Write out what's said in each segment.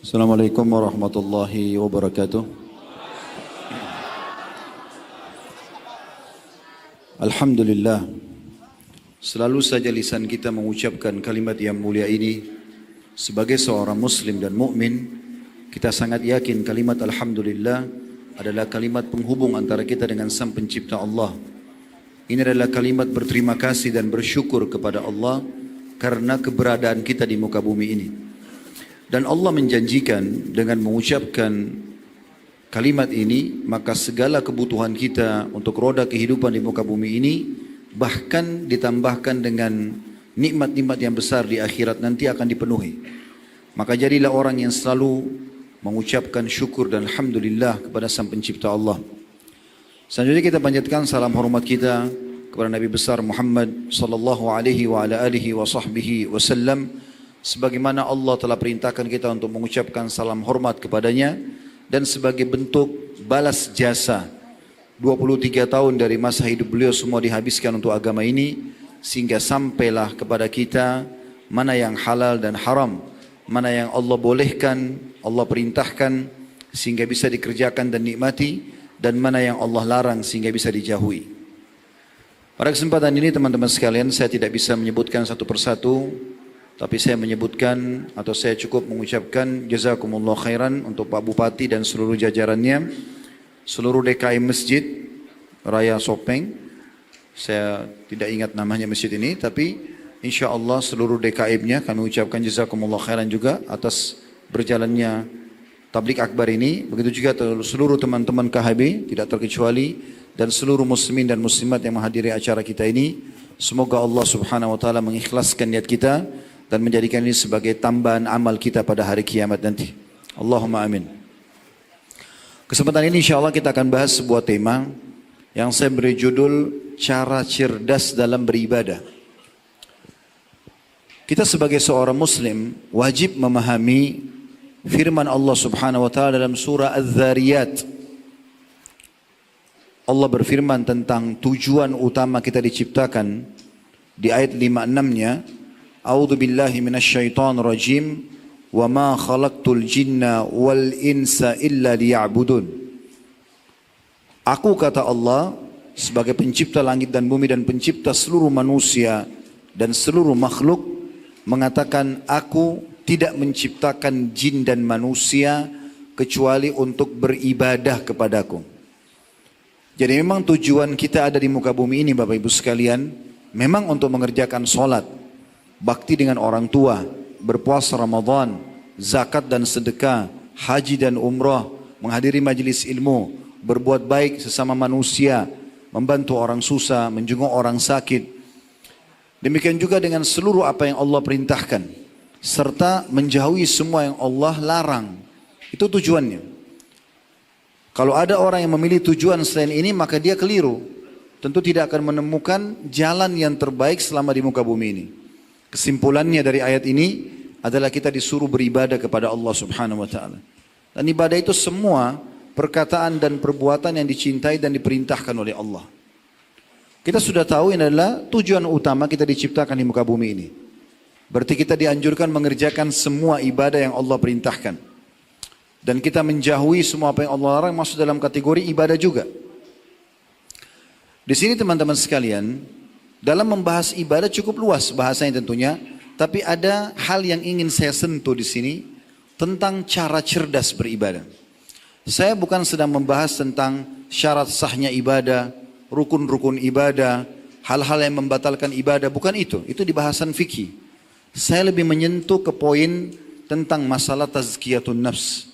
Assalamualaikum warahmatullahi wabarakatuh. Alhamdulillah, selalu saja lisan kita mengucapkan kalimat yang mulia ini. Sebagai seorang muslim dan mukmin, kita sangat yakin kalimat Alhamdulillah adalah kalimat penghubung antara kita dengan Sang Pencipta Allah. Ini adalah kalimat berterima kasih dan bersyukur kepada Allah karena keberadaan kita di muka bumi ini. Dan Allah menjanjikan dengan mengucapkan kalimat ini, maka segala kebutuhan kita untuk roda kehidupan di muka bumi ini, bahkan ditambahkan dengan nikmat-nikmat yang besar di akhirat nanti akan dipenuhi. Maka jadilah orang yang selalu mengucapkan syukur dan Alhamdulillah kepada Sang Pencipta Allah. Selanjutnya kita panjatkan salam hormat kita kepada Nabi besar Muhammad sallallahu alaihi wa ala alihi wa sahbihi wasallam. Sebagaimana Allah telah perintahkan kita untuk mengucapkan salam hormat kepadanya, dan sebagai bentuk balas jasa 23 tahun dari masa hidup beliau semua dihabiskan untuk agama ini, sehingga sampailah kepada kita mana yang halal dan haram, mana yang Allah bolehkan, Allah perintahkan sehingga bisa dikerjakan dan nikmati, dan mana yang Allah larang sehingga bisa dijauhi. Pada kesempatan ini teman-teman sekalian, saya tidak bisa menyebutkan satu persatu, tapi saya menyebutkan atau saya cukup mengucapkan jazakumullah khairan untuk Pak Bupati dan seluruh jajarannya, seluruh DKM Masjid Raya Sopeng. Saya tidak ingat namanya masjid ini, tapi insya Allah seluruh DKM-nya kami ucapkan jazakumullah khairan juga atas berjalannya tablik akbar ini. Begitu juga seluruh teman-teman KHB tidak terkecuali, dan seluruh muslimin dan muslimat yang menghadiri acara kita ini. Semoga Allah subhanahu wa ta'ala mengikhlaskan niat kita dan menjadikan ini sebagai tambahan amal kita pada hari kiamat nanti. Allahumma amin. Kesempatan ini insya Allah kita akan bahas sebuah tema yang saya beri judul cara cerdas dalam beribadah. Kita sebagai seorang muslim wajib memahami firman Allah subhanahu wa ta'ala dalam surah Az-Zariyat. Allah berfirman tentang tujuan utama kita diciptakan di ayat 5-6-nya. A'udzu billahi minasyaitonir rajim wa ma khalaqtul jinna wal insa illa liya'budun. Aku, kata Allah, sebagai pencipta langit dan bumi dan pencipta seluruh manusia dan seluruh makhluk, mengatakan aku tidak menciptakan jin dan manusia kecuali untuk beribadah kepadaku. Jadi memang tujuan kita ada di muka bumi ini Bapak Ibu sekalian, memang untuk mengerjakan sholat, bakti dengan orang tua, berpuasa Ramadan, zakat dan sedekah, haji dan umrah, menghadiri majelis ilmu, berbuat baik sesama manusia, membantu orang susah, menjenguk orang sakit. Demikian juga dengan seluruh apa yang Allah perintahkan, serta menjauhi semua yang Allah larang. Itu tujuannya. Kalau ada orang yang memilih tujuan selain ini, maka dia keliru. Tentu tidak akan menemukan jalan yang terbaik selama di muka bumi ini. Kesimpulannya dari ayat ini adalah kita disuruh beribadah kepada Allah subhanahu wa ta'ala. Dan ibadah itu semua perkataan dan perbuatan yang dicintai dan diperintahkan oleh Allah. Kita sudah tahu ini adalah tujuan utama kita diciptakan di muka bumi ini. Berarti kita dianjurkan mengerjakan semua ibadah yang Allah perintahkan. Dan kita menjauhi semua apa yang Allah larang masuk dalam kategori ibadah juga. Di sini teman-teman sekalian, dalam membahas ibadah cukup luas bahasanya tentunya, tapi ada hal yang ingin saya sentuh di sini tentang cara cerdas beribadah. Saya bukan sedang membahas tentang syarat sahnya ibadah, rukun-rukun ibadah, hal-hal yang membatalkan ibadah, bukan itu. Itu di bahasan fikih. Saya lebih menyentuh ke poin tentang masalah tazkiyatun nafs,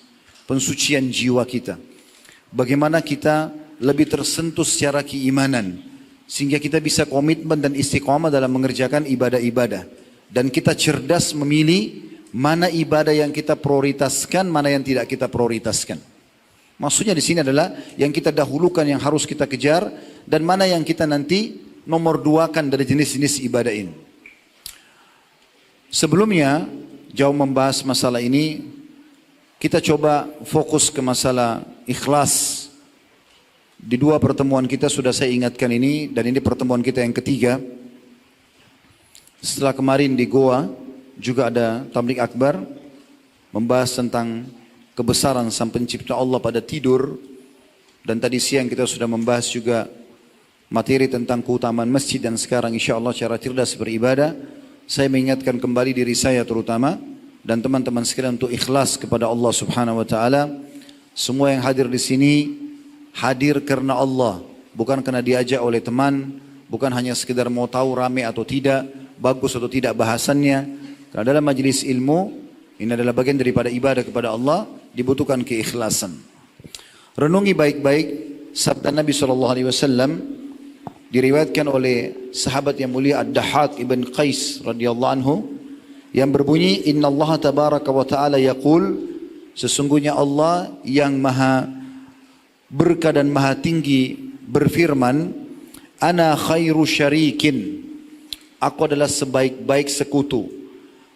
pensucian jiwa kita. Bagaimana kita lebih tersentuh secara keimanan, sehingga kita bisa komitmen dan istiqomah dalam mengerjakan ibadah-ibadah. Dan kita cerdas memilih mana ibadah yang kita prioritaskan, mana yang tidak kita prioritaskan. Maksudnya di sini adalah yang kita dahulukan yang harus kita kejar, dan mana yang kita nanti nomor duakan dari jenis-jenis ibadah ini. Sebelumnya, jauh membahas masalah ini, kita coba fokus ke masalah ikhlas. Di dua pertemuan kita sudah saya ingatkan ini, dan ini pertemuan kita yang ketiga. Setelah kemarin di Goa juga ada tablik akbar. membahas tentang kebesaran Sang Pencipta Allah pada tidur. Dan tadi siang kita sudah membahas juga materi tentang keutamaan masjid, dan sekarang insya Allah cara cerdas beribadah. Saya mengingatkan kembali diri saya terutama dan teman-teman sekalian untuk ikhlas kepada Allah Subhanahu wa taala. Semua yang hadir di sini hadir karena Allah, bukan karena diajak oleh teman, bukan hanya sekedar mau tahu rame atau tidak, bagus atau tidak bahasannya. Karena dalam majelis ilmu ini adalah bagian daripada ibadah kepada Allah, dibutuhkan keikhlasan. Renungi baik-baik sabda Nabi SAW, diriwayatkan oleh sahabat yang mulia Ad-Dahhak ibn Qais radhiyallahu anhu, yang berbunyi, Inna Allah tabaraka wa ta'ala yaqul, sesungguhnya Allah yang maha berkah dan maha tinggi berfirman, Ana khairu syarikin, aku adalah sebaik-baik sekutu.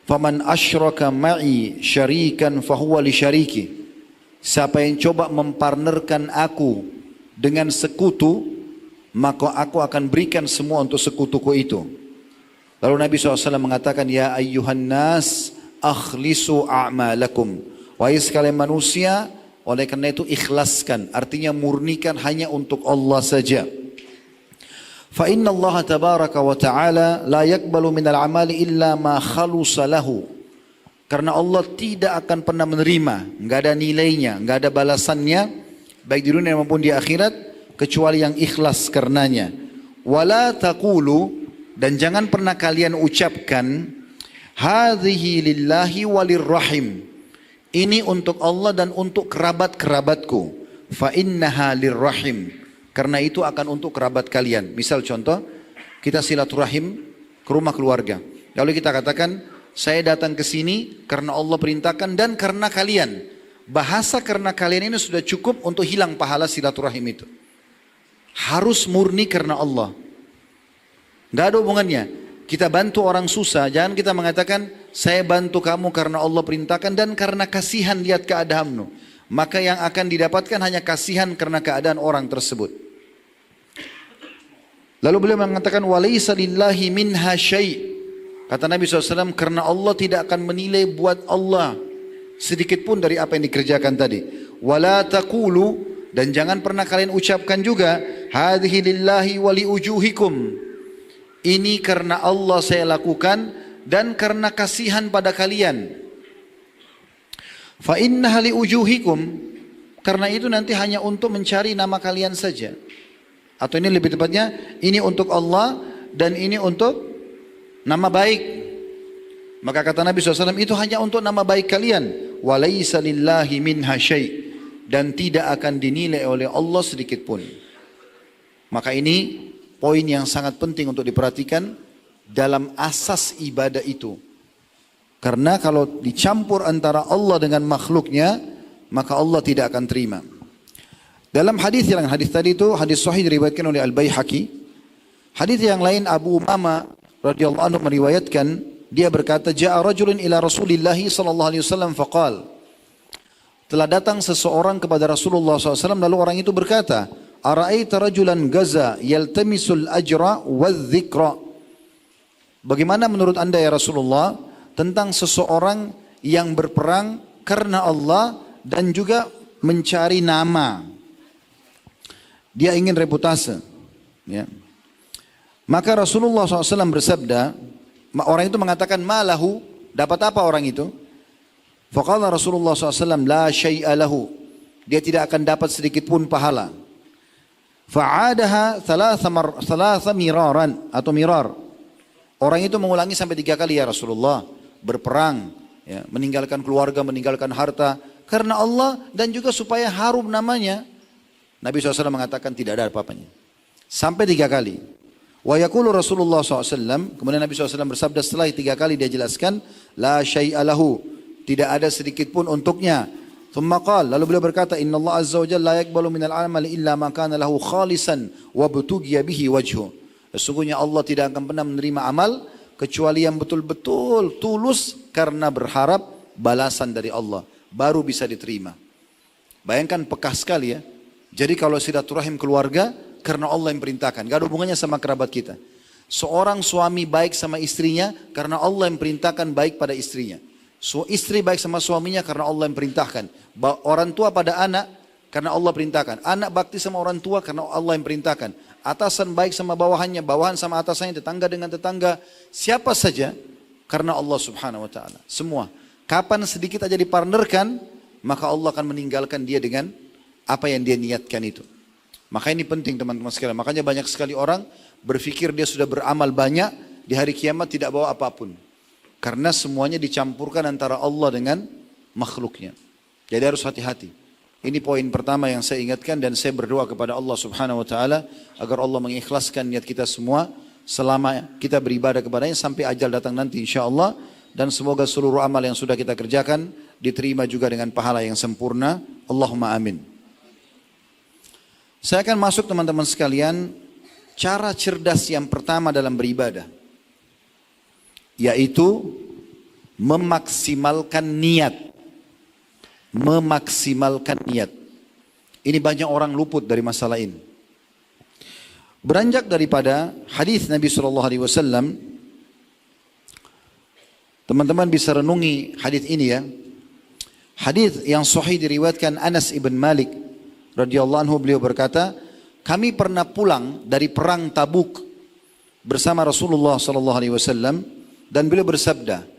Faman asyraka ma'i syarikan fahuwa li syariki. Siapa yang coba mempartnerkan aku dengan sekutu, maka aku akan berikan semua untuk sekutuku itu. Lalu Nabi SAW mengatakan, Ya ayyuhan nas akhlisu a'malakum. Wahai sekalian manusia, oleh karena itu ikhlaskan, artinya murnikan hanya untuk Allah saja. Fa inna Allah tabaraka wa ta'ala la yakbalu minal amali illa ma khalusa lahu. Karena Allah tidak akan pernah menerima, enggak ada nilainya, enggak ada balasannya, baik di dunia maupun di akhirat, kecuali yang ikhlas karenanya. Wala taqulu, dan jangan pernah kalian ucapkan, hadhihi lillahi walirrahim, ini untuk Allah dan untuk kerabat-kerabatku. Fa innaha lirrahim, karena itu akan untuk kerabat kalian. Misal contoh, kita silaturahim ke rumah keluarga. Lalu kita katakan, saya datang ke sini karena Allah perintahkan dan karena kalian. Bahasa karena kalian ini sudah cukup untuk hilang pahala silaturahim itu. Harus murni karena Allah. Gak ada hubungannya. Kita bantu orang susah, jangan kita mengatakan, saya bantu kamu karena Allah perintahkan dan karena kasihan lihat keadaanmu. Maka yang akan didapatkan hanya kasihan karena keadaan orang tersebut. Lalu beliau mengatakan, walaysa lillahi minha syai'. Kata Nabi SAW, karena Allah tidak akan menilai buat Allah sedikit pun dari apa yang dikerjakan tadi. Wala taqulu, dan jangan pernah kalian ucapkan juga, hadhihi lillahi wali ujuhikum, ini karena Allah saya lakukan dan karena kasihan pada kalian. Fa innaha li ujuhikum, karena itu nanti hanya untuk mencari nama kalian saja. Atau ini lebih tepatnya, ini untuk Allah dan ini untuk nama baik. Maka kata Nabi SAW, itu hanya untuk nama baik kalian. Walaysa lillahi minha syai', dan tidak akan dinilai oleh Allah sedikit pun. Maka ini poin yang sangat penting untuk diperhatikan dalam asas ibadah itu. Karena kalau dicampur antara Allah dengan makhluknya, maka Allah tidak akan terima. Dalam hadis yang hadis tadi itu hadis sahih diriwayatkan oleh Al-Baihaqi. Hadis yang lain Abu Umamah radhiyallahu anhu meriwayatkan, dia berkata, Ja'a rajulun ila Rasulillah sallallahu alaihi wasallam faqal. Telah datang seseorang kepada Rasulullah SAW, lalu orang itu berkata, Ara'aita rajulan gaza yaltamisul ajra wadh-dhikra. Bagaimana menurut anda ya Rasulullah tentang seseorang yang berperang karena Allah dan juga mencari nama. Dia ingin reputasi. Ya. Maka Rasulullah SAW bersabda, orang itu mengatakan, malahu, dapat apa orang itu? Faqala Rasulullah SAW, la syai'a lahu, dia tidak akan dapat sedikit pun pahala. Fa'adaha thalatha miraran, atau mirar. Orang itu mengulangi sampai 3 kali, ya Rasulullah, berperang, ya, meninggalkan keluarga, meninggalkan harta, karena Allah dan juga supaya harum namanya. Nabi SAW mengatakan tidak ada apa-apanya. Sampai 3 kali. Wa yaqulu Rasulullah SAW, kemudian Nabi SAW bersabda setelah 3 kali dia jelaskan, la syai'a lahu, tidak ada sedikit pun untuknya. Thumma qala, lalu beliau berkata, Inna Allah Azza wa Jalla la yakbalu minal amali illa ma kana lahu khalisan wa butughiya bihi wajhu. Sesungguhnya Allah tidak akan pernah menerima amal kecuali yang betul-betul tulus karena berharap balasan dari Allah, baru bisa diterima. Bayangkan pekah sekali ya. Jadi kalau silaturahim keluarga karena Allah yang perintahkan, gak ada hubungannya sama kerabat kita. Seorang suami baik sama istrinya karena Allah yang perintahkan baik pada istrinya. Istri baik sama suaminya karena Allah yang perintahkan. Orang tua pada anak karena Allah perintahkan. Anak bakti sama orang tua karena Allah yang perintahkan. Atasan baik sama bawahannya, bawahan sama atasannya, tetangga dengan tetangga. Siapa saja karena Allah subhanahu wa ta'ala. Semua. Kapan sedikit aja dipartnerkan, maka Allah akan meninggalkan dia dengan apa yang dia niatkan itu. Maka ini penting teman-teman sekalian. Makanya banyak sekali orang berpikir dia sudah beramal banyak, di hari kiamat tidak bawa apapun. Karena semuanya dicampurkan antara Allah dengan makhluknya. Jadi harus hati-hati. Ini poin pertama yang saya ingatkan dan saya berdoa kepada Allah subhanahu wa ta'ala agar Allah mengikhlaskan niat kita semua selama kita beribadah kepadanya sampai ajal datang nanti insyaAllah. Dan semoga seluruh amal yang sudah kita kerjakan diterima juga dengan pahala yang sempurna. Allahumma amin. Saya akan masuk teman-teman sekalian cara cerdas yang pertama dalam beribadah. Yaitu memaksimalkan niat. Memaksimalkan niat. Ini banyak orang luput dari masalah ini. Beranjak daripada hadis Nabi SAW, teman-teman bisa renungi hadis ini ya. Hadis yang sahih diriwayatkan Anas ibn Malik radhiyallahu anhu, beliau berkata, kami pernah pulang dari perang Tabuk bersama Rasulullah SAW dan beliau bersabda,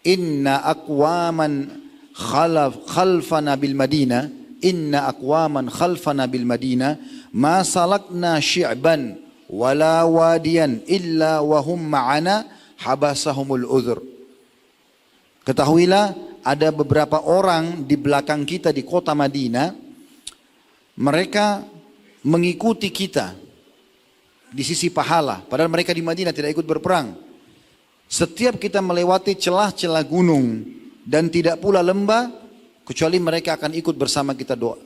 inna aqwaman khalfana bil Madinah, inna aqwaman khalfana bil Madinah ma salakna syi'ban wala wadiyan illa wahum ma'ana habasahumul udhur. Ketahuilah ada beberapa orang di belakang kita di kota Madinah, mereka mengikuti kita di sisi pahala, padahal mereka di Madinah tidak ikut berperang. Setiap kita melewati celah-celah gunung dan tidak pula lembah, kecuali mereka akan ikut bersama kita doa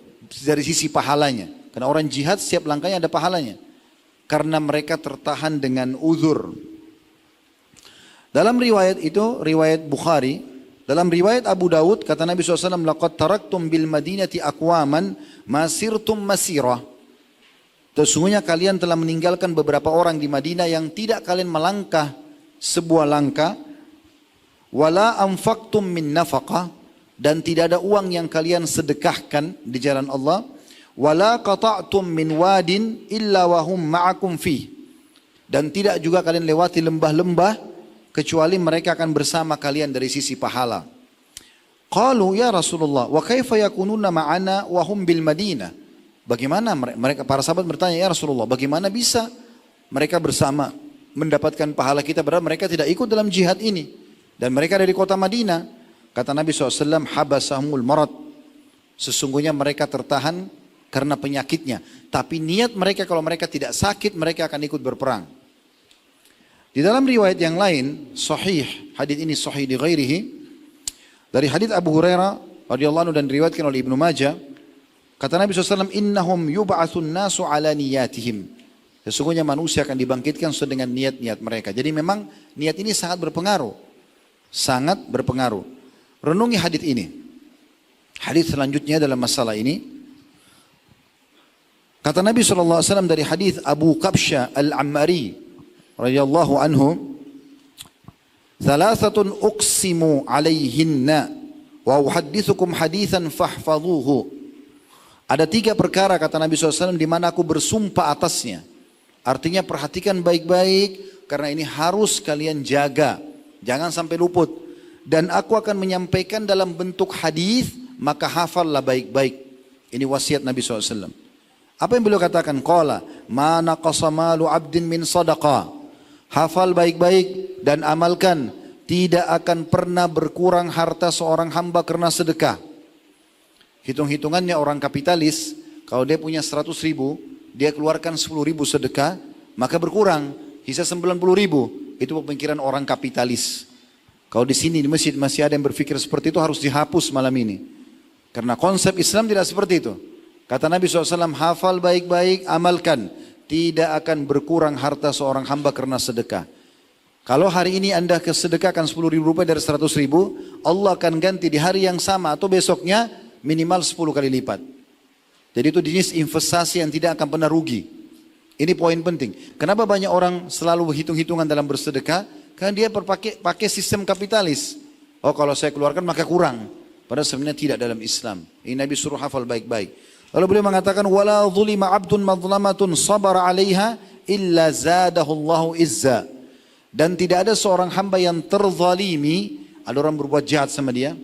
dari sisi pahalanya. Karena orang jihad setiap langkahnya ada pahalanya. Karena mereka tertahan dengan uzur. Dalam riwayat itu, riwayat Bukhari, dalam riwayat Abu Dawud, kata Nabi SAW, laqad taraktum bil madinati aqwaman masirtum masirah. Sesungguhnya kalian telah meninggalkan beberapa orang di Madinah yang tidak kalian melangkah sebuah langkah. Wala anfaqtum min nafaqah, dan tidak ada uang yang kalian sedekahkan di jalan Allah. Wala qata'tum min wadin illa wahum ma'akum fi, dan tidak juga kalian lewati lembah-lembah kecuali mereka akan bersama kalian dari sisi pahala. Qalu ya Rasulullah wa kaifa yakununa ma'ana wahum bil Madinah. Bagaimana mereka, para sahabat bertanya, ya Rasulullah, bagaimana bisa mereka bersama mendapatkan pahala kita padahal mereka tidak ikut dalam jihad ini? Dan mereka dari kota Madinah. Kata Nabi SAW, habasahumul marad. Sesungguhnya mereka tertahan karena penyakitnya. Tapi niat mereka kalau mereka tidak sakit, mereka akan ikut berperang. Di dalam riwayat yang lain, sahih, hadis ini sahih di ghairihi, dari hadis Abu Hurairah radhiyallahu anhu dan diriwayatkan oleh Ibnu Majah, kata Nabi SAW, innahum yub'atsun nasu ala niyatihim. Sesungguhnya manusia akan dibangkitkan sesuai dengan niat-niat mereka. Jadi memang niat ini sangat berpengaruh. Sangat berpengaruh. Renungi hadis ini. Hadis selanjutnya dalam masalah ini. Kata Nabi SAW dari hadis Abu Kabsha Al-Ammari radhiyallahu anhu, "Thalathatun uqsimu alaihinna wa uhaddithukum hadithan fahfadhuhu." Ada 3 perkara kata Nabi SAW di mana aku bersumpah atasnya. Artinya perhatikan baik-baik karena ini harus kalian jaga. Jangan sampai luput. Dan aku akan menyampaikan dalam bentuk hadis, maka hafallah baik-baik. Ini wasiat Nabi SAW. Apa yang beliau katakan? Qala ma naqasa malu abdin min sadaqah. Hafal baik-baik dan amalkan. Tidak akan pernah berkurang harta seorang hamba karena sedekah. Hitung-hitungannya orang kapitalis, kalau dia punya 100 ribu, dia keluarkan 10 ribu sedekah, maka berkurang. Sisa 90 ribu. Itu pemikiran orang kapitalis. Kalau di sini di masjid masih ada yang berpikir seperti itu, harus dihapus malam ini. Karena konsep Islam tidak seperti itu. Kata Nabi SAW, hafal baik-baik, amalkan. Tidak akan berkurang harta seorang hamba karena sedekah. Kalau hari ini anda kesedekahkan 10 ribu rupiah dari 100 ribu, Allah akan ganti di hari yang sama atau besoknya minimal 10 kali lipat. Jadi itu jenis investasi yang tidak akan pernah rugi. Ini poin penting. Kenapa banyak orang selalu hitung-hitungan dalam bersedekah? Karena dia pakai sistem kapitalis. Oh kalau saya keluarkan maka kurang. Padahal sebenarnya tidak dalam Islam. Ini Nabi suruh hafal baik-baik. Lalu beliau mengatakan, wala zulima abdun madlamatun sabara 'alaiha illa zadahullahu izza. Dan tidak ada seorang hamba yang terzalimi, ada orang berbuat jahat sama dia,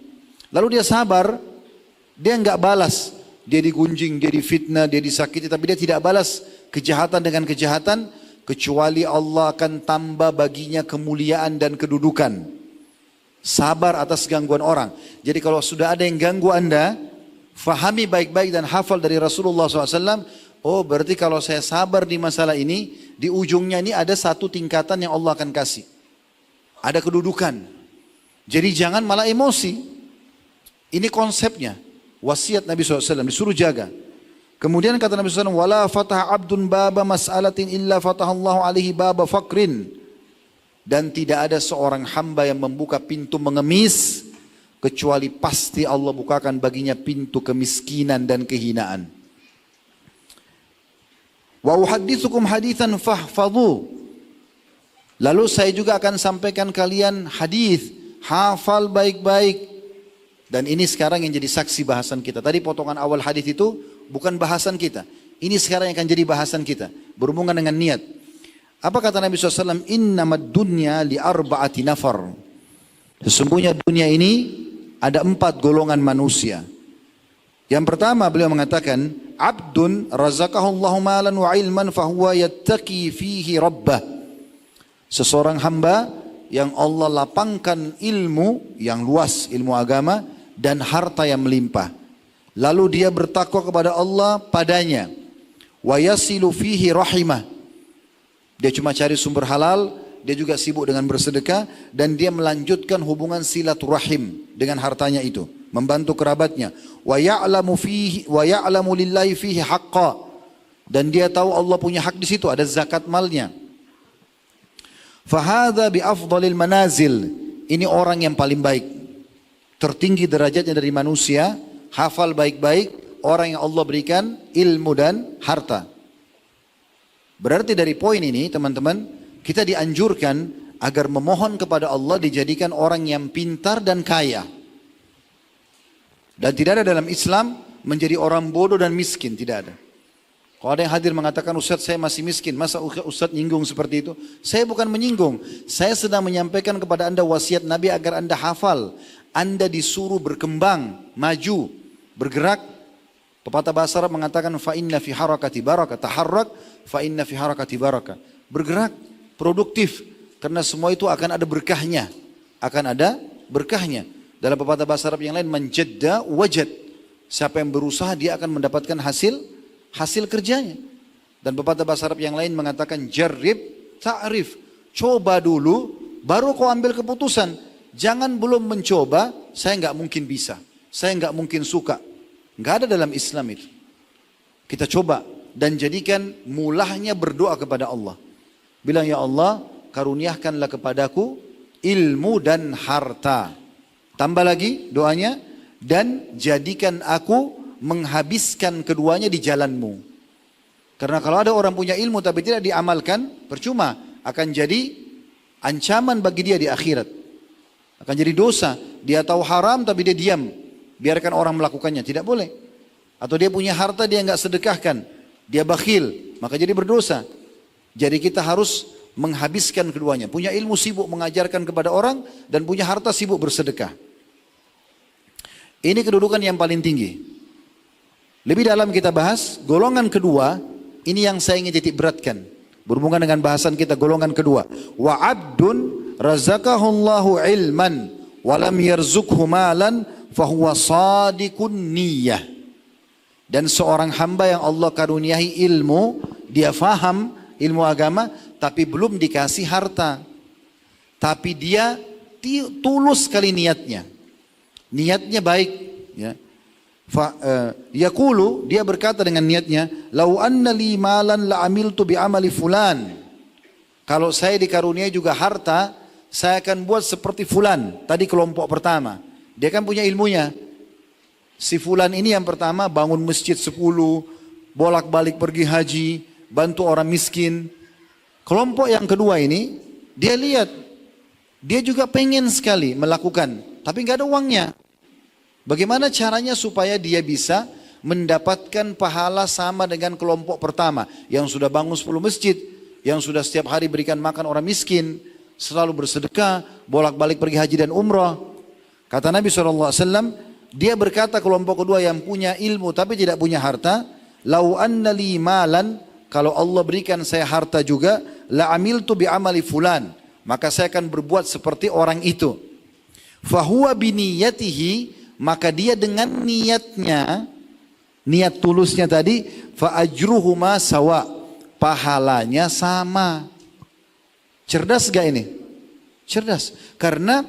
lalu dia sabar, dia enggak balas, dia digunjing, dia difitnah, dia disakiti, tapi dia tidak balas kejahatan dengan kejahatan, kecuali Allah akan tambah baginya kemuliaan dan kedudukan. Sabar atas gangguan orang. Jadi kalau sudah ada yang ganggu anda, fahami baik-baik dan hafal dari Rasulullah SAW. Oh berarti kalau saya sabar di masalah ini, di ujungnya ini ada satu tingkatan yang Allah akan kasih. Ada kedudukan. Jadi jangan malah emosi. Ini konsepnya. Wasiat Nabi SAW, disuruh jaga. Kemudian kata Nabi SAW, wala fatah abdun baba mas'alatin illa fatahallahu alaihi baba fakrin. Dan tidak ada seorang hamba yang membuka pintu mengemis, kecuali pasti Allah bukakan baginya pintu kemiskinan dan kehinaan. Wa uhadditsukum haditsan fahfadhu. Lalu saya juga akan sampaikan kalian hadis, hafal baik-baik. Dan ini sekarang yang jadi saksi bahasan kita. Tadi potongan awal hadis itu bukan bahasan kita. Ini sekarang yang akan jadi bahasan kita, berhubungan dengan niat. Apa kata Nabi SAW? Innamad dunya li arba'ati nafar. Sesungguhnya dunia ini ada 4 golongan manusia. Yang pertama beliau mengatakan, abdun razaqahullahu malan wa ilman fahuwa yattaqi fihi rabbah. Seseorang hamba yang Allah lapangkan ilmu yang luas, ilmu agama dan harta yang melimpah. Lalu dia bertakwa kepada Allah padanya. Wa yasilu fihi rahimah. Dia cuma cari sumber halal, dia juga sibuk dengan bersedekah, dan dia melanjutkan hubungan silaturahim dengan hartanya itu, membantu kerabatnya. Wa ya'lamu lillahi fihi haqqa. Dan dia tahu Allah punya hak di situ, ada zakat malnya. Fahadha bi afdalil manazil. Ini orang yang paling baik, tertinggi derajatnya dari manusia, hafal baik-baik, orang yang Allah berikan ilmu dan harta. Berarti dari poin ini teman-teman, kita dianjurkan agar memohon kepada Allah dijadikan orang yang pintar dan kaya. Dan tidak ada dalam Islam menjadi orang bodoh dan miskin, tidak ada. Kalau ada yang hadir mengatakan, Ustaz saya masih miskin, masa Ustaz nyinggung seperti itu? Saya bukan menyinggung, saya sedang menyampaikan kepada anda wasiat Nabi agar anda hafal. Anda disuruh berkembang, maju, bergerak. Pepatah bahasa Arab mengatakan fa inna fi harakati barakah, taharrak fa inna fi harakati barakah. Bergerak, produktif, karena semua itu akan ada berkahnya. Akan ada berkahnya. Dalam pepatah bahasa Arab yang lain, manjadda wajad. Siapa yang berusaha dia akan mendapatkan hasil kerjanya. Dan pepatah bahasa Arab yang lain mengatakan jarrib ta'rif. Coba dulu baru kau ambil keputusan. Jangan belum mencoba, saya nggak mungkin bisa. Saya nggak mungkin suka. Nggak ada dalam Islam itu. Kita coba dan jadikan mulahnya berdoa kepada Allah. Bilang, ya Allah, karuniakanlah kepadaku ilmu dan harta. Tambah lagi doanya, dan jadikan aku menghabiskan keduanya di jalanmu. Karena kalau ada orang punya ilmu tapi tidak diamalkan, percuma, akan jadi ancaman bagi dia di akhirat. Akan jadi dosa. Dia tahu haram tapi dia diam. Biarkan orang melakukannya, tidak boleh. Atau dia punya harta dia nggak sedekahkan, dia bakhil, maka jadi berdosa. Jadi kita harus menghabiskan keduanya. Punya ilmu sibuk mengajarkan kepada orang, dan punya harta sibuk bersedekah. Ini kedudukan yang paling tinggi. Lebih dalam kita bahas golongan kedua. Ini yang saya ingin titik beratkan, berhubungan dengan bahasan kita golongan kedua. Wa abdun razaqahullahu ilman walam yarzuqhu malan fahuwa sadikun niyah. Dan seorang hamba yang Allah karuniai ilmu, dia faham ilmu agama, tapi belum dikasih harta. Tapi dia tulus sekali niatnya. Niatnya baik. Ya. Yaqulu, dia berkata dengan niatnya, lau anna li malan la amiltu bi amali fulan. Kalau saya dikaruniai juga harta, saya akan buat seperti fulan. Tadi kelompok pertama. Dia kan punya ilmunya. Si fulan ini yang pertama bangun masjid 10, bolak-balik pergi haji, bantu orang miskin. Kelompok yang kedua ini, dia lihat Dia juga pengen sekali melakukan, tapi nggak ada uangnya. Bagaimana caranya supaya dia bisa mendapatkan pahala sama dengan kelompok pertama yang sudah bangun 10 masjid, yang sudah setiap hari berikan makan orang miskin, selalu bersedekah, bolak-balik pergi haji dan umrah. Kata Nabi SAW, dia berkata kelompok kedua yang punya ilmu tapi tidak punya harta, lau anna li malan, kalau Allah berikan saya harta juga, la amiltu bi amali fulan, maka saya akan berbuat seperti orang itu. Fahuwa biniyatihi, maka dia dengan niatnya, niat tulusnya tadi, fa ajruhuma sawa, pahalanya sama. Cerdas gak ini? Cerdas. Karena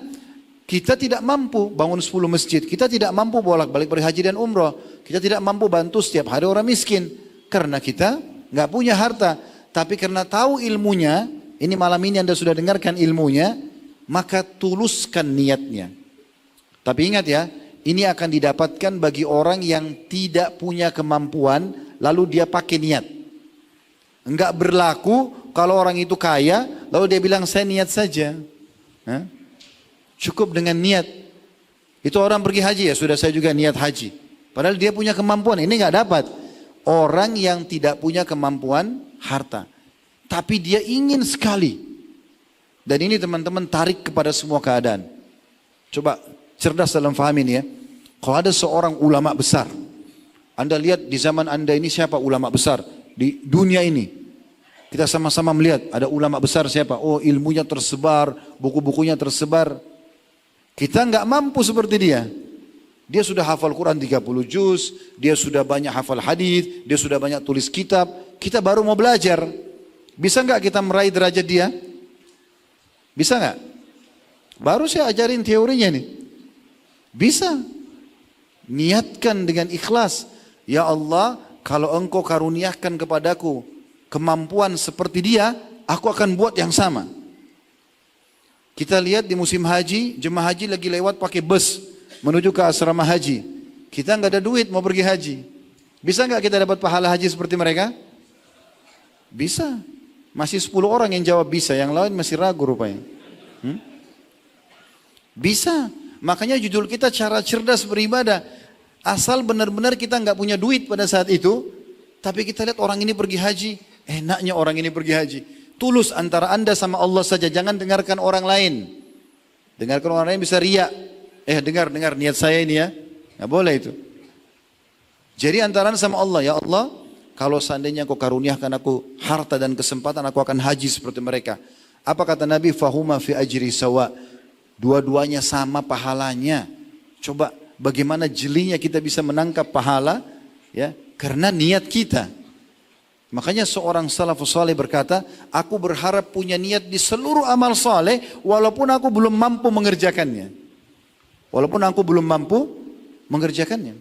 kita tidak mampu bangun 10 masjid, kita tidak mampu bolak-balik berhaji dan umrah, kita tidak mampu bantu setiap hari orang miskin, karena kita nggak punya harta. Tapi karena tahu ilmunya, ini malam ini Anda sudah dengarkan ilmunya, maka tuluskan niatnya. Tapi ingat ya, ini akan didapatkan bagi orang yang tidak punya kemampuan, lalu dia pakai niat. Enggak berlaku kalau orang itu kaya, lalu dia bilang saya niat saja. Cukup dengan niat. Itu orang pergi haji, ya sudah saya juga niat haji. Padahal dia punya kemampuan, ini enggak dapat. Orang yang tidak punya kemampuan harta, tapi dia ingin sekali. Dan ini teman-teman tarik kepada semua keadaan. Coba cerdas dalam faham ini ya. Kalau ada seorang ulama besar, Anda lihat di zaman Anda ini siapa ulama besar di dunia ini. Kita sama-sama melihat ada ulama besar siapa. Oh, ilmunya tersebar, buku-bukunya tersebar. Kita nggak mampu seperti dia. Dia sudah hafal Quran 30 juz, dia sudah banyak hafal hadis, dia sudah banyak tulis kitab. Kita baru mau belajar. Bisa nggak kita meraih derajat dia? Bisa nggak? Baru saya ajarin teorinya nih. Bisa. Niatkan dengan ikhlas. Ya Allah, kalau engkau karuniakan kepadaku kemampuan seperti dia, aku akan buat yang sama. Kita lihat di musim haji, jemaah haji lagi lewat pakai bus menuju ke asrama haji. Kita nggak ada duit mau pergi haji. Bisa nggak kita dapat pahala haji seperti mereka? Bisa. Masih 10 orang yang jawab bisa, yang lain masih ragu rupanya. Bisa. Makanya judul kita cara cerdas beribadah. Asal benar-benar kita nggak punya duit pada saat itu, tapi kita lihat orang ini pergi haji, enaknya orang ini pergi haji. Tulus antara Anda sama Allah saja, jangan dengarkan orang lain. Dengarkan orang lain bisa riya. Dengar niat saya ini ya. Nggak boleh itu. Jadi antara Anda sama Allah, ya Allah, kalau seandainya kau karuniakan aku harta dan kesempatan, aku akan haji seperti mereka. Apa kata Nabi? Fahuma fi ajri sawa. Dua-duanya sama pahalanya. Coba bagaimana jelinya kita bisa menangkap pahala, ya, karena niat kita. Makanya seorang salafus saleh berkata, aku berharap punya niat di seluruh amal saleh walaupun aku belum mampu mengerjakannya. Walaupun aku belum mampu mengerjakannya.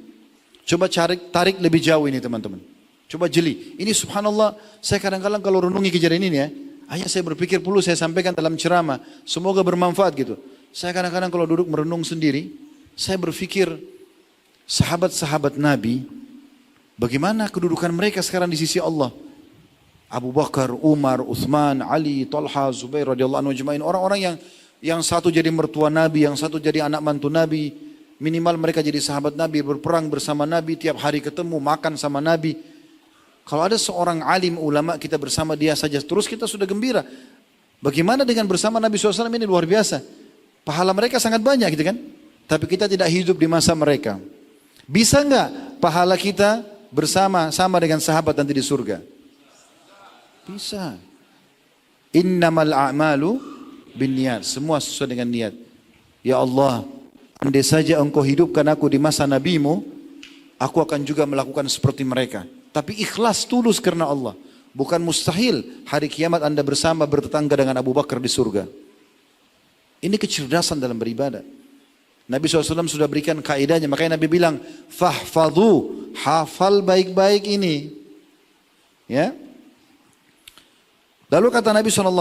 Coba tarik lebih jauh ini teman-teman. Coba jeli. Ini subhanallah, saya kadang-kadang kalau renungi kejadian ini ya, hanya saya berpikir perlu saya sampaikan dalam ceramah. Semoga bermanfaat gitu. Saya kadang-kadang kalau duduk merenung sendiri, saya berpikir sahabat-sahabat Nabi, bagaimana kedudukan mereka sekarang di sisi Allah. Abu Bakar, Umar, Uthman, Ali, Talha, Zubair radhiyallahu anhu ajma'in. Orang-orang yang satu jadi mertua Nabi, yang satu jadi anak mantu Nabi. Minimal mereka jadi sahabat Nabi, berperang bersama Nabi, tiap hari ketemu, makan sama Nabi. Kalau ada seorang alim ulama kita bersama dia saja, terus kita sudah gembira. Bagaimana dengan bersama Nabi SAW ini luar biasa. Pahala mereka sangat banyak gitu kan. Tapi kita tidak hidup di masa mereka. Bisa nggak pahala kita bersama sama dengan sahabat nanti di surga? Bisa. Innamal a'malu binniyat. Semua sesuai dengan niat. Ya Allah, andai saja engkau hidupkan aku di masa nabimu, aku akan juga melakukan seperti mereka. Tapi ikhlas tulus karena Allah. Bukan mustahil hari kiamat Anda bersama bertetangga dengan Abu Bakar di surga. Ini kecerdasan dalam beribadah. Nabi SAW sudah berikan kaidahnya. Makanya Nabi bilang, fahfadhu, hafal baik-baik ini. Ya. Lalu kata Nabi SAW,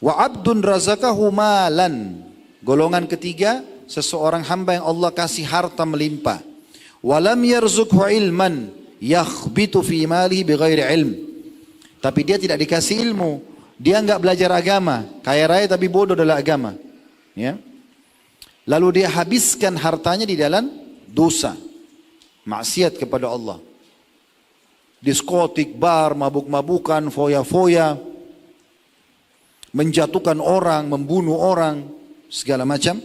wa abdun razakahu malan. Golongan ketiga, seseorang hamba yang Allah kasih harta melimpah. Walam yarzukhu ilman yakhbitu fi malihi bighairi ilm. Tapi dia tidak dikasih ilmu, Dia nggak belajar agama, kaya raya tapi bodoh dalam agama. Ya. Lalu dia habiskan hartanya di dalam dosa, maksiat kepada Allah. Diskotik, bar, mabuk-mabukan, foya-foya, menjatuhkan orang, membunuh orang, segala macam.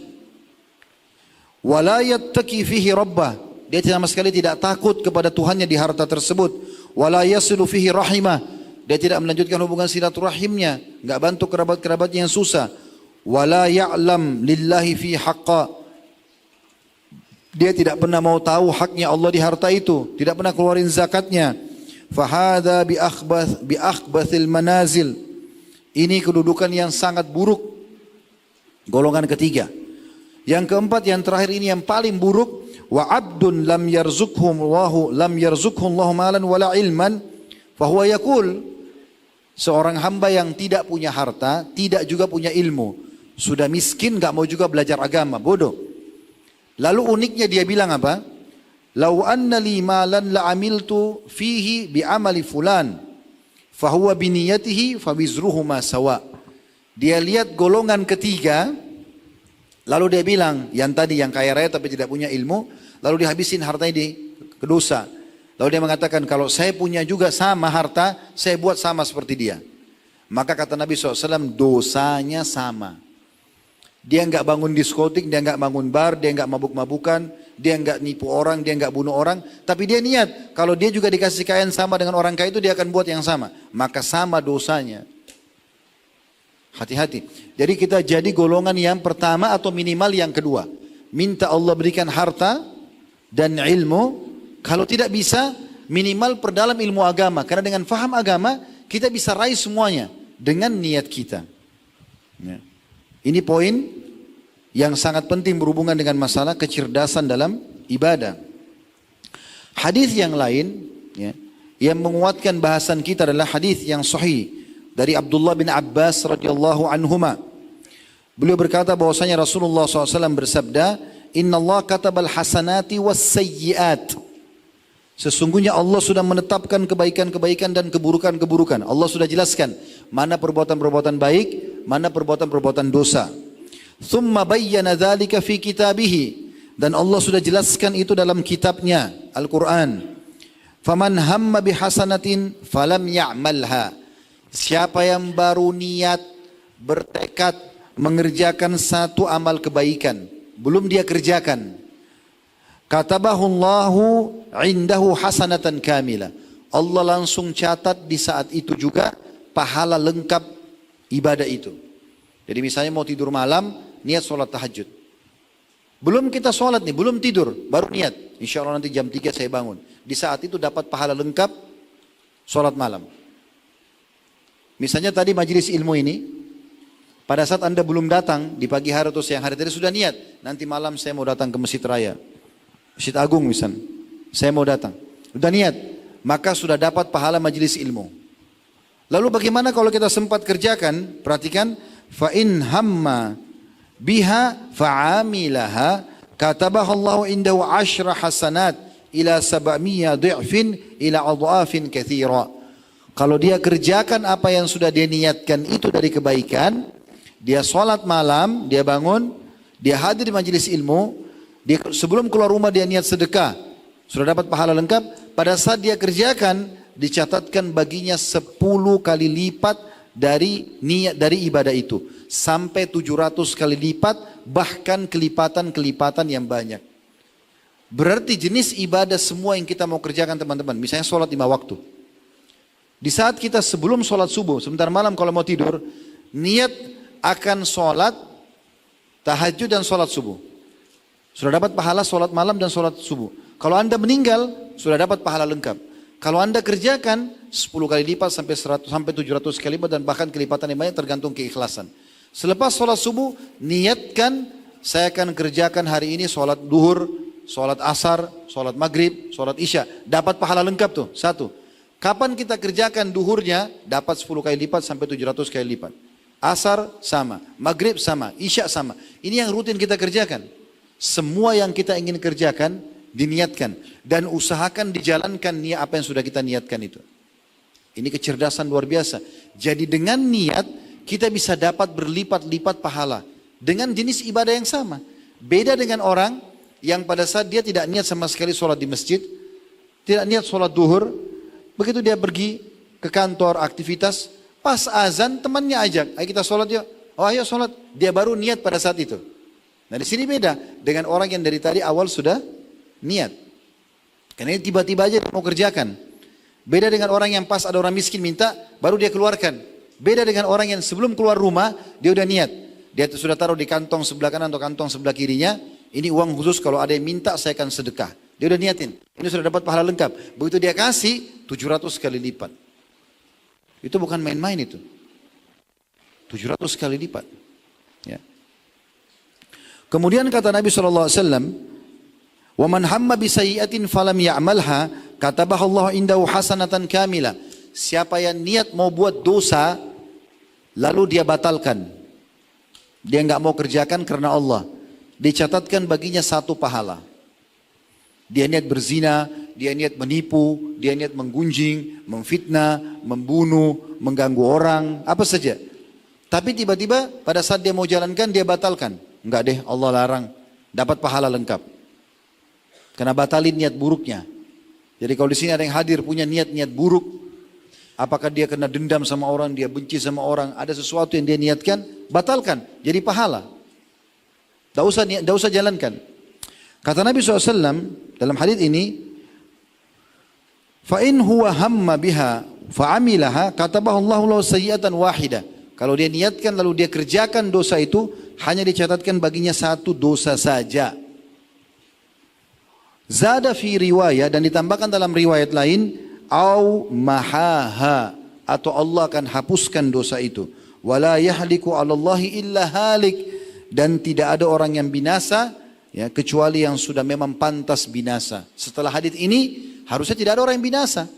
Wala yattaqi fihi rabbah. Dia sama sekali tidak takut kepada Tuhannya di harta tersebut. Wala yasilu fihi rahimah. Dia tidak melanjutkan hubungan silaturahimnya, enggak bantu kerabat-kerabatnya yang susah. Wala ya'lam lillahi fi haqqa. Dia tidak pernah mau tahu haknya Allah di harta itu, tidak pernah keluarin zakatnya. Fahada bi akhbathil manazil. Ini kedudukan yang sangat buruk. Golongan ketiga. Yang keempat, yang terakhir ini yang paling buruk. Wa abdun lam yarzuqhum Allahu malan wala ilman fahuwa yaqul. Seorang hamba yang tidak punya harta, tidak juga punya ilmu, sudah miskin, enggak mau juga belajar agama, bodoh. Lalu uniknya dia bilang apa? Lau anna li malan la amiltu fihi bi amali fulan fahuwa biniyatihi fawizruhuma sawa. Dia lihat golongan ketiga, lalu dia bilang, yang tadi yang kaya raya tapi tidak punya ilmu, lalu dihabisin hartanya di dosa. Lalu dia mengatakan, kalau saya punya juga sama harta, saya buat sama seperti dia. Maka kata Nabi SAW, dosanya sama. Dia enggak bangun diskotik, dia enggak bangun bar, dia enggak mabuk-mabukan, dia enggak nipu orang, dia enggak bunuh orang. Tapi dia niat, kalau dia juga dikasih kekayaan sama dengan orang kaya itu, dia akan buat yang sama. Maka sama dosanya. Hati-hati. Jadi kita jadi golongan yang pertama atau minimal yang kedua. Minta Allah berikan harta dan ilmu. Kalau tidak bisa, minimal perdalam ilmu agama. Karena dengan faham agama, kita bisa raih semuanya dengan niat kita. Ya. Ini poin yang sangat penting berhubungan dengan masalah kecerdasan dalam ibadah. Hadis yang lain, ya, yang menguatkan bahasan kita adalah hadis yang sahih dari Abdullah bin Abbas radhiyallahu anhuma. Beliau berkata bahwasanya Rasulullah SAW bersabda, Inna Allah katabal hasanati was sayyiat. Sesungguhnya Allah sudah menetapkan kebaikan-kebaikan dan keburukan-keburukan. Allah sudah jelaskan mana perbuatan-perbuatan baik, mana perbuatan-perbuatan dosa. Thumma bayyana dzalika fi kitabihi. Dan Allah sudah jelaskan itu dalam kitabnya, Al-Quran. Faman hamma bihasanatin falam ya'malha. Siapa yang baru niat, bertekad mengerjakan satu amal kebaikan, belum dia kerjakan, katabahullahu indahu hasanatan kamila. Allah langsung catat di saat itu juga pahala lengkap ibadah itu. Jadi misalnya mau tidur malam, niat sholat tahajud. Belum kita sholat nih, belum tidur, baru niat. Insya Allah nanti jam 3 saya bangun. Di saat itu dapat pahala lengkap sholat malam. Misalnya tadi majelis ilmu ini, pada saat Anda belum datang di pagi hari atau siang hari tadi sudah niat, nanti malam saya mau datang ke Masjid Raya, Masjid Agung misalnya, saya mau datang. Sudah niat, maka sudah dapat pahala majelis ilmu. Lalu bagaimana kalau kita sempat kerjakan? Perhatikan, fa in hamma biha fa'amilaha katabahallahu indahu 10 hasanat ila 700 dhi'fin ila adhafin katsira. Kalau dia kerjakan apa yang sudah dia niatkan itu dari kebaikan, dia sholat malam, dia bangun, dia hadir di majelis ilmu, dia sebelum keluar rumah dia niat sedekah, sudah dapat pahala lengkap. Pada saat dia kerjakan, dicatatkan baginya 10 kali lipat dari niat dari ibadah itu, sampai 700 kali lipat, bahkan kelipatan-kelipatan yang banyak. Berarti jenis ibadah semua yang kita mau kerjakan teman-teman, misalnya sholat 5 waktu. Di saat kita sebelum sholat subuh, sebentar malam kalau mau tidur, niat akan sholat tahajud dan sholat subuh. Sudah dapat pahala sholat malam dan sholat subuh. Kalau Anda meninggal, sudah dapat pahala lengkap. Kalau Anda kerjakan 10 kali lipat sampai 100 sampai 700 kali lipat dan bahkan kelipatan yang banyak tergantung keikhlasan. Selepas sholat subuh, niatkan saya akan kerjakan hari ini sholat duhur, sholat asar, sholat maghrib, sholat isya. Dapat pahala lengkap tuh, satu. Kapan kita kerjakan duhurnya, dapat 10 kali lipat sampai 700 kali lipat. Asar sama, maghrib sama, isya sama. Ini yang rutin kita kerjakan. Semua yang kita ingin kerjakan, diniatkan. Dan usahakan dijalankan niat apa yang sudah kita niatkan itu. Ini kecerdasan luar biasa. Jadi dengan niat kita bisa dapat berlipat-lipat pahala dengan jenis ibadah yang sama. Beda dengan orang yang pada saat dia tidak niat sama sekali sholat di masjid, tidak niat sholat duhur, begitu dia pergi ke kantor, aktivitas, pas azan temannya ajak, ayo kita sholat yuk. Oh ayo sholat, dia baru niat pada saat itu. Nah di sini beda dengan orang yang dari tadi awal sudah niat. Karena ini tiba-tiba aja mau kerjakan. Beda dengan orang yang pas ada orang miskin minta, baru dia keluarkan. Beda dengan orang yang sebelum keluar rumah, dia udah niat. Dia sudah taruh di kantong sebelah kanan atau kantong sebelah kirinya. Ini uang khusus kalau ada yang minta saya akan sedekah. Dia udah niatin. Ini sudah dapat pahala lengkap. Begitu dia kasih, 700 kali lipat. Itu bukan main-main itu. 700 kali lipat. Ya. Kemudian kata Nabi SAW, wa man hamma bi sayyi'atin falam ya'malha katabahallahu indahu hasanatan kamila. Siapa yang niat mau buat dosa lalu dia batalkan, dia enggak mau kerjakan karena Allah, dicatatkan baginya 1 pahala. Dia niat berzina, dia niat menipu, dia niat menggunjing, memfitnah, membunuh, mengganggu orang, apa saja. Tapi tiba-tiba pada saat dia mau jalankan dia batalkan. Enggak deh, Allah larang, dapat pahala lengkap. Karena batalin niat buruknya. Jadi kalau di sini ada yang hadir punya niat-niat buruk, apakah dia kena dendam sama orang, dia benci sama orang, ada sesuatu yang dia niatkan, batalkan, jadi pahala. Tidak usah jalankan. Kata Nabi SAW dalam hadis ini, fa in huwa hamma biha fa amilaha katabahu Allahu lahu sayyi'atan wahidah. Kalau dia niatkan lalu dia kerjakan dosa itu, hanya dicatatkan baginya 1 dosa saja. Zada fi riwayah, dan ditambahkan dalam riwayat lain, au mahaha, atau Allah akan hapuskan dosa itu. Wala yahliku 'alallahi illa halik, dan tidak ada orang yang binasa ya kecuali yang sudah memang pantas binasa. Setelah hadis ini harusnya tidak ada orang yang binasa.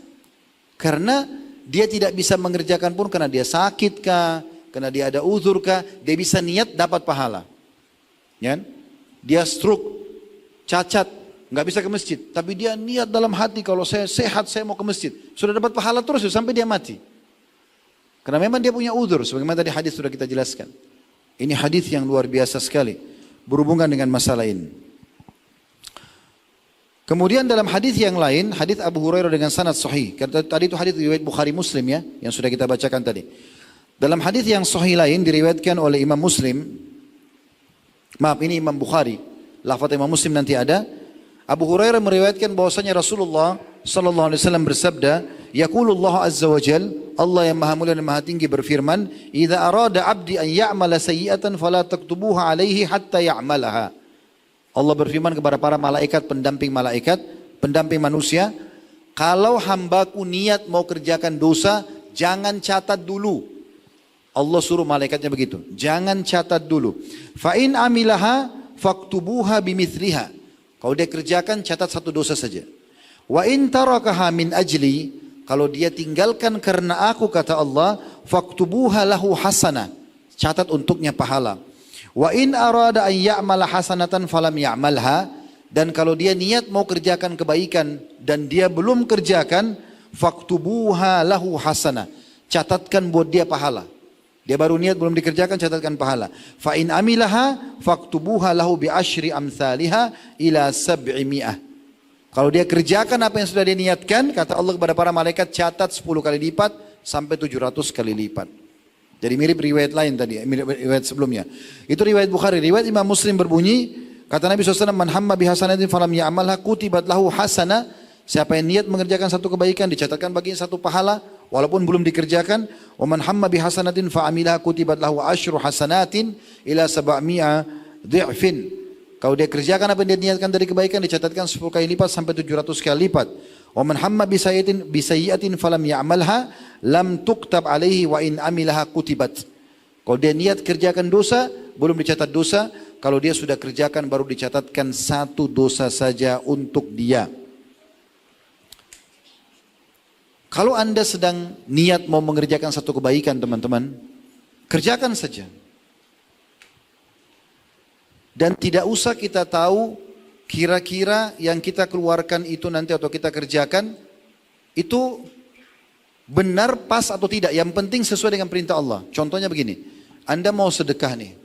Karena dia tidak bisa mengerjakan pun karena dia sakit kah, karena dia ada uzur kah, dia bisa niat dapat pahala. Ya? Dia stroke, cacat, nggak bisa ke masjid, tapi dia niat dalam hati kalau saya sehat saya mau ke masjid, sudah dapat pahala terus sampai dia mati. Karena memang dia punya uzur, sebagaimana tadi hadis sudah kita jelaskan. Ini hadis yang luar biasa sekali berhubungan dengan masalah ini. Kemudian dalam hadis yang lain, hadis Abu Hurairah dengan sanad sahih. Tadi itu hadis riwayat Bukhari Muslim ya, yang sudah kita bacakan tadi. Dalam hadis yang sahih lain diriwayatkan oleh Imam Muslim. Maaf, ini Imam Bukhari. Lafaz Imam Muslim nanti ada. Abu Hurairah meriwayatkan bahwasanya Rasulullah sallallahu alaihi wasallam bersabda, yaqulullahu azza wa jal, Allah yang Maha Mulia dan Maha Tinggi berfirman, "Idza arada 'abdi an ya'mala sayyi'atan fala taktubuha 'alaihi hatta ya'malaha." Allah berfirman kepada para malaikat, pendamping manusia, kalau hambaku niat mau kerjakan dosa, jangan catat dulu. Allah suruh malaikatnya begitu, jangan catat dulu. Fa in amilaha faktubuha bimithliha. Kalau dia kerjakan, catat 1 dosa saja. Wa in tarakaha min ajli, kalau dia tinggalkan karena aku, kata Allah, faktubuha lahu hasanah, catat untuknya pahala. Wa in arada an ya'mala hasanatan falam ya'malha, dan kalau dia niat mau kerjakan kebaikan dan dia belum kerjakan, faktubuha lahu hasanah, catatkan buat dia pahala. Dia baru niat belum dikerjakan, catatkan pahala. Fa in amilaha faktubuha lahu bi asyri amsalha ila 700. Kalau dia kerjakan apa yang sudah dia niatkan, kata Allah kepada para malaikat, catat 10 kali lipat sampai 700 kali lipat. Jadi mirip riwayat lain tadi, mirip riwayat sebelumnya. Itu riwayat Bukhari. Riwayat Imam Muslim berbunyi, kata Nabi SAW, man hamma bihasanatin falam ya'malha kutibat lahu hasanah. Siapa yang niat mengerjakan 1 kebaikan, dicatatkan baginya 1 pahala, walaupun belum dikerjakan. Wa man hamma bihasanatin fa'amilha kutibat lahu asyru hasanatin ila 700 dhi'fin. Kalau dia kerjakan apa yang dia niatkan dari kebaikan, dicatatkan 10 kali lipat sampai 700 kali lipat. Wa man hamma bisayyi'atin falam ya'malha lam tuktab alaihi wa in amilaha kutibat. Kalau dia niat kerjakan dosa, belum dicatat dosa. Kalau dia sudah kerjakan, baru dicatatkan 1 dosa saja untuk dia. Kalau Anda sedang niat mau mengerjakan 1 kebaikan, teman-teman, kerjakan saja. Dan tidak usah kita tahu kira-kira yang kita keluarkan itu nanti atau kita kerjakan itu benar, pas atau tidak, yang penting sesuai dengan perintah Allah. Contohnya begini, Anda mau sedekah nih,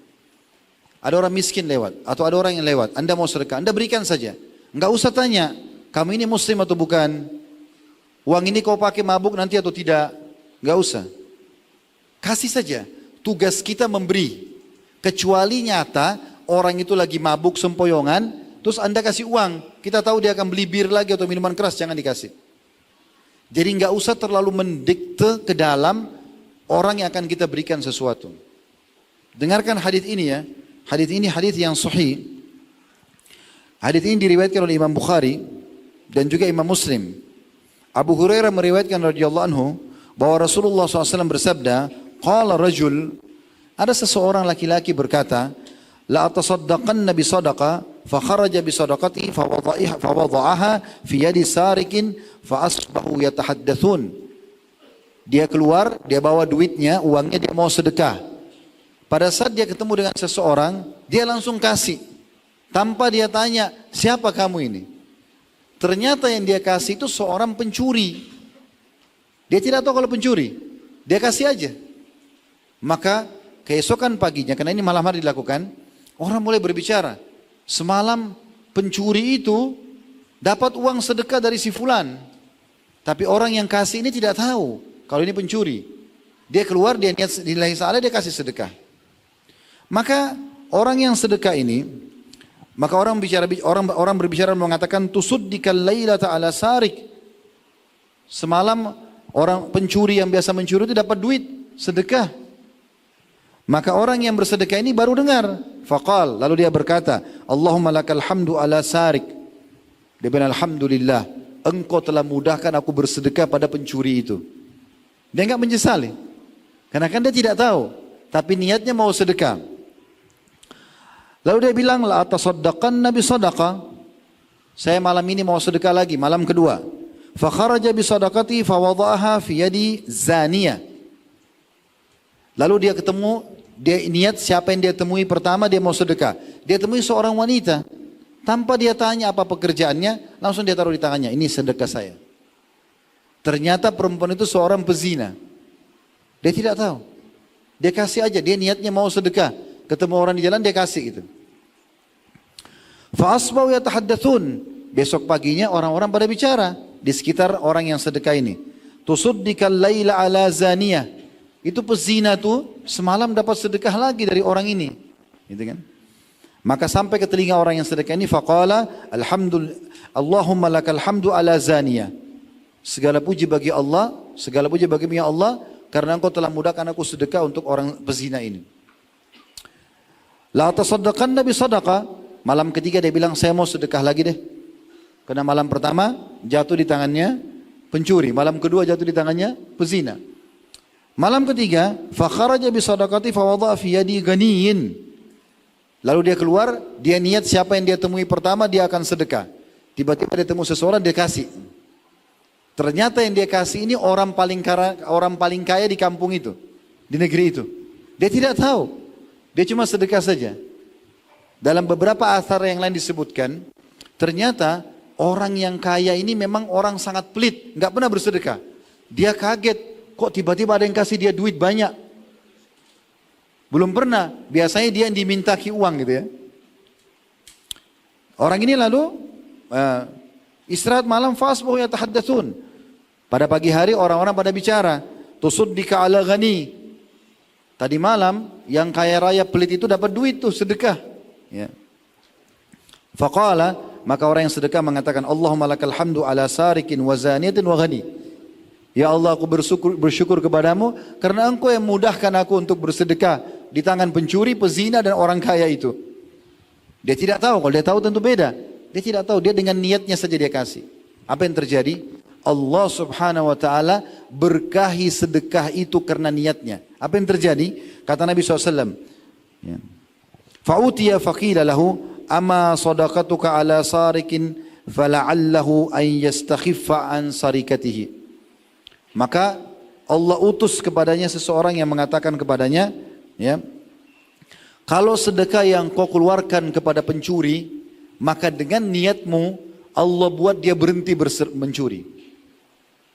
ada orang miskin lewat, atau ada orang yang lewat, Anda mau sedekah, Anda berikan saja. Enggak usah tanya, kamu ini muslim atau bukan, uang ini kau pakai mabuk nanti atau tidak, enggak usah. Kasih saja, tugas kita memberi. Kecuali nyata, orang itu lagi mabuk sempoyongan, terus Anda kasih uang, kita tahu dia akan beli bir lagi atau minuman keras, jangan dikasih. Jadi nggak usah terlalu mendikte ke dalam orang yang akan kita berikan sesuatu. Dengarkan hadis ini ya. Hadis ini hadis yang sahih. Hadis ini diriwayatkan oleh Imam Bukhari dan juga Imam Muslim. Abu Hurairah meriwayatkan radhiyallahu anhu bahwa Rasulullah SAW bersabda, qala rajul, ada seseorang laki-laki berkata, la atasaddaqanna bi sadaqa fa kharaja bi sadaqati fa wada'aha fi yadi sarikin fa asbahu yatahaddatsun. Dia keluar, dia bawa duitnya, uangnya, dia mau sedekah. Pada saat dia ketemu dengan seseorang, dia langsung kasih tanpa dia tanya, siapa kamu ini? Ternyata yang dia kasih itu seorang pencuri. Dia tidak tahu kalau pencuri, dia kasih aja. Maka keesokan paginya, karena ini malam hari dilakukan, orang mulai berbicara, semalam pencuri itu dapat uang sedekah dari si fulan. Tapi orang yang kasih ini tidak tahu kalau ini pencuri. Dia keluar, dia niat lillahi ta'ala, dia kasih sedekah. Maka orang yang sedekah ini, maka orang berbicara mengatakan tusuddikal lailata ala sarik. Semalam orang pencuri yang biasa mencuri itu dapat duit sedekah. Maka orang yang bersedekah ini baru dengar. Faqal, lalu dia berkata, Allahumma lakal hamdu ala sarik. Dia bilang, alhamdulillah, engkau telah mudahkan aku bersedekah pada pencuri itu. Dia enggak menyesali. Karena kan dia tidak tahu, tapi niatnya mau sedekah. Lalu dia bilang, la atasaddaqanna bi sadaqa. Saya malam ini mau sedekah lagi, malam kedua. Fa kharaja bi sadaqati fa wada'aha fi yadi zaniyah. Lalu dia ketemu, dia niat siapa yang dia temui pertama, dia mau sedekah. Dia temui seorang wanita. Tanpa dia tanya apa pekerjaannya, langsung dia taruh di tangannya, ini sedekah saya. Ternyata perempuan itu seorang pezina. Dia tidak tahu. Dia kasih aja, dia niatnya mau sedekah. Ketemu orang di jalan, dia kasih itu. Fa asbau yatahaddatsun. Besok paginya orang-orang pada bicara di sekitar orang yang sedekah ini. Tusuddikal laila ala zaniyah. Itu pezina tuh semalam dapat sedekah lagi dari orang ini, gitu kan? Maka sampai ke telinga orang yang sedekah ini, faqala alhamdulillah, Allahumma lakal hamdu ala zaniyah. Segala puji bagi Allah, segala puji bagi Allah, karena engkau telah mudahkan aku sedekah untuk orang pezina ini. La tasaddaqanna bi sadaqa. Malam ketiga dia bilang, saya mau sedekah lagi deh. Karena malam pertama jatuh di tangannya pencuri, malam kedua jatuh di tangannya pezina. Malam ketiga, fa kharaja bi sadaqati fa wada'a fi yadi ganiyin. Lalu dia keluar, dia niat siapa yang dia temui pertama dia akan sedekah. Tiba-tiba dia temu seseorang, dia kasih. Ternyata yang dia kasih ini orang paling kaya di kampung itu, di negeri itu. Dia tidak tahu. Dia cuma sedekah saja. Dalam beberapa athar yang lain disebutkan, ternyata orang yang kaya ini memang orang sangat pelit, nggak pernah bersedekah. Dia kaget. Kok tiba-tiba ada yang kasih dia duit banyak? Belum pernah. Biasanya dia yang dimintaki uang gitu ya. Orang ini lalu istirahat malam, fasbuh yatahaddatsun. Pada pagi hari orang-orang pada bicara, tusuddika ala ghani. Tadi malam yang kaya raya pelit itu dapat duit tuh sedekah. Ya. Faqala, maka orang yang sedekah mengatakan, Allahumma lakal hamdu ala sarikin wa zaniyatin wa ghani. Ya Allah, aku bersyukur kepadamu karena engkau yang mudahkan aku untuk bersedekah di tangan pencuri, pezina dan orang kaya itu. Dia tidak tahu, kalau dia tahu tentu beda. Dia tidak tahu, dia dengan niatnya saja dia kasih. Apa yang terjadi? Allah subhanahu wa ta'ala berkahi sedekah itu karena niatnya. Apa yang terjadi? Kata Nabi SAW. Ya. Fa'utiya faqila lahu ama sadaqatuka ala sarikin fala'allahu an yastakhiffa an sarikatihi. Maka Allah utus kepadanya seseorang yang mengatakan kepadanya, ya, kalau sedekah yang kau keluarkan kepada pencuri, maka dengan niatmu Allah buat dia berhenti mencuri.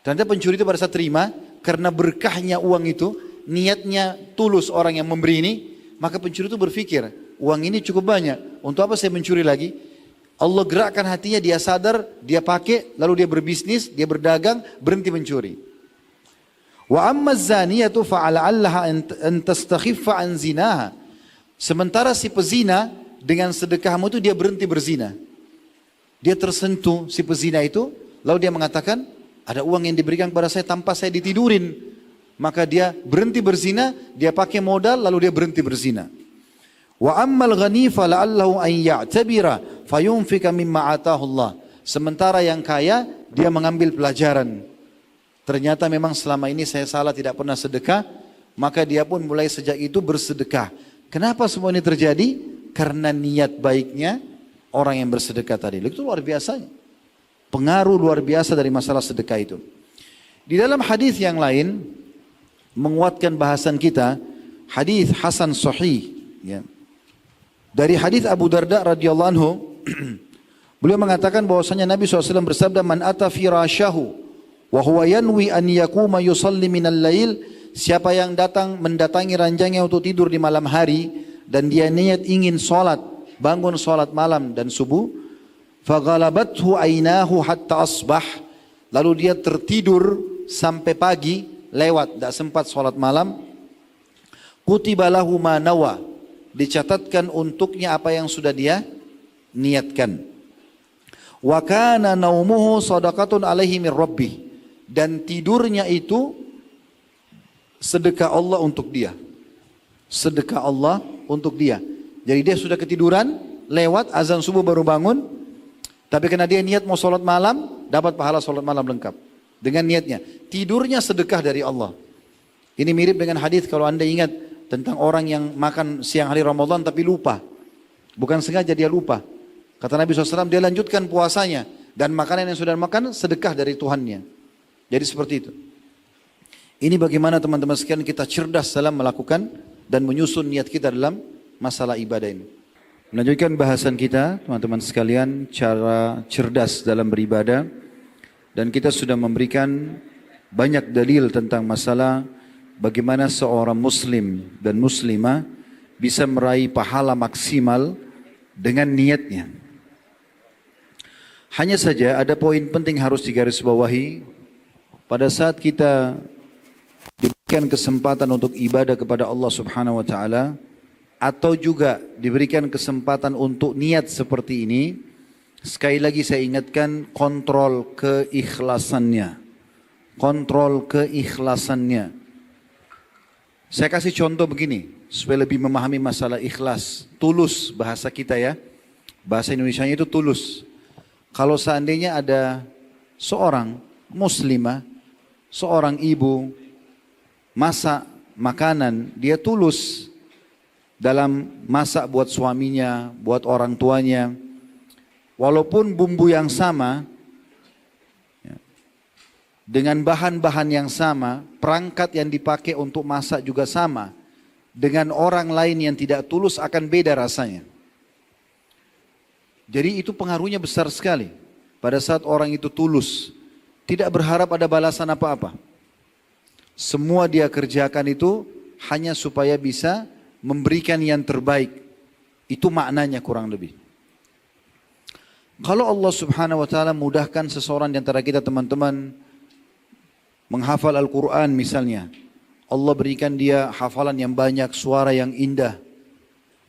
Ternyata pencuri itu pada saat terima, karena berkahnya uang itu, niatnya tulus orang yang memberi ini, maka pencuri itu berpikir, uang ini cukup banyak, untuk apa saya mencuri lagi? Allah gerakkan hatinya, dia sadar, dia pakai, lalu dia berbisnis, dia berdagang, berhenti mencuri. Wa amma zaniyatu fa'ala'allaha an tastakhiffa an zinaha. Sementara si pezina dengan sedekahmu itu dia berhenti berzina. Dia tersentuh si pezina itu, lalu dia mengatakan, ada uang yang diberikan kepada saya tanpa saya ditidurin. Maka dia berhenti berzina, dia pakai modal, lalu dia berhenti berzina. Wa ammal ghani fala'allahu an ya'tabira fayunfika mimma atahu Allah. Sementara yang kaya, dia mengambil pelajaran. Ternyata memang selama ini saya salah, tidak pernah sedekah, maka dia pun mulai sejak itu bersedekah. Kenapa semua ini terjadi? Karena niat baiknya orang yang bersedekah tadi. Itu luar biasanya. Pengaruh luar biasa dari masalah sedekah itu. Di dalam hadis yang lain, menguatkan bahasan kita, hadis Hasan Sahih, ya. Dari hadis Abu Darda radhiyallahu anhu, beliau mengatakan bahwasanya Nabi SAW bersabda, man ata firasyahu wa huwa yanwi an yakuma yusalli minal lail, siapa yang datang mendatangi ranjangnya untuk tidur di malam hari dan dia niat ingin sholat, bangun sholat malam dan subuh, faghalabathu ainahu hatta asbah, lalu dia tertidur sampai pagi, lewat, tidak sempat sholat malam, kutiba lahu ma nawa, dicatatkan untuknya apa yang sudah dia niatkan. Wa kana naumuhu sadaqatun alaihi min rabbih, dan tidurnya itu sedekah Allah untuk dia. Sedekah Allah untuk dia. Jadi dia sudah ketiduran, lewat azan subuh baru bangun, tapi karena dia niat mau sholat malam, dapat pahala sholat malam lengkap. Dengan niatnya, tidurnya sedekah dari Allah. Ini mirip dengan hadis kalau anda ingat tentang orang yang makan siang hari Ramadan tapi lupa. Bukan sengaja dia lupa. Kata Nabi SAW, dia lanjutkan puasanya. Dan makanan yang sudah makan sedekah dari Tuhannya. Jadi seperti itu. Ini bagaimana teman-teman sekalian kita cerdas dalam melakukan dan menyusun niat kita dalam masalah ibadah ini. Melanjutkan bahasan kita teman-teman sekalian, cara cerdas dalam beribadah. Dan kita sudah memberikan banyak dalil tentang masalah bagaimana seorang muslim dan muslimah bisa meraih pahala maksimal dengan niatnya. Hanya saja ada poin penting harus digarisbawahi. Pada saat kita diberikan kesempatan untuk ibadah kepada Allah Subhanahu wa taala, atau juga diberikan kesempatan untuk niat seperti ini, sekali lagi saya ingatkan, kontrol keikhlasannya. Kontrol keikhlasannya. Saya kasih contoh begini, supaya lebih memahami masalah ikhlas. Tulus bahasa kita ya. Bahasa Indonesianya itu tulus. Kalau seandainya ada seorang muslimah, seorang ibu, masak makanan, dia tulus dalam masak buat suaminya, buat orang tuanya. Walaupun bumbu yang sama, dengan bahan-bahan yang sama, perangkat yang dipakai untuk masak juga sama, dengan orang lain yang tidak tulus akan beda rasanya. Jadi itu pengaruhnya besar sekali. Pada saat orang itu tulus, tidak berharap ada balasan apa-apa. Semua dia kerjakan itu hanya supaya bisa memberikan yang terbaik. Itu maknanya kurang lebih. Kalau Allah Subhanahu wa taala mudahkan seseorang di antara kita teman-teman menghafal Al-Quran misalnya, Allah berikan dia hafalan yang banyak, suara yang indah,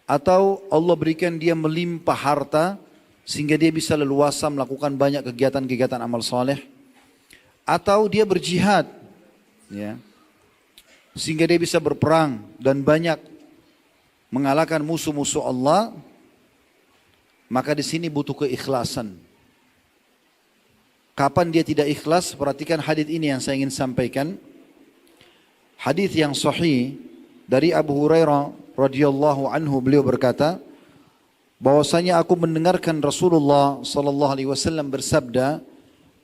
atau Allah berikan dia melimpah harta sehingga dia bisa leluasa melakukan banyak kegiatan-kegiatan amal soleh, atau dia berjihad, ya, sehingga dia bisa berperang dan banyak mengalahkan musuh-musuh Allah, maka di sini butuh keikhlasan. Kapan dia tidak ikhlas? Perhatikan hadis ini yang saya ingin sampaikan. Hadis yang sahih dari Abu Hurairah radhiyallahu anhu, beliau berkata bahwasanya aku mendengarkan Rasulullah sallallahu alaihi wasallam bersabda,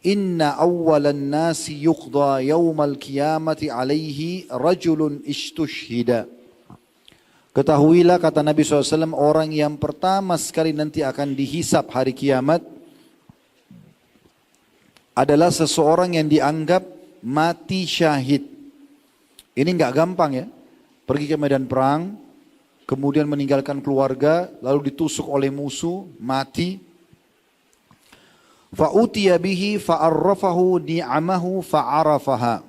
"Inna awwalan nasi yuqda yaumal qiyamati alaihi rajulun istushhida." Ketahuilah, kata Nabi SAW, orang yang pertama sekali nanti akan dihisap hari kiamat adalah seseorang yang dianggap mati syahid. Ini nggak gampang ya. Pergi ke medan perang, kemudian meninggalkan keluarga, lalu ditusuk oleh musuh, mati. Fa'utiya bihi fa'arrafahu ni'amahu fa'arafaha.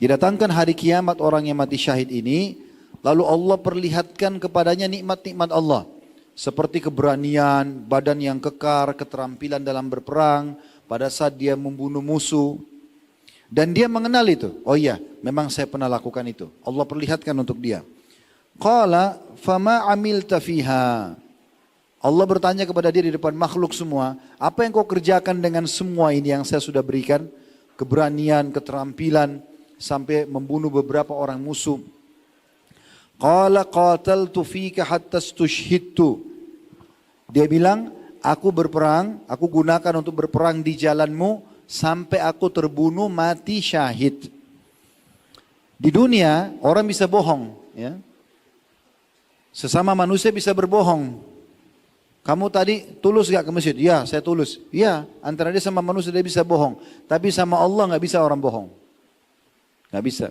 Didatangkan hari kiamat orang yang mati syahid ini, lalu Allah perlihatkan kepadanya nikmat-nikmat Allah. Seperti keberanian, badan yang kekar, keterampilan dalam berperang, pada saat dia membunuh musuh. Dan dia mengenal itu. Oh iya, memang saya pernah lakukan itu. Allah perlihatkan untuk dia. Qala fama amilta fiha. Allah bertanya kepada dia di depan makhluk semua, apa yang kau kerjakan dengan semua ini yang saya sudah berikan? Keberanian, keterampilan, sampai membunuh beberapa orang musuh. Qala qataltu fika hatta stushhidtu. Dia bilang, aku berperang, aku gunakan untuk berperang di jalanmu, sampai aku terbunuh mati syahid. Di dunia, orang bisa bohong. Ya. Sesama manusia bisa berbohong. Kamu tadi tulus gak ke masjid? Ya, saya tulus. Ya, antara dia sama manusia dia bisa bohong. Tapi sama Allah gak bisa orang bohong. Gak bisa.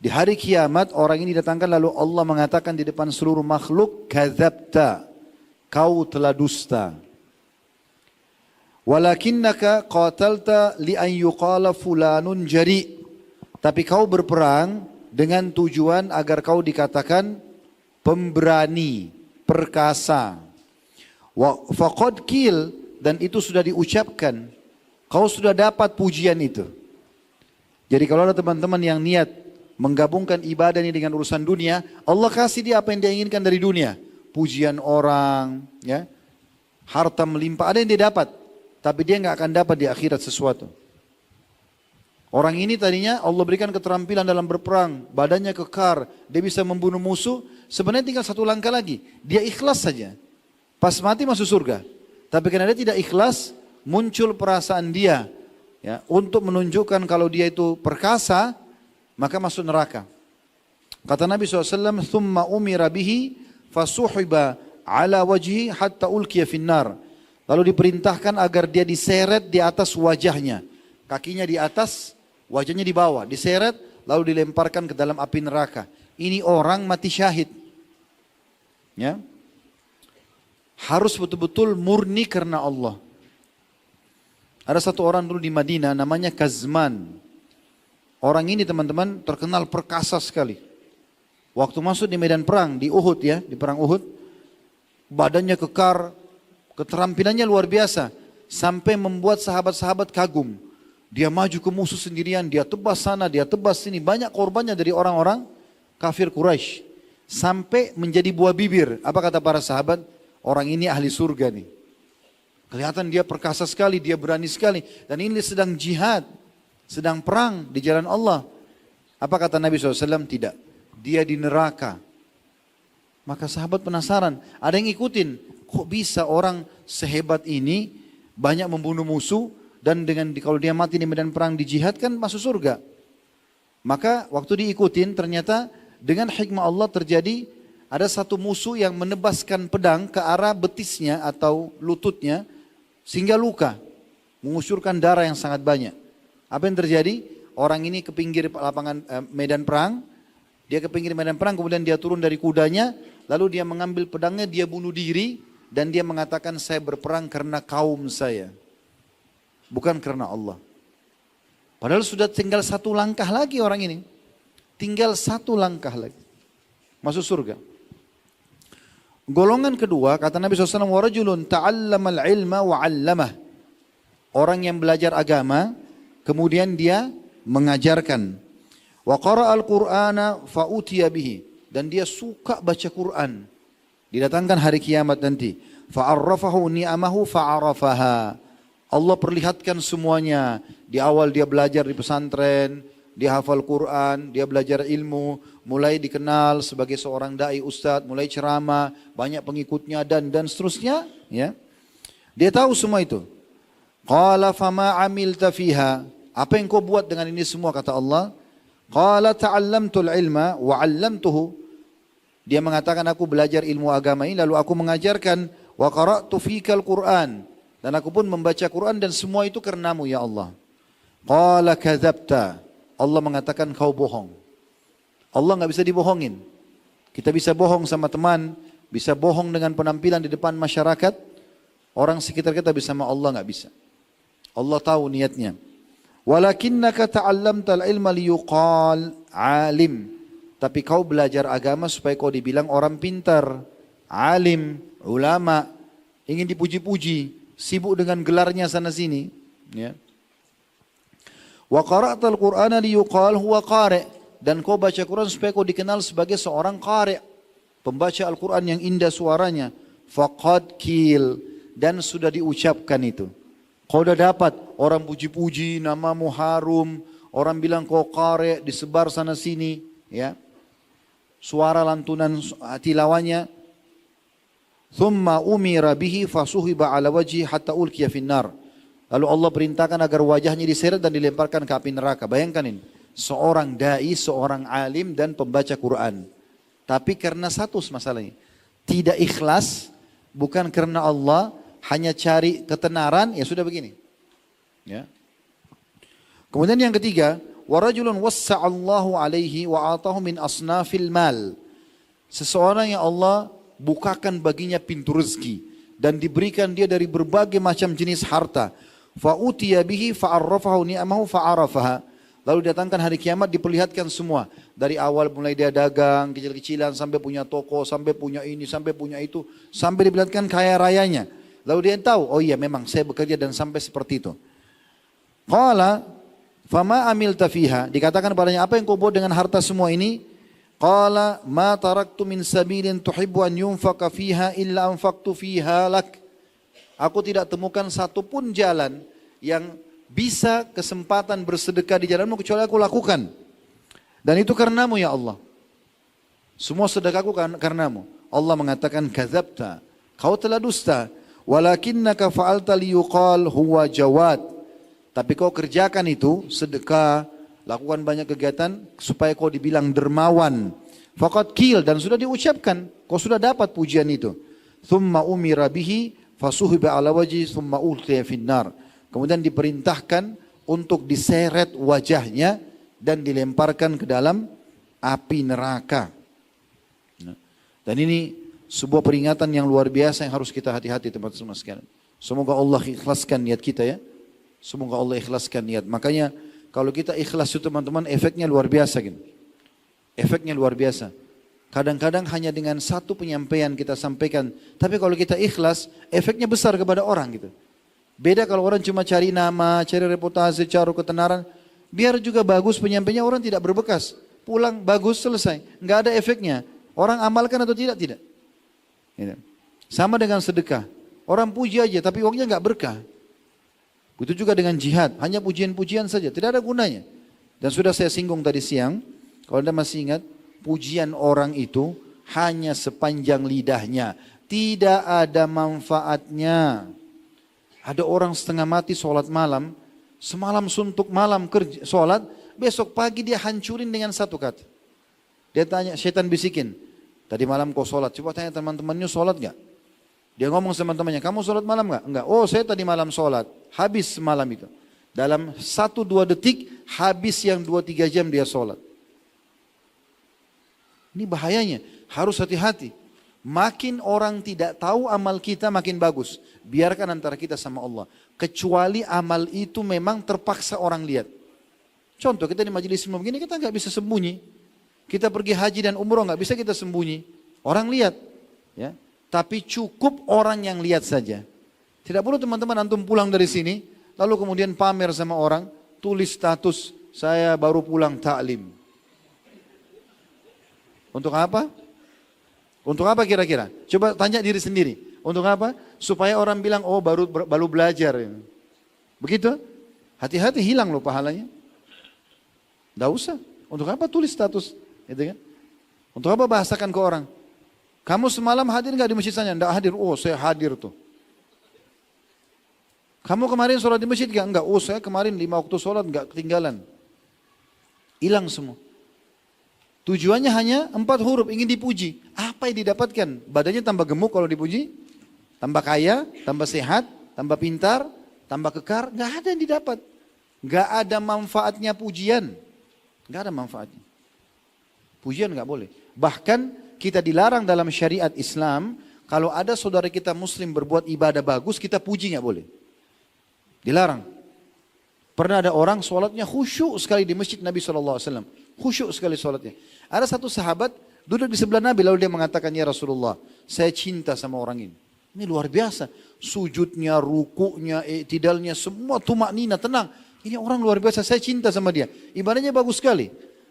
Di hari kiamat orang ini datangkan lalu Allah mengatakan di depan seluruh makhluk, kadzabta, kau telah dusta. Walakinnaka qatalta li an yuqala fulanun jari. Tapi kau berperang dengan tujuan agar kau dikatakan pemberani, perkasa. Faqad qil, dan itu sudah diucapkan. Kau sudah dapat pujian itu. Jadi kalau ada teman-teman yang niat menggabungkan ibadah ini dengan urusan dunia, Allah kasih dia apa yang dia inginkan dari dunia. Pujian orang, ya, harta melimpah, ada yang dia dapat. Tapi dia nggak akan dapat di akhirat sesuatu. Orang ini tadinya Allah berikan keterampilan dalam berperang, badannya kekar, dia bisa membunuh musuh. Sebenarnya tinggal satu langkah lagi, dia ikhlas saja. Pas mati masuk surga. Tapi karena dia tidak ikhlas, muncul perasaan dia, ya, untuk menunjukkan kalau dia itu perkasa, maka masuk neraka. Kata Nabi SAW, "Thumma umira bihi fasuhiba ala wajhi hatta ulkiya finnar." Lalu diperintahkan agar dia diseret di atas wajahnya. Kakinya di atas, wajahnya di bawah. Diseret, lalu dilemparkan ke dalam api neraka. Ini orang mati syahid. Ya. Harus betul-betul murni karena Allah. Ada satu orang dulu di Madinah namanya Kazman. Orang ini teman-teman terkenal perkasa sekali. Waktu masuk di medan perang, di Uhud ya, di perang Uhud. Badannya kekar, keterampilannya luar biasa. Sampai membuat sahabat-sahabat kagum. Dia maju ke musuh sendirian, dia tebas sana, dia tebas sini. Banyak korbannya dari orang-orang kafir Quraisy. Sampai menjadi buah bibir. Apa kata para sahabat? Orang ini ahli surga nih. Kelihatan dia perkasa sekali, dia berani sekali. Dan ini sedang jihad, sedang perang di jalan Allah. Apa kata Nabi SAW? Tidak. Dia di neraka. Maka sahabat penasaran. Ada yang ikutin. Kok bisa orang sehebat ini banyak membunuh musuh. Dan dengan kalau dia mati di medan perang di jihad kan masuk surga. Maka waktu diikutin ternyata dengan hikmah Allah terjadi. Ada satu musuh yang menebaskan pedang ke arah betisnya atau lututnya sehingga luka, mengucurkan darah yang sangat banyak. Apa yang terjadi? Orang ini ke pinggir lapangan medan perang, dia ke pinggir medan perang, kemudian dia turun dari kudanya, lalu dia mengambil pedangnya, dia bunuh diri dan dia mengatakan saya berperang karena kaum saya, bukan karena Allah. Padahal sudah tinggal satu langkah lagi orang ini, tinggal satu langkah lagi masuk surga. Golongan kedua, kata Nabi SAW, وَرَجُلٌ تَعَلَّمَ الْعِلْمَ وَعَلَّمَهُ. Orang yang belajar agama, kemudian dia mengajarkan. وَقَرَأَ الْقُرْآنَ فَأُتِيَ بِهِ. Dan dia suka baca Quran. Didatangkan hari kiamat nanti. فَعَرَّفَهُ نِعَمَهُ فَعَرَفَهَا. Allah perlihatkan semuanya. Di awal dia belajar di pesantren, dia hafal Quran, dia belajar ilmu, mulai dikenal sebagai seorang dai ustadz, mulai ceramah, banyak pengikutnya dan seterusnya, ya. Dia tahu semua itu. Qala fama amilta fiha. Apa yang kau buat dengan ini semua, kata Allah? Qala ta'allamtul ilma wa 'allamtuhu. Dia mengatakan aku belajar ilmu agama ini lalu aku mengajarkan, wa qara'tu fikal Quran, dan aku pun membaca Quran dan semua itu karenamu ya Allah. Qala kadzabta. Allah mengatakan kau bohong. Allah nggak bisa dibohongin. Kita bisa bohong sama teman, bisa bohong dengan penampilan di depan masyarakat. Orang sekitar kita bisa, sama Allah nggak bisa. Allah tahu niatnya. Walakinnaka ta'allamtal ilma liyuqal alim. Tapi kau belajar agama supaya kau dibilang orang pintar, alim, ulama, ingin dipuji-puji, sibuk dengan gelarnya sana sini. Ya. Wa qara'tal Qur'ana liyuqal huwa qari'. Dan kau baca Quran supaya kau dikenal sebagai seorang qari', pembaca Al-Quran yang indah suaranya. Faqad qil, dan sudah diucapkan itu. Kau sudah dapat orang puji-puji, namamu harum, orang bilang kau qari', disebar sana sini, ya. Suara lantunan tilawanya. Thumma umira bihi fasuhiba ala wajhi hatta ulqiya finnar. Lalu Allah perintahkan agar wajahnya diseret dan dilemparkan ke api neraka. Bayangkan ini. Seorang da'i, seorang alim dan pembaca Quran. Tapi karena satu masalahnya. Tidak ikhlas, bukan karena Allah, hanya cari ketenaran, ya sudah begini. Ya. Kemudian yang ketiga, warajulun wassa'allahu alaihi wa atahu min asnafil mal. Seseorang yang Allah bukakan baginya pintu rezeki dan diberikan dia dari berbagai macam jenis harta. Fa'utiya bihi fa'arrafahu ni'amahu fa'arafaha. Lalu datangkan hari kiamat, diperlihatkan semua. Dari awal mulai dia dagang, kecil-kecilan, sampai punya toko, sampai punya ini, sampai punya itu. Sampai diperlihatkan kaya rayanya. Lalu dia tahu, oh iya memang saya bekerja dan sampai seperti itu. Qala, fama amilta fiha. Dikatakan padanya, apa yang kau buat dengan harta semua ini? Qala, ma taraktu min sabilin tuhibbu an yunfaka fiha illa anfaqtu fiha lak. Aku tidak temukan satupun jalan yang bisa kesempatan bersedekah di jalanmu kecuali aku lakukan. Dan itu karenamu ya Allah. Semua sedekahku karenamu. Allah mengatakan kadzabta. Kau telah dusta. Walakinnaka fa'alta liyuqal huwa jawad. Tapi kau kerjakan itu sedekah, lakukan banyak kegiatan supaya kau dibilang dermawan. Faqad qil, dan sudah diucapkan, kau sudah dapat pujian itu. Thumma umira bihi fasuhiba ala wajhi thumma ulqiya finnar. Kemudian diperintahkan untuk diseret wajahnya dan dilemparkan ke dalam api neraka. Dan ini sebuah peringatan yang luar biasa yang harus kita hati-hati teman-teman sekalian. Semoga Allah ikhlaskan niat kita ya. Semoga Allah ikhlaskan niat. Makanya kalau kita ikhlas itu teman-teman efeknya luar biasa gitu. Efeknya luar biasa. Kadang-kadang hanya dengan satu penyampaian kita sampaikan. Tapi kalau kita ikhlas efeknya besar kepada orang gitu. Beda kalau orang cuma cari nama, cari reputasi, cari ketenaran. Biar juga bagus penyampainya, orang tidak berbekas. Pulang bagus selesai. Nggak ada efeknya. Orang amalkan atau tidak? Tidak. Sama dengan sedekah. Orang puji aja tapi uangnya nggak berkah. Begitu juga dengan jihad. Hanya pujian-pujian saja. Tidak ada gunanya. Dan sudah saya singgung tadi siang. Kalau Anda masih ingat. Pujian orang itu hanya sepanjang lidahnya. Tidak ada manfaatnya. Ada orang setengah mati sholat malam, semalam suntuk malam kerja, sholat, besok pagi dia hancurin dengan satu kata. Dia tanya, setan bisikin, tadi malam kau sholat, coba tanya teman-temannya sholat gak? Dia ngomong sama temannya, kamu sholat malam gak? Enggak, oh saya tadi malam sholat, habis semalam itu. Dalam 1-2 detik, habis yang 2-3 jam dia sholat. Ini bahayanya, harus hati-hati. Makin orang tidak tahu amal kita makin bagus. Biarkan antara kita sama Allah. Kecuali amal itu memang terpaksa orang lihat. Contoh kita di majelis ilmu begini kita nggak bisa sembunyi. Kita pergi haji dan umroh nggak bisa kita sembunyi. Orang lihat. Ya. Tapi cukup orang yang lihat saja. Tidak perlu teman-teman antum pulang dari sini. Lalu kemudian pamer sama orang. Tulis status saya baru pulang taklim. Untuk apa? Untuk apa kira-kira? Coba tanya diri sendiri. Untuk apa? Supaya orang bilang, oh baru belajar. Begitu? Hati-hati hilang loh pahalanya. Tidak usah. Untuk apa tulis status? Gitu kan? Untuk apa bahasakan ke orang? Kamu semalam hadir nggak di masjid saya? Tidak hadir. Oh saya hadir tuh. Kamu kemarin sholat di masjid nggak? Enggak. Oh saya kemarin 5 waktu sholat nggak ketinggalan. Hilang semua. Tujuannya hanya 4 huruf, ingin dipuji. Apa yang didapatkan? Badannya tambah gemuk kalau dipuji, tambah kaya, tambah sehat, tambah pintar, tambah kekar. Nggak ada yang didapat. Nggak ada manfaatnya pujian. Nggak ada manfaatnya. Pujian nggak boleh. Bahkan kita dilarang dalam syariat Islam, kalau ada saudara kita muslim berbuat ibadah bagus, kita puji nggak boleh. Dilarang. Pernah ada orang sholatnya khusyuk sekali di masjid Nabi SAW. Khusyuk sekali sholatnya. Ada satu sahabat duduk di sebelah Nabi, lalu dia mengatakan, ya Rasulullah, saya cinta sama orang ini. Ini luar biasa. Sujudnya, rukuknya, iktidalnya, semua tumak nina, tenang. Ini orang luar biasa, saya cinta sama dia. Ibadahnya bagus sekali.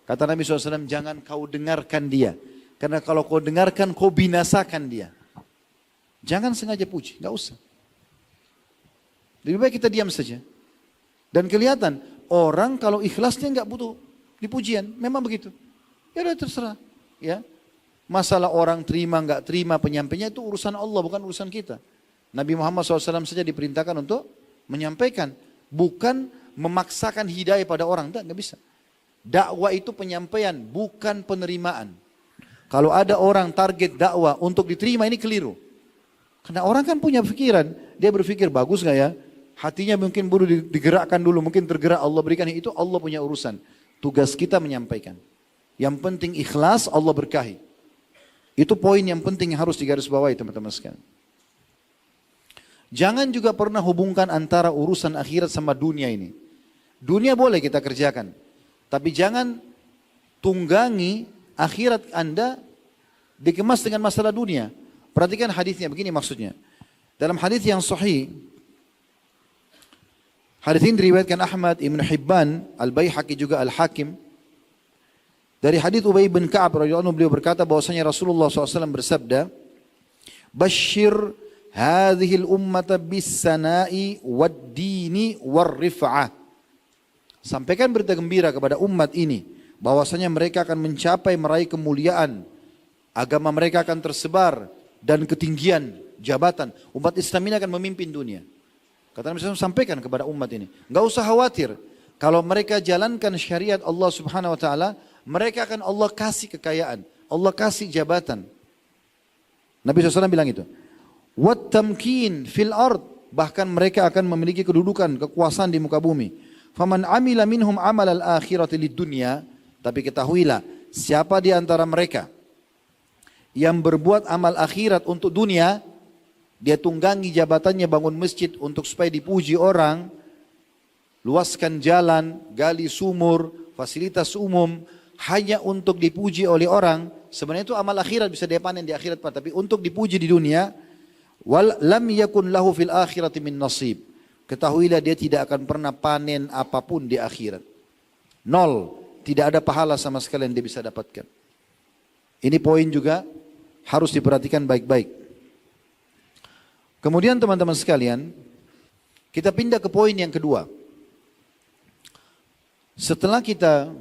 Kata Nabi SAW, jangan kau dengarkan dia. Karena kalau kau dengarkan, kau binasakan dia. Jangan sengaja puji, gak usah. Lebih baik kita diam saja. Dan kelihatan, orang kalau ikhlasnya gak butuh dipujian. Memang begitu. Ya udah terserah. Ya. Masalah orang terima gak terima penyampainya itu urusan Allah, bukan urusan kita. Nabi Muhammad SAW saja diperintahkan untuk menyampaikan. Bukan memaksakan hidayah pada orang. Tidak bisa. Dakwah itu penyampaian, bukan penerimaan. Kalau ada orang target dakwah untuk diterima, ini keliru. Karena orang kan punya pikiran. Dia berpikir, bagus gak ya? Hatinya mungkin perlu digerakkan dulu. Mungkin tergerak, Allah berikan. Itu Allah punya urusan. Tugas kita menyampaikan. Yang penting ikhlas, Allah berkahi. Itu poin yang penting yang harus digarisbawahi teman-teman sekalian. Jangan juga pernah hubungkan antara urusan akhirat sama dunia ini. Dunia boleh kita kerjakan. Tapi jangan tunggangi akhirat Anda dikemas dengan masalah dunia. Perhatikan hadisnya, begini maksudnya. Dalam hadis yang sahih, hadis ini diriwayatkan Ahmad, Ibn Hibban, Al-Baihaqi juga Al-Hakim. Dari hadis Ubay bin Ka'ab radhiyallahu anhu, beliau berkata bahwasanya Rasulullah SAW bersabda, "Bashir hadhil ummata bis-sana'i wad-dini war-rif'ah." Sampaikan berita gembira kepada umat ini bahwasanya mereka akan mencapai meraih kemuliaan, agama mereka akan tersebar dan ketinggian jabatan. Umat Islam ini akan memimpin dunia. Kata Nabi SAW, sampaikan kepada umat ini, enggak usah khawatir. Kalau mereka jalankan syariat Allah Subhanahu wa taala, mereka akan Allah kasih kekayaan, Allah kasih jabatan. Nabi SAW bilang itu. Wat tamkin fil ard, bahkan mereka akan memiliki kedudukan, kekuasaan di muka bumi. Faman amila minhum amal al-akhirati lid-dunya, tapi ketahuilah, siapa di antara mereka yang berbuat amal akhirat untuk dunia, dia tunggangi jabatannya bangun masjid untuk supaya dipuji orang, luaskan jalan, gali sumur, fasilitas umum, hanya untuk dipuji oleh orang. Sebenarnya itu amal akhirat bisa dia panen di akhirat, tapi untuk dipuji di dunia, wal lam yakun lahu fil akhirati min nasib. Ketahuilah dia tidak akan pernah panen apapun di akhirat. Nol, tidak ada pahala sama sekali yang dia bisa dapatkan. Ini poin juga harus diperhatikan baik-baik. Kemudian teman-teman sekalian, kita pindah ke poin yang kedua. Setelah kita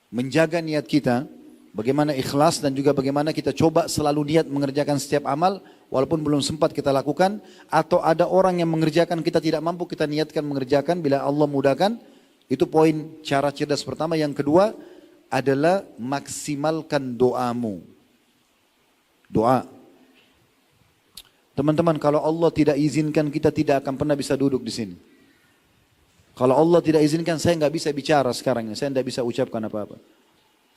menjaga niat kita, bagaimana ikhlas dan juga bagaimana kita coba selalu niat mengerjakan setiap amal, walaupun belum sempat kita lakukan, atau ada orang yang mengerjakan kita tidak mampu, kita niatkan mengerjakan bila Allah mudahkan. Itu poin cara cerdas pertama. Yang kedua adalah maksimalkan doamu. Doa. Teman-teman, kalau Allah tidak izinkan, kita tidak akan pernah bisa duduk di sini. Kalau Allah tidak izinkan, saya nggak bisa bicara sekarang, saya tidak bisa ucapkan apa-apa.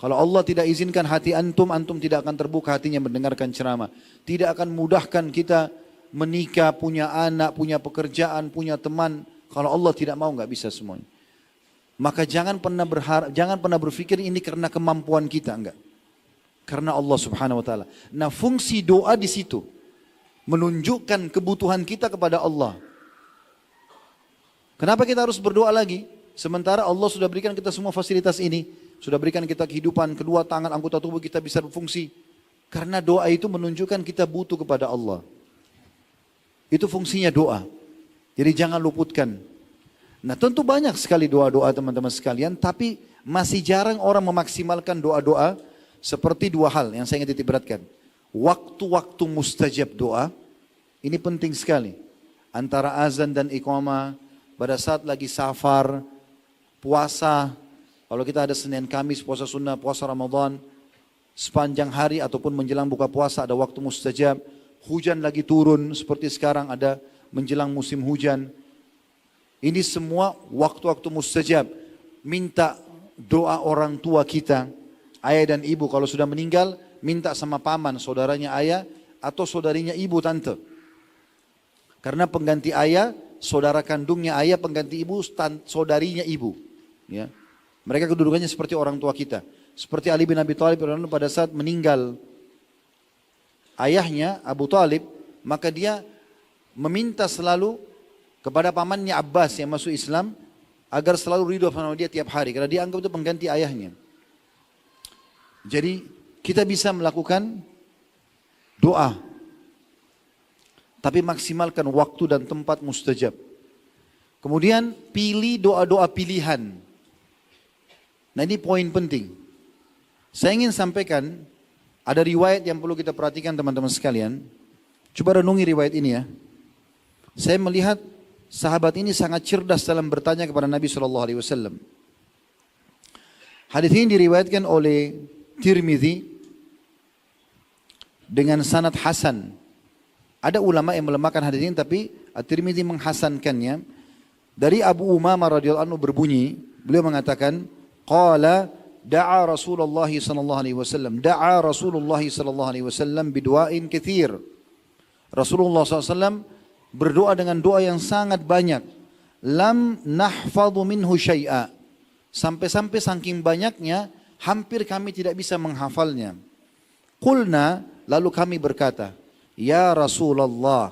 Kalau Allah tidak izinkan hati antum, antum tidak akan terbuka hatinya mendengarkan ceramah. Tidak akan mudahkan kita menikah, punya anak, punya pekerjaan, punya teman. Kalau Allah tidak mau, nggak bisa semuanya. Maka jangan pernah berharap, jangan pernah berpikir ini karena kemampuan kita, enggak. Karena Allah Subhanahu wa taala. Nah, fungsi doa di situ menunjukkan kebutuhan kita kepada Allah. Kenapa kita harus berdoa lagi? Sementara Allah sudah berikan kita semua fasilitas ini. Sudah berikan kita kehidupan, kedua tangan, anggota tubuh kita bisa berfungsi. Karena doa itu menunjukkan kita butuh kepada Allah. Itu fungsinya doa. Jadi jangan luputkan. Nah, tentu banyak sekali doa-doa teman-teman sekalian, tapi masih jarang orang memaksimalkan doa-doa seperti dua hal yang saya ingin titik beratkan. Waktu-waktu mustajab doa, ini penting sekali. Antara azan dan iqamah, pada saat lagi safar, puasa, kalau kita ada Senin Kamis, puasa sunnah, puasa Ramadan, sepanjang hari ataupun menjelang buka puasa ada waktu mustajab. Hujan lagi turun seperti sekarang ada menjelang musim hujan. Ini semua waktu-waktu mustajab. Minta doa orang tua kita, Ayah dan ibu kalau sudah meninggal, minta sama paman, saudaranya ayah, atau saudarinya ibu, tante. Karena pengganti ayah, saudara kandungnya ayah, pengganti ibu, saudarinya ibu. Ya. Mereka kedudukannya seperti orang tua kita. Seperti Ali bin Abi Thalib pada saat meninggal ayahnya Abu Thalib, maka dia meminta selalu kepada pamannya Abbas yang masuk Islam agar selalu ridho sama dia tiap hari karena dia anggap itu pengganti ayahnya. Jadi kita bisa melakukan doa, tapi maksimalkan waktu dan tempat mustajab. Kemudian pilih doa-doa pilihan. Nah ini poin penting. Saya ingin sampaikan ada riwayat yang perlu kita perhatikan teman-teman sekalian. Coba renungi riwayat ini ya. Saya melihat sahabat ini sangat cerdas dalam bertanya kepada Nabi SAW. Hadis ini diriwayatkan oleh Tirmidzi dengan sanad hasan. Ada ulama yang melemahkan hadis ini tapi At-Tirmidzi menghasankannya. Dari Abu Umamah radhiyallahu anhu berbunyi, beliau mengatakan, qala da'a Rasulullah sallallahu alaihi wasallam, da'a Rasulullah sallallahu alaihi wasallam bidu'ain katsir. Rasulullah SAW berdoa dengan doa yang sangat banyak. Lam nahfadhu minhu syai'a. Sampai-sampai saking banyaknya hampir kami tidak bisa menghafalnya. Qulna, lalu kami berkata, ya Rasulullah,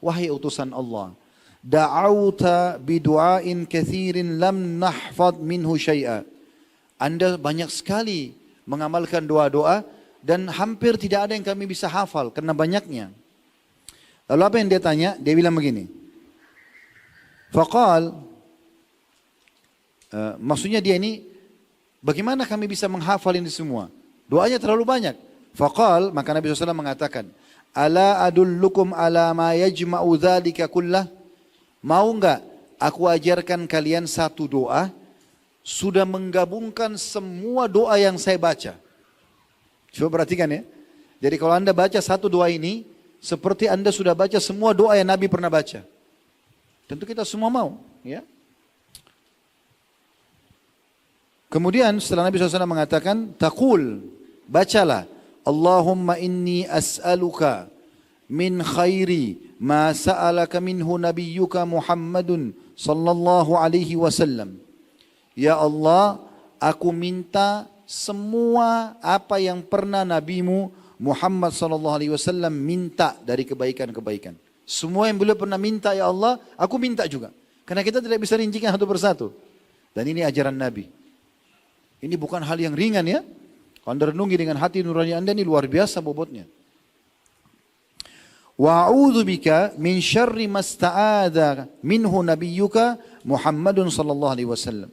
wahai utusan Allah, da'auta bidu'ain kathirin lam nahfadh minhu syai'a. Anda banyak sekali mengamalkan doa-doa dan hampir tidak ada yang kami bisa hafal karena banyaknya. Lalu apa yang dia tanya? Dia bilang begini. Faqal, maksudnya dia ini, bagaimana kami bisa menghafal ini semua? Doanya terlalu banyak. Faqal, maka Nabi SAW mengatakan, ala adullukum ala ma yajma'u dhalika kullah? Mau enggak aku ajarkan kalian satu doa, sudah menggabungkan semua doa yang saya baca. Coba perhatikan ya. Jadi kalau Anda baca satu doa ini, seperti Anda sudah baca semua doa yang Nabi pernah baca. Tentu kita semua mau. Ya. Kemudian setelah Nabi SAW mengatakan, taqul, bacalah, Allahumma inni as'aluka min khairi ma sa'alaka minhu nabiyyuka Muhammadun sallallahu alaihi wasallam. Ya Allah, aku minta semua apa yang pernah nabimu Muhammad sallallahu alaihi wasallam minta dari kebaikan-kebaikan. Semua yang beliau pernah minta ya Allah, aku minta juga. Karena kita tidak bisa rincikan satu persatu. Dan ini ajaran Nabi. Ini bukan hal yang ringan ya. Kalau Anda renungi dengan hati nurani Anda, ini luar biasa bobotnya. Wa a'udzu bika min syarri masta'adha minhu nabiyyuka Muhammadun sallallahu alaihi wasallam.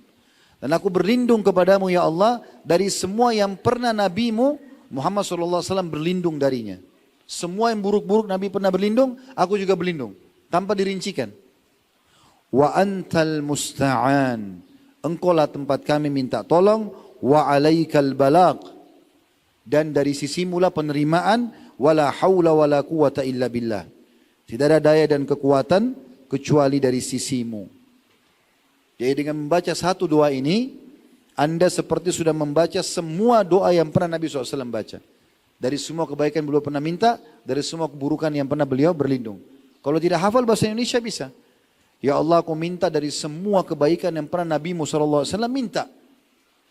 Dan aku berlindung kepadamu ya Allah dari semua yang pernah nabimu Muhammad sallallahu alaihi wasallam berlindung darinya. Semua yang buruk-buruk Nabi pernah berlindung, aku juga berlindung tanpa dirincikan. Wa antal musta'an. Engkaulah tempat kami minta tolong, wa alaikal balagh. Dan dari sisimulah penerimaan, wala haula wala quwata illa billah. Tidak ada daya dan kekuatan kecuali dari sisimu. Jadi dengan membaca satu doa ini, Anda seperti sudah membaca semua doa yang pernah Nabi SAW baca. Dari semua kebaikan beliau pernah minta, dari semua keburukan yang pernah beliau berlindung. Kalau tidak hafal bahasa Indonesia bisa. Ya Allah, aku minta dari semua kebaikan yang pernah Nabi SAW minta.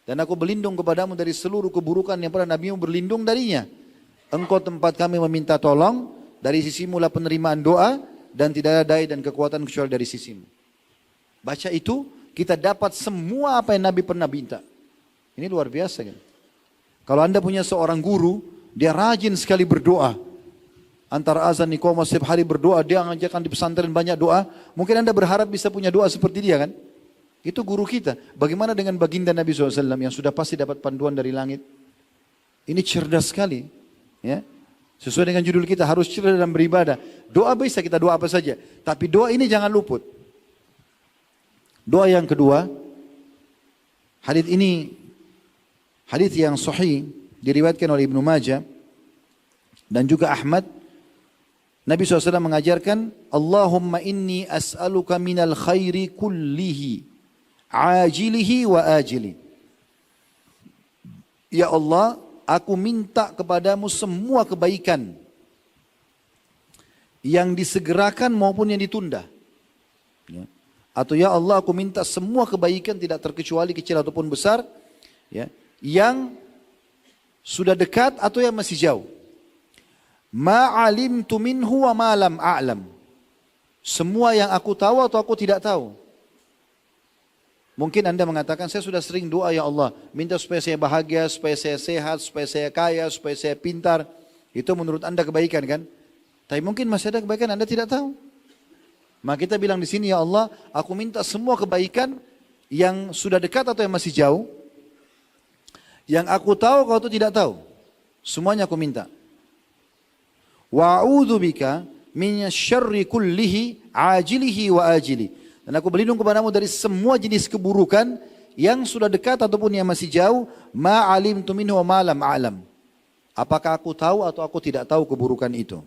Dan aku berlindung kepadamu dari seluruh keburukan yang pernah Nabi berlindung darinya. Engkau tempat kami meminta tolong, dari sisimu lah penerimaan doa, dan tidak ada daya dan kekuatan kecuali dari sisimu. Baca itu, kita dapat semua apa yang Nabi pernah minta. Ini luar biasa kan? Kalau Anda punya seorang guru, dia rajin sekali berdoa. Antara azan iqamah setiap hari berdoa, dia mengajarkan di pesantren banyak doa. Mungkin Anda berharap bisa punya doa seperti dia kan? Itu guru kita. Bagaimana dengan baginda Nabi SAW yang sudah pasti dapat panduan dari langit? Ini cerdas sekali. Ya. Sesuai dengan judul kita, harus cerdas dalam beribadah. Doa bisa kita doa apa saja. Tapi doa ini jangan luput. Doa yang kedua, hadits ini, hadits yang sahih, diriwayatkan oleh Ibnu Majah, dan juga Ahmad. Nabi SAW mengajarkan, Allahumma inni as'aluka minal khairi kullihi, ajilihi wa ajili. Ya Allah, aku minta kepadamu semua kebaikan yang disegerakan maupun yang ditunda. Ya. Atau ya Allah, aku minta semua kebaikan tidak terkecuali kecil ataupun besar, ya, yang sudah dekat atau yang masih jauh. Ma'alimtu minhu wa ma lam a'lam. Semua yang aku tahu atau aku tidak tahu. Mungkin Anda mengatakan, saya sudah sering doa ya Allah, minta supaya saya bahagia, supaya saya sehat, supaya saya kaya, supaya saya pintar. Itu menurut Anda kebaikan kan? Tapi mungkin masih ada kebaikan Anda tidak tahu. Maka kita bilang di sini, ya Allah, aku minta semua kebaikan yang sudah dekat atau yang masih jauh. Yang aku tahu, kau itu tidak tahu. Semuanya aku minta. Wa'udzubika min syarri kullihi ajilihi wa ajili. Dan aku berlindung kepadamu dari semua jenis keburukan yang sudah dekat ataupun yang masih jauh. Ma'alimtu minhu wa ma lam a'lam. Apakah aku tahu atau aku tidak tahu keburukan itu.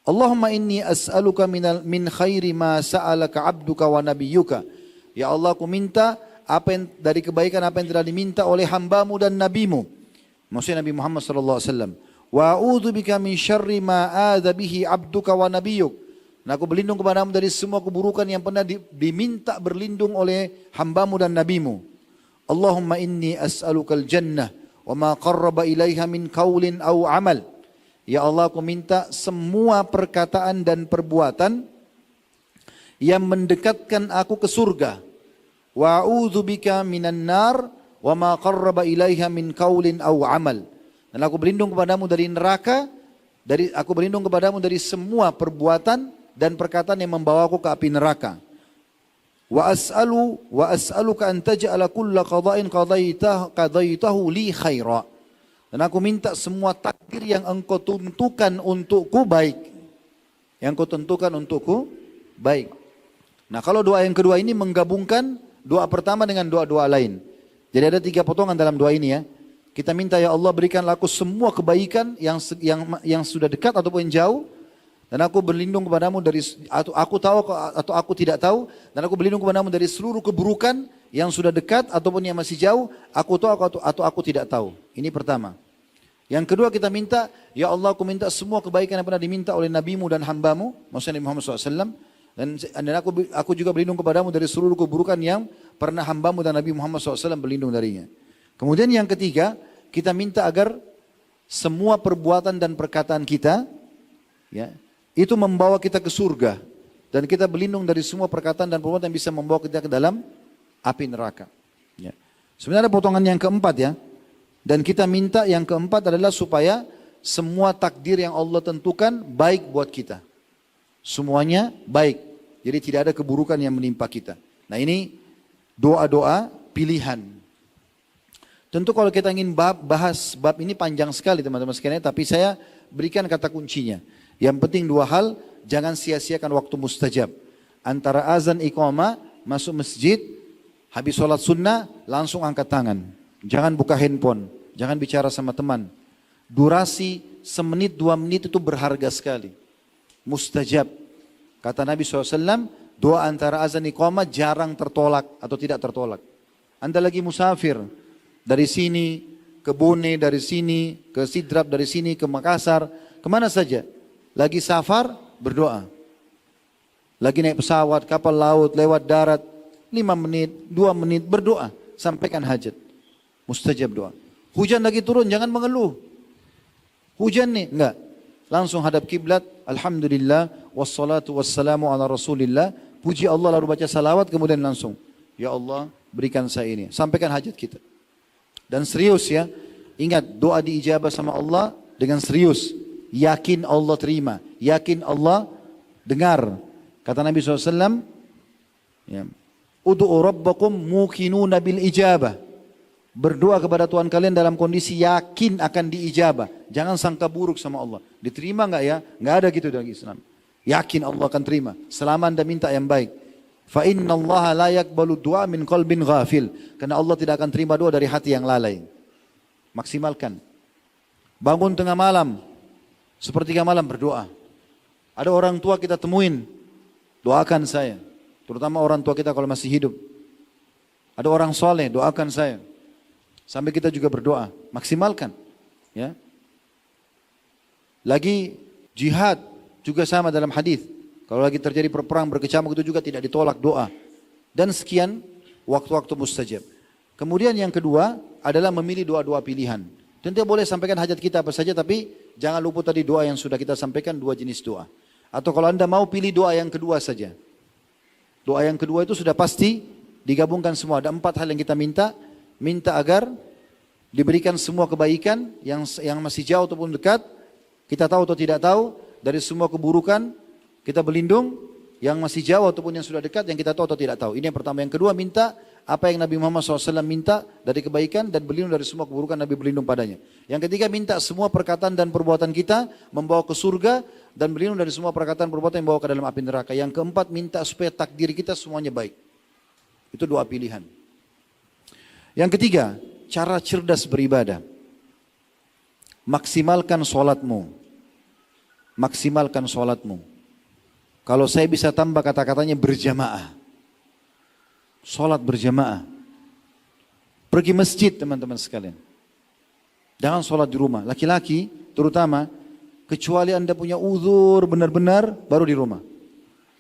Allahumma inni as'aluka min khairi ma sa'alaka abduka wa nabiyyuka. Ya Allah, aku minta dari kebaikan apa yang telah diminta oleh hambamu dan nabimu. Maksudnya Nabi Muhammad SAW. Wa a'udzubika min syarri ma adza bihi abduka wa nabiyyuk. Dan aku berlindung kepadamu dari semua keburukan yang pernah diminta berlindung oleh hambamu dan nabimu. Allahumma inni as'alukal jannah wa ma qarraba ilaiha min qaulin aw amal. Ya Allah, aku minta semua perkataan dan perbuatan yang mendekatkan aku ke surga. Wa a'udzubika minan nar wa ma qarraba ilaiha min qaulin aw amal. Dan aku berlindung kepadamu dari neraka, aku berlindung kepadamu dari semua perbuatan dan perkataan yang membawaku ke api neraka. Wa as'aluka an taj'ala kulla qada'in qadaitahu li khaira. Dan aku minta semua takdir yang engkau tentukan untukku baik. Yang kau tentukan untukku baik. Nah, kalau doa yang kedua ini menggabungkan doa pertama dengan doa-doa lain. Jadi ada 3 potongan dalam doa ini ya. Kita minta ya Allah, berikanlah aku semua kebaikan yang sudah dekat ataupun jauh. Dan aku berlindung kepadamu dari, atau aku tahu atau aku tidak tahu. Dan aku berlindung kepadamu dari seluruh keburukan yang sudah dekat ataupun yang masih jauh. Aku tahu atau aku tidak tahu. Ini pertama. Yang kedua kita minta, ya Allah, aku minta semua kebaikan yang pernah diminta oleh nabimu dan hambamu, maksudnya Nabi Muhammad SAW. Dan aku juga berlindung kepadamu dari seluruh keburukan yang pernah hambamu dan Nabi Muhammad SAW berlindung darinya. Kemudian yang ketiga, kita minta agar semua perbuatan dan perkataan kita, ya, itu membawa kita ke surga. Dan kita berlindung dari semua perkataan dan perbuatan yang bisa membawa kita ke dalam api neraka. Ya. Sebenarnya ada potongan yang keempat ya. Dan kita minta yang keempat adalah supaya semua takdir yang Allah tentukan baik buat kita. Semuanya baik. Jadi tidak ada keburukan yang menimpa kita. Nah ini doa-doa pilihan. Tentu kalau kita ingin bahas bab ini panjang sekali teman-teman sekalian. Tapi saya berikan kata kuncinya. Yang penting 2 hal, jangan sia-siakan waktu mustajab. Antara azan iqamah, masuk masjid, habis sholat sunnah, langsung angkat tangan. Jangan buka handphone, jangan bicara sama teman. Durasi semenit 2 menit itu berharga sekali. Mustajab. Kata Nabi SAW, doa antara azan iqamah jarang tertolak atau tidak tertolak. Anda lagi musafir, dari sini ke Bone, dari sini ke Sidrap, dari sini ke Makassar, kemana saja. Lagi safar, berdoa. Lagi naik pesawat, kapal laut, lewat darat, 5 menit, 2 menit, berdoa. Sampaikan hajat. Mustajab doa. Hujan lagi turun, jangan mengeluh. Hujan nih, enggak. Langsung hadap kiblat, alhamdulillah, wassalatu wassalamu ala rasulillah. Puji Allah lalu baca salawat, kemudian langsung. Ya Allah, berikan saya ini. Sampaikan hajat kita. Dan serius ya, ingat doa diijabah sama Allah dengan serius. Yakin Allah terima, yakin Allah dengar. Kata Nabi SAW, ya, Udu'u rabbakum muqinuna bil ijabah. Berdoa kepada Tuhan kalian dalam kondisi yakin akan diijabah. Jangan sangka buruk sama Allah. Diterima enggak ya? Enggak ada gitu dalam Islam. Yakin Allah akan terima. Selama Anda minta yang baik. Fa inna Allah la yaqbalu du'a min qalbin ghafil. Karena Allah tidak akan terima doa dari hati yang lalai. Maksimalkan. Bangun tengah malam. Sepertiga malam berdoa. Ada orang tua kita temuin. Doakan saya. Terutama orang tua kita kalau masih hidup. Ada orang soleh, doakan saya. Sampai kita juga berdoa, maksimalkan. Ya. Lagi jihad juga sama dalam hadis. Kalau lagi terjadi perang berkecamuk itu juga tidak ditolak doa. Dan sekian waktu-waktu mustajab. Kemudian yang kedua adalah memilih doa-doa pilihan. Tentu boleh sampaikan hajat kita apa saja, tapi jangan lupa tadi doa yang sudah kita sampaikan, 2 jenis doa. Atau kalau Anda mau pilih doa yang kedua saja. Doa yang kedua itu sudah pasti digabungkan semua. Ada 4 hal yang kita minta. Minta agar diberikan semua kebaikan yang masih jauh ataupun dekat. Kita tahu atau tidak tahu, dari semua keburukan kita berlindung. Yang masih jauh ataupun yang sudah dekat, yang kita tahu atau tidak tahu. Ini yang pertama. Yang kedua, minta apa yang Nabi Muhammad SAW minta dari kebaikan dan berlindung dari semua keburukan, Nabi berlindung padanya. Yang ketiga, minta semua perkataan dan perbuatan kita membawa ke surga dan berlindung dari semua perkataan dan perbuatan yang membawa ke dalam api neraka. Yang keempat, minta supaya takdir kita semuanya baik. Itu doa pilihan. Yang ketiga, cara cerdas beribadah. Maksimalkan sholatmu. Maksimalkan sholatmu. Kalau saya bisa tambah kata-katanya berjamaah. Sholat berjamaah. Pergi masjid teman-teman sekalian. Jangan sholat di rumah. Laki-laki terutama, kecuali Anda punya uzur benar-benar, baru di rumah.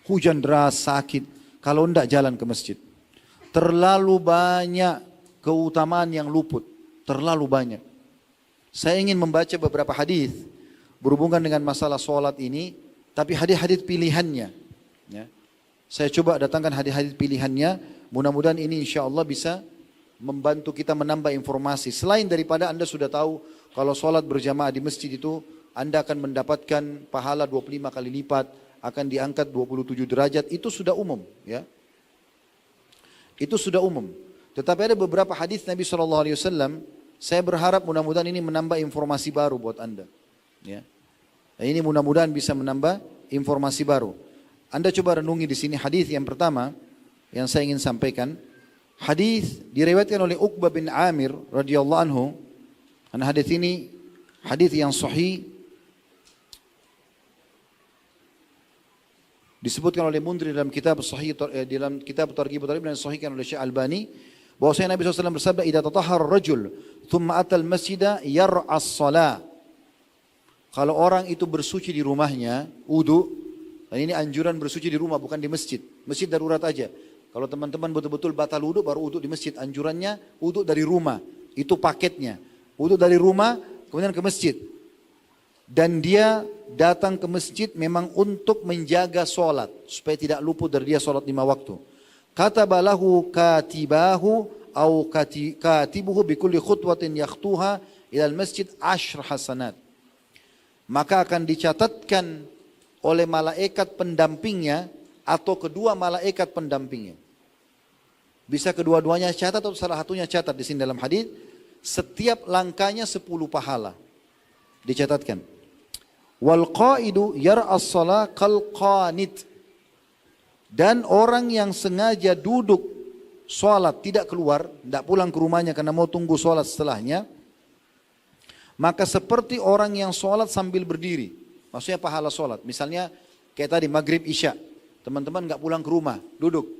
Hujan deras, sakit. Kalau enggak, jalan ke masjid. Terlalu banyak keutamaan yang luput. Terlalu banyak. Saya ingin membaca beberapa hadis berhubungan dengan masalah sholat ini, tapi hadis-hadis pilihannya. Ya. Saya coba datangkan hadis-hadis pilihannya. Mudah-mudahan ini insya Allah bisa membantu kita menambah informasi. Selain daripada Anda sudah tahu kalau sholat berjamaah di masjid itu Anda akan mendapatkan pahala 25 kali lipat, akan diangkat 27 derajat. Itu sudah umum. Ya. Itu sudah umum. Tetapi ada beberapa hadis Nabi SAW, saya berharap mudah-mudahan ini menambah informasi baru buat Anda. Ya. Dan ini mudah-mudahan bisa menambah informasi baru. Anda coba renungi di sini hadis yang pertama yang saya ingin sampaikan. Hadis diriwayatkan oleh Uqbah bin Amir radhiyallahu anhu. Dan hadis ini hadis yang sahih. Disebutkan oleh Mundri dalam kitab Sahih, dalam kitab Targhib Tarhib, dan disahihkan oleh Syekh Albani. Bahwasanya Nabi SAW bersabda, "Idza tatahhara ar-rajul thumma atal masjida yar'as shalah." Kalau orang itu bersuci di rumahnya, wudu, dan ini anjuran bersuci di rumah bukan di masjid. Masjid darurat aja. Kalau teman-teman betul-betul batal wudu, baru wudu di masjid. Anjurannya wudu dari rumah. Itu paketnya. Wudu dari rumah, kemudian ke masjid. Dan dia datang ke masjid memang untuk menjaga sholat. Supaya tidak luput dari dia sholat 5 waktu. Katabalahu katibahu au katibuhu bikulli khutwatin yakhtuha ilal masjid 10 hasanat. Maka akan dicatatkan oleh malaikat pendampingnya atau kedua malaikat pendampingnya. Bisa kedua-duanya catat atau salah satunya catat di sini dalam hadis. Setiap langkahnya 10 pahala. Dicatatkan. Wal qaidu yar'as shalah kal qanit. Dan orang yang sengaja duduk sholat tidak keluar, tidak pulang ke rumahnya karena mau tunggu sholat setelahnya, maka seperti orang yang sholat sambil berdiri. Maksudnya pahala sholat. Misalnya kayak tadi maghrib isya. Teman-teman nggak pulang ke rumah, duduk.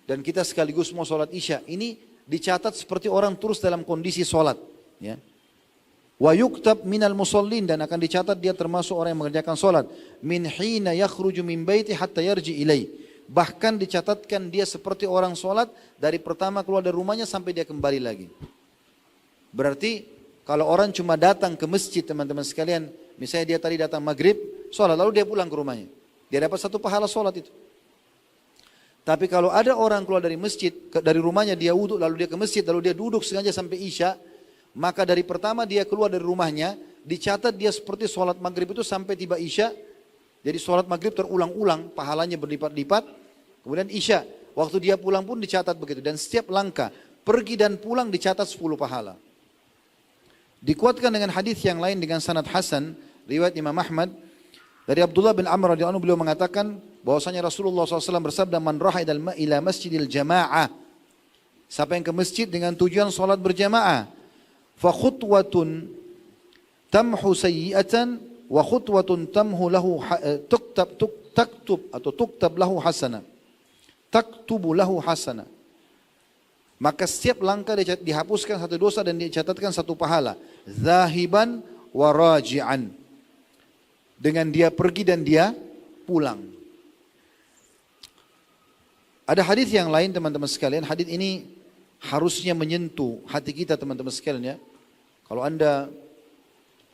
Dan kita sekaligus mau sholat isya. Ini dicatat seperti orang terus dalam kondisi sholat. Ya. Wa yuktab minal musallin, dan akan dicatat dia termasuk orang yang mengerjakan sholat. Min hina yakhruju min baiti hatta yarji ilai. Bahkan dicatatkan dia seperti orang sholat dari pertama keluar dari rumahnya sampai dia kembali lagi. Berarti kalau orang cuma datang ke masjid teman-teman sekalian, misalnya dia tadi datang maghrib, sholat, lalu dia pulang ke rumahnya. Dia dapat 1 pahala sholat itu. Tapi kalau ada orang keluar dari masjid, dari rumahnya dia wudhu, lalu dia ke masjid, lalu dia duduk sengaja sampai isya, maka dari pertama dia keluar dari rumahnya, dicatat dia seperti sholat maghrib itu sampai tiba isya. Jadi sholat maghrib terulang-ulang, pahalanya berlipat-lipat. Kemudian isya, waktu dia pulang pun dicatat begitu. Dan setiap langkah, pergi dan pulang dicatat 10 pahala. Dikuatkan dengan hadis yang lain dengan sanad hasan, riwayat Imam Ahmad. Dari Abdullah bin Amr radhiyallahu anhu, beliau mengatakan bahwasanya Rasulullah SAW bersabda, "Man raha ila masjidil jamaah." Siapa yang ke masjid dengan tujuan sholat berjamaah. Fa khutwatun tamhu sayyi'atan wa khutwatun tamhu lahu tuktab lahu hasana. Taktubu lahu hasana. maka setiap langkah dihapuskan satu dosa dan dicatatkan satu pahala. Zahiban wa raji'an. Dengan dia pergi dan dia pulang. Ada hadis yang lain teman-teman sekalian, hadis ini harusnya menyentuh hati kita teman-teman sekalian ya. Kalau Anda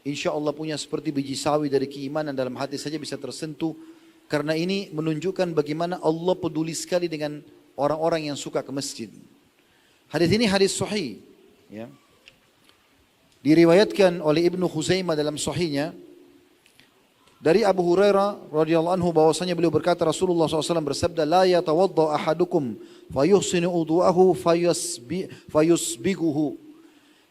insya Allah punya seperti biji sawi dari keimanan dalam hati saja bisa tersentuh. Karena ini menunjukkan bagaimana Allah peduli sekali dengan orang-orang yang suka ke masjid. Hadis ini hadis sahih. Ya. Diriwayatkan oleh Ibnu Khuzaimah dalam sahihnya. Dari Abu Hurairah radhiyallahu anhu bahwasanya beliau berkata Rasulullah SAW bersabda, la yatawadda ahadukum fayuhsinu udhu'ahu fayusbiguhu.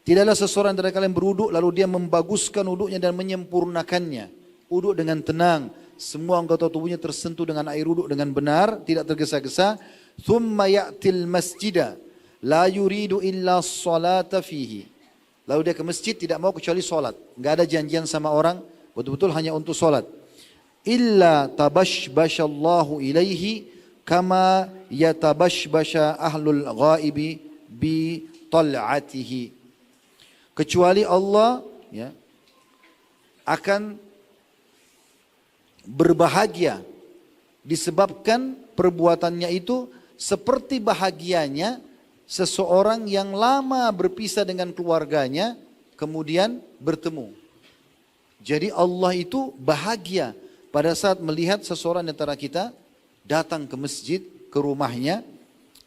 Tidaklah seseorang dari kalian berwuduk lalu dia membaguskan wuduknya dan menyempurnakannya. Wuduk dengan tenang, semua anggota tubuhnya tersentuh dengan air wuduk dengan benar, tidak tergesa-gesa. Thumma ya'til masjida la yuridu illa salata fihi. Lalu dia ke masjid tidak mau kecuali salat. Enggak ada janjian sama orang, betul-betul hanya untuk salat. Illa tabashbashallahu ilaihi kama yatabashbasha ahlul ghaibi bi tal'atihi. Kecuali Allah ya, akan berbahagia disebabkan perbuatannya itu seperti bahagianya seseorang yang lama berpisah dengan keluarganya kemudian bertemu. Jadi Allah itu bahagia pada saat melihat seseorang di antara kita datang ke masjid, ke rumahnya,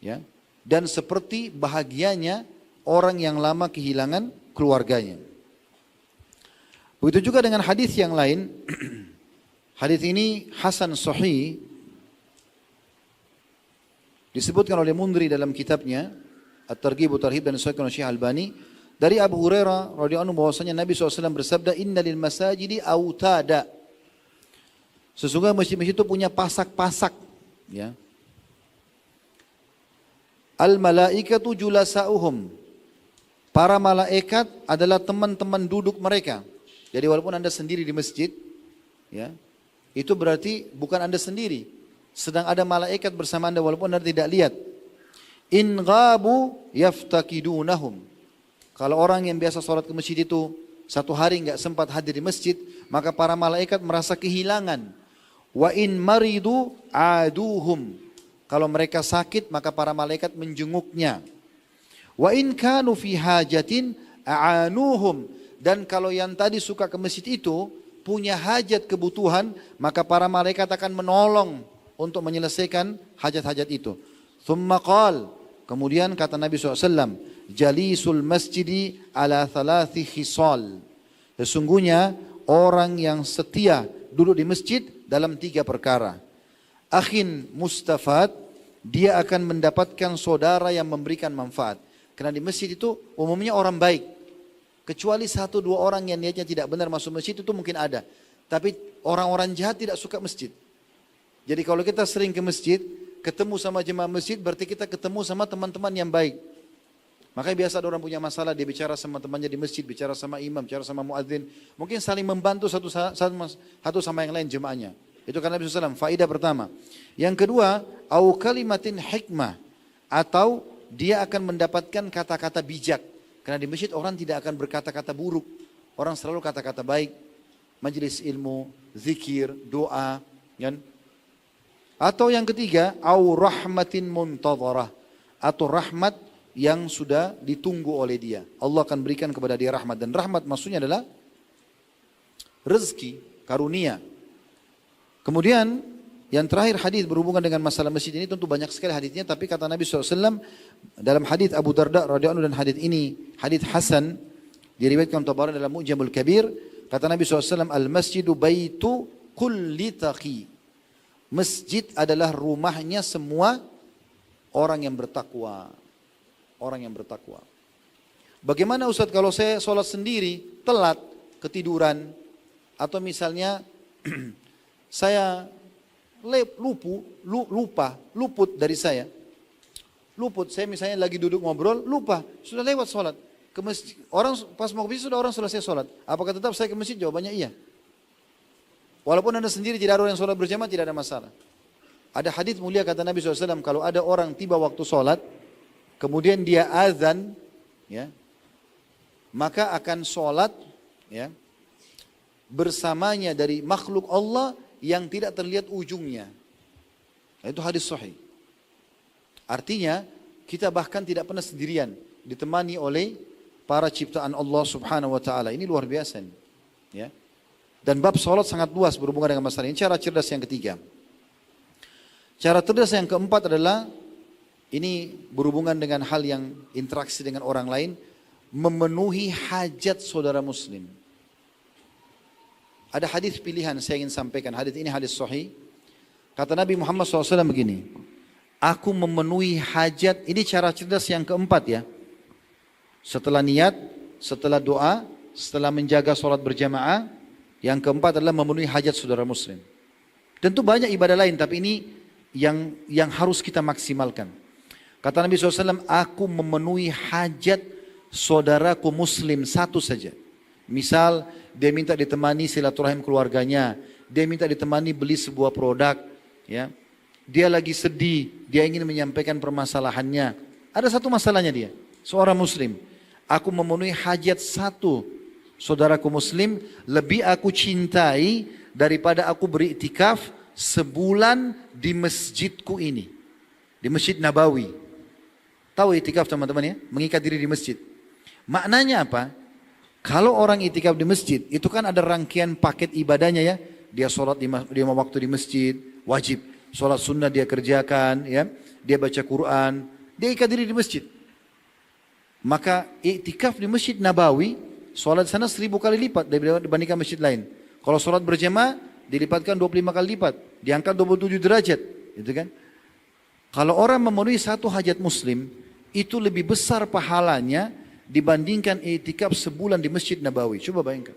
ya, dan seperti bahagianya orang yang lama kehilangan keluarganya. Begitu juga dengan hadis yang lain. Hadis ini hasan sahih. Disebutkan oleh Mundri dalam kitabnya At-Targhib wa Tarhib dan disahihkan oleh Syekh Albani. Dari Abu Hurairah radhiyallahu anhu bahwasanya Nabi SAW bersabda, Inna lil masajidi autada. Sesungguhnya masjid-masjid itu punya pasak-pasak. Ya. Al malaikatu julasa'uhum. Para malaikat adalah teman-teman duduk mereka. Jadi walaupun Anda sendiri di masjid, ya, itu berarti bukan Anda sendiri. Sedang ada malaikat bersama Anda walaupun Anda tidak lihat. In ghabu yaftakidunahum. Kalau orang yang biasa sholat ke masjid itu satu hari enggak sempat hadir di masjid, maka para malaikat merasa kehilangan. Wa in maridu aduhum. Kalau mereka sakit maka para malaikat menjenguknya. Wa in kanu fi hajatin a'anuhum. Dan kalau yang tadi suka ke masjid itu punya hajat kebutuhan, maka para malaikat akan menolong untuk menyelesaikan hajat-hajat itu. Thumma qal, kemudian kata Nabi SAW, jalisul masjidi ala thalathi khisal. Sesungguhnya orang yang setia duduk di masjid dalam 3 perkara. Akhin mustafad, dia akan mendapatkan saudara yang memberikan manfaat. Karena di masjid itu umumnya orang baik. Kecuali 1-2 orang yang niatnya tidak benar masuk masjid itu mungkin ada. Tapi orang-orang jahat tidak suka masjid. Jadi kalau kita sering ke masjid, ketemu sama jemaah masjid, berarti kita ketemu sama teman-teman yang baik. Makanya biasa ada orang punya masalah, dia bicara sama temannya di masjid, bicara sama imam, bicara sama muadzin. Mungkin saling membantu satu sama yang lain jemaahnya. Itu karena Nabi SAW, faedah pertama. Yang kedua, au kalimatin hikmah. Atau dia akan mendapatkan kata-kata bijak. Karena di masjid orang tidak akan berkata-kata buruk. Orang selalu kata-kata baik. Majelis ilmu, zikir, doa. Kan? Atau yang ketiga, au rahmatin muntadharah. Atau rahmat yang sudah ditunggu oleh dia. Allah akan berikan kepada dia rahmat. Dan rahmat maksudnya adalah rezeki, karunia. Kemudian yang terakhir hadis berhubungan dengan masalah masjid ini tentu banyak sekali hadisnya, tapi kata Nabi SAW dalam hadis Abu Darda radhiyallahu anhu dan hadis ini hadis hasan diriwayatkan Tabarani dalam Mu'jamul Kabir, kata Nabi SAW, al-masjidu baitu kulli taqi. Masjid adalah rumahnya semua orang yang bertakwa. Orang yang bertakwa. Bagaimana Ustaz kalau saya sholat sendiri, telat, ketiduran, atau misalnya saya luput dari saya. Luput, saya misalnya lagi duduk ngobrol, lupa, sudah lewat sholat. Ke masjid, orang pas mau ke masjid sudah orang selesai sholat. Apakah tetap saya ke masjid? Jawabannya iya. Walaupun Anda sendiri tidak ada orang yang sholat berjamaah, tidak ada masalah. Ada hadis mulia kata Nabi SAW, kalau ada orang tiba waktu sholat, kemudian dia azan, ya, maka akan sholat, ya, bersamanya dari makhluk Allah yang tidak terlihat ujungnya. Itu hadis sahih. Artinya kita bahkan tidak pernah sendirian, ditemani oleh para ciptaan Allah Subhanahu wa taala. Ini luar biasa nih, ya. Dan bab sholat sangat luas berhubungan dengan masalah ini. Cara cerdas yang ketiga. Cara cerdas yang keempat adalah, ini berhubungan dengan hal yang interaksi dengan orang lain, memenuhi hajat saudara muslim. Ada hadis pilihan saya ingin sampaikan. Hadis ini hadis sahih. Kata Nabi Muhammad SAW begini, aku memenuhi hajat, ini cara cerdas yang keempat ya. Setelah niat, setelah doa, setelah menjaga sholat berjamaah, yang keempat adalah memenuhi hajat saudara muslim. Tentu banyak ibadah lain, tapi ini yang harus kita maksimalkan. Kata Nabi SAW, aku memenuhi hajat saudaraku muslim satu saja. Misal dia minta ditemani silaturahim keluarganya, dia minta ditemani beli sebuah produk, ya. Dia lagi sedih, dia ingin menyampaikan permasalahannya. Ada satu masalahnya dia, seorang muslim. Aku memenuhi hajat satu saudaraku muslim, lebih aku cintai daripada aku beriktikaf sebulan di masjidku ini, di Masjid Nabawi. Tahu iktikaf teman-teman ya? Mengikat diri di masjid. Maknanya apa? Kalau orang iktikaf di masjid, itu kan ada rangkaian paket ibadahnya ya. Dia sholat di waktu di masjid, wajib. Sholat sunnah dia kerjakan, ya. Dia baca Quran, dia ikat diri di masjid. Maka iktikaf di Masjid Nabawi, sholat sana 1000 kali lipat dibandingkan masjid lain. Kalau sholat berjamaah, dilipatkan 25 kali lipat, diangkat 27 derajat, gitu kan? Kalau orang memenuhi satu hajat muslim, itu lebih besar pahalanya dibandingkan iktikaf sebulan di Masjid Nabawi. Coba bayangkan.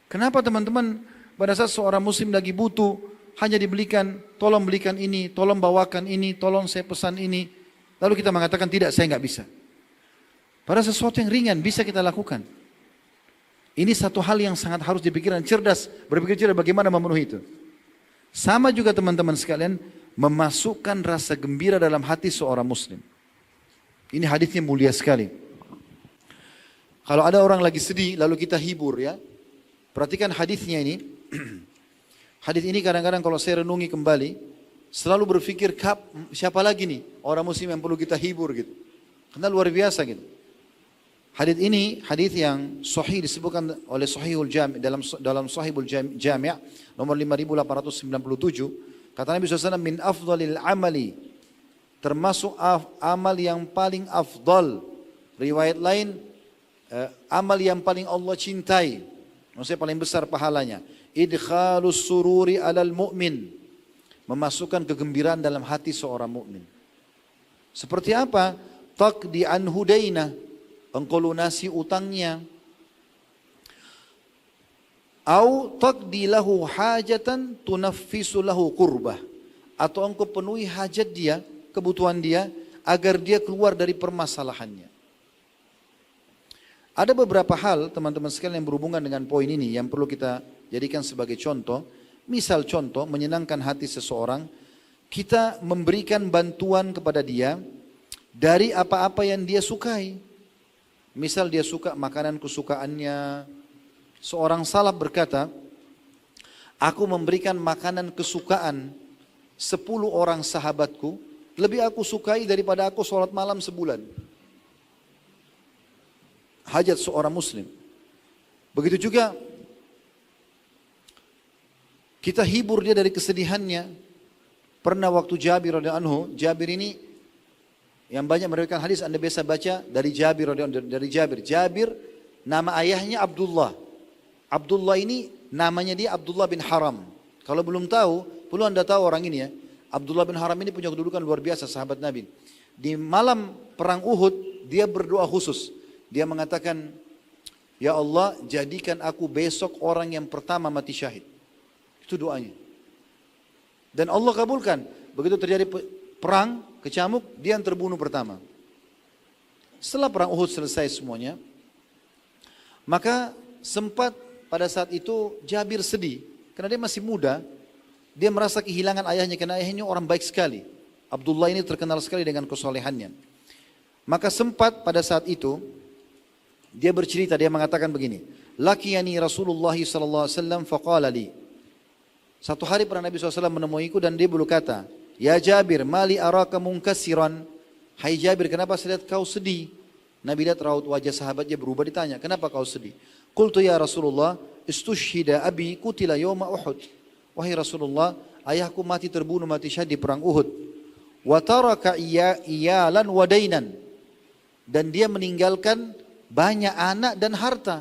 Kenapa teman-teman pada saat seorang muslim lagi butuh, hanya dibelikan, tolong belikan ini, tolong bawakan ini, tolong saya pesan ini. Lalu kita mengatakan tidak, saya nggak bisa. Pada sesuatu yang ringan bisa kita lakukan. Ini satu hal yang sangat harus dipikirkan, cerdas, berpikir cerdas bagaimana memenuhi itu. Sama juga teman-teman sekalian, memasukkan rasa gembira dalam hati seorang muslim. Ini hadisnya mulia sekali. Kalau ada orang lagi sedih, lalu kita hibur ya. Perhatikan hadisnya ini. Hadis ini kadang-kadang kalau saya renungi kembali, selalu berpikir, siapa lagi nih orang muslim yang perlu kita hibur gitu. Karena luar biasa gitu. Hadis ini hadis yang sahih disebutkan oleh Sahihul Jami' dalam Sahihul Jami' nomor 5897. Kata Nabi SAW, min afdalil amali, termasuk amal yang paling afdal. Riwayat lain, amal yang paling Allah cintai, maksudnya paling besar pahalanya. Idkhalus sururi alal mu'min, memasukkan kegembiraan dalam hati seorang mukmin. Seperti apa? Taqdi anhu dainah, engkau lunasi utangnya. Au taqdi lahu hajatan tunaffisu lahu qurbah, atau engkau penuhi hajat dia, kebutuhan dia, agar dia keluar dari permasalahannya. Ada beberapa hal teman-teman sekalian yang berhubungan dengan poin ini yang perlu kita jadikan sebagai contoh. Misal contoh, menyenangkan hati seseorang, kita memberikan bantuan kepada dia dari apa-apa yang dia sukai. Misal dia suka makanan kesukaannya. Seorang salaf berkata, aku memberikan makanan kesukaan 10 orang sahabatku, lebih aku sukai daripada aku sholat malam sebulan. Hajat seorang muslim. Begitu juga kita hibur dia dari kesedihannya. Pernah waktu Jabir radhiyallahu anhu, Jabir ini yang banyak meriwayatkan hadis Anda biasa baca dari Jabir radhiyallahu anhu, dari Jabir. Jabir nama ayahnya Abdullah. Abdullah ini namanya dia Abdullah bin Haram. Kalau belum tahu, perlu Anda tahu orang ini ya. Abdullah bin Haram ini punya kedudukan luar biasa, sahabat Nabi. Di malam perang Uhud, dia berdoa khusus. Dia mengatakan, ya Allah, jadikan aku besok orang yang pertama mati syahid. Itu doanya. Dan Allah kabulkan. Begitu terjadi perang, kecamuk, dia yang terbunuh pertama. Setelah perang Uhud selesai semuanya, maka sempat pada saat itu Jabir sedih. Karena dia masih muda, dia merasa kehilangan ayahnya, karena ayahnya orang baik sekali. Abdullah ini terkenal sekali dengan kesolehannya. Maka sempat pada saat itu, dia bercerita, dia mengatakan begini, Laqiyani Rasulullah sallallahu alaihi wasallam faqala li. Satu hari pernah Nabi SAW menemuiku dan dia berkata, Ya Jabir, mali araka munkasiran. Hai Jabir, kenapa saya lihat kau sedih? Nabi lihat raut wajah sahabatnya berubah, ditanya, kenapa kau sedih? Qultu ya Rasulullah, istushhida abi kutila yawma Uhud. Wahai Rasulullah, ayahku mati terbunuh, mati syahid di perang Uhud. Wa taraka iyalan wa dainan. Dan dia meninggalkan banyak anak dan harta.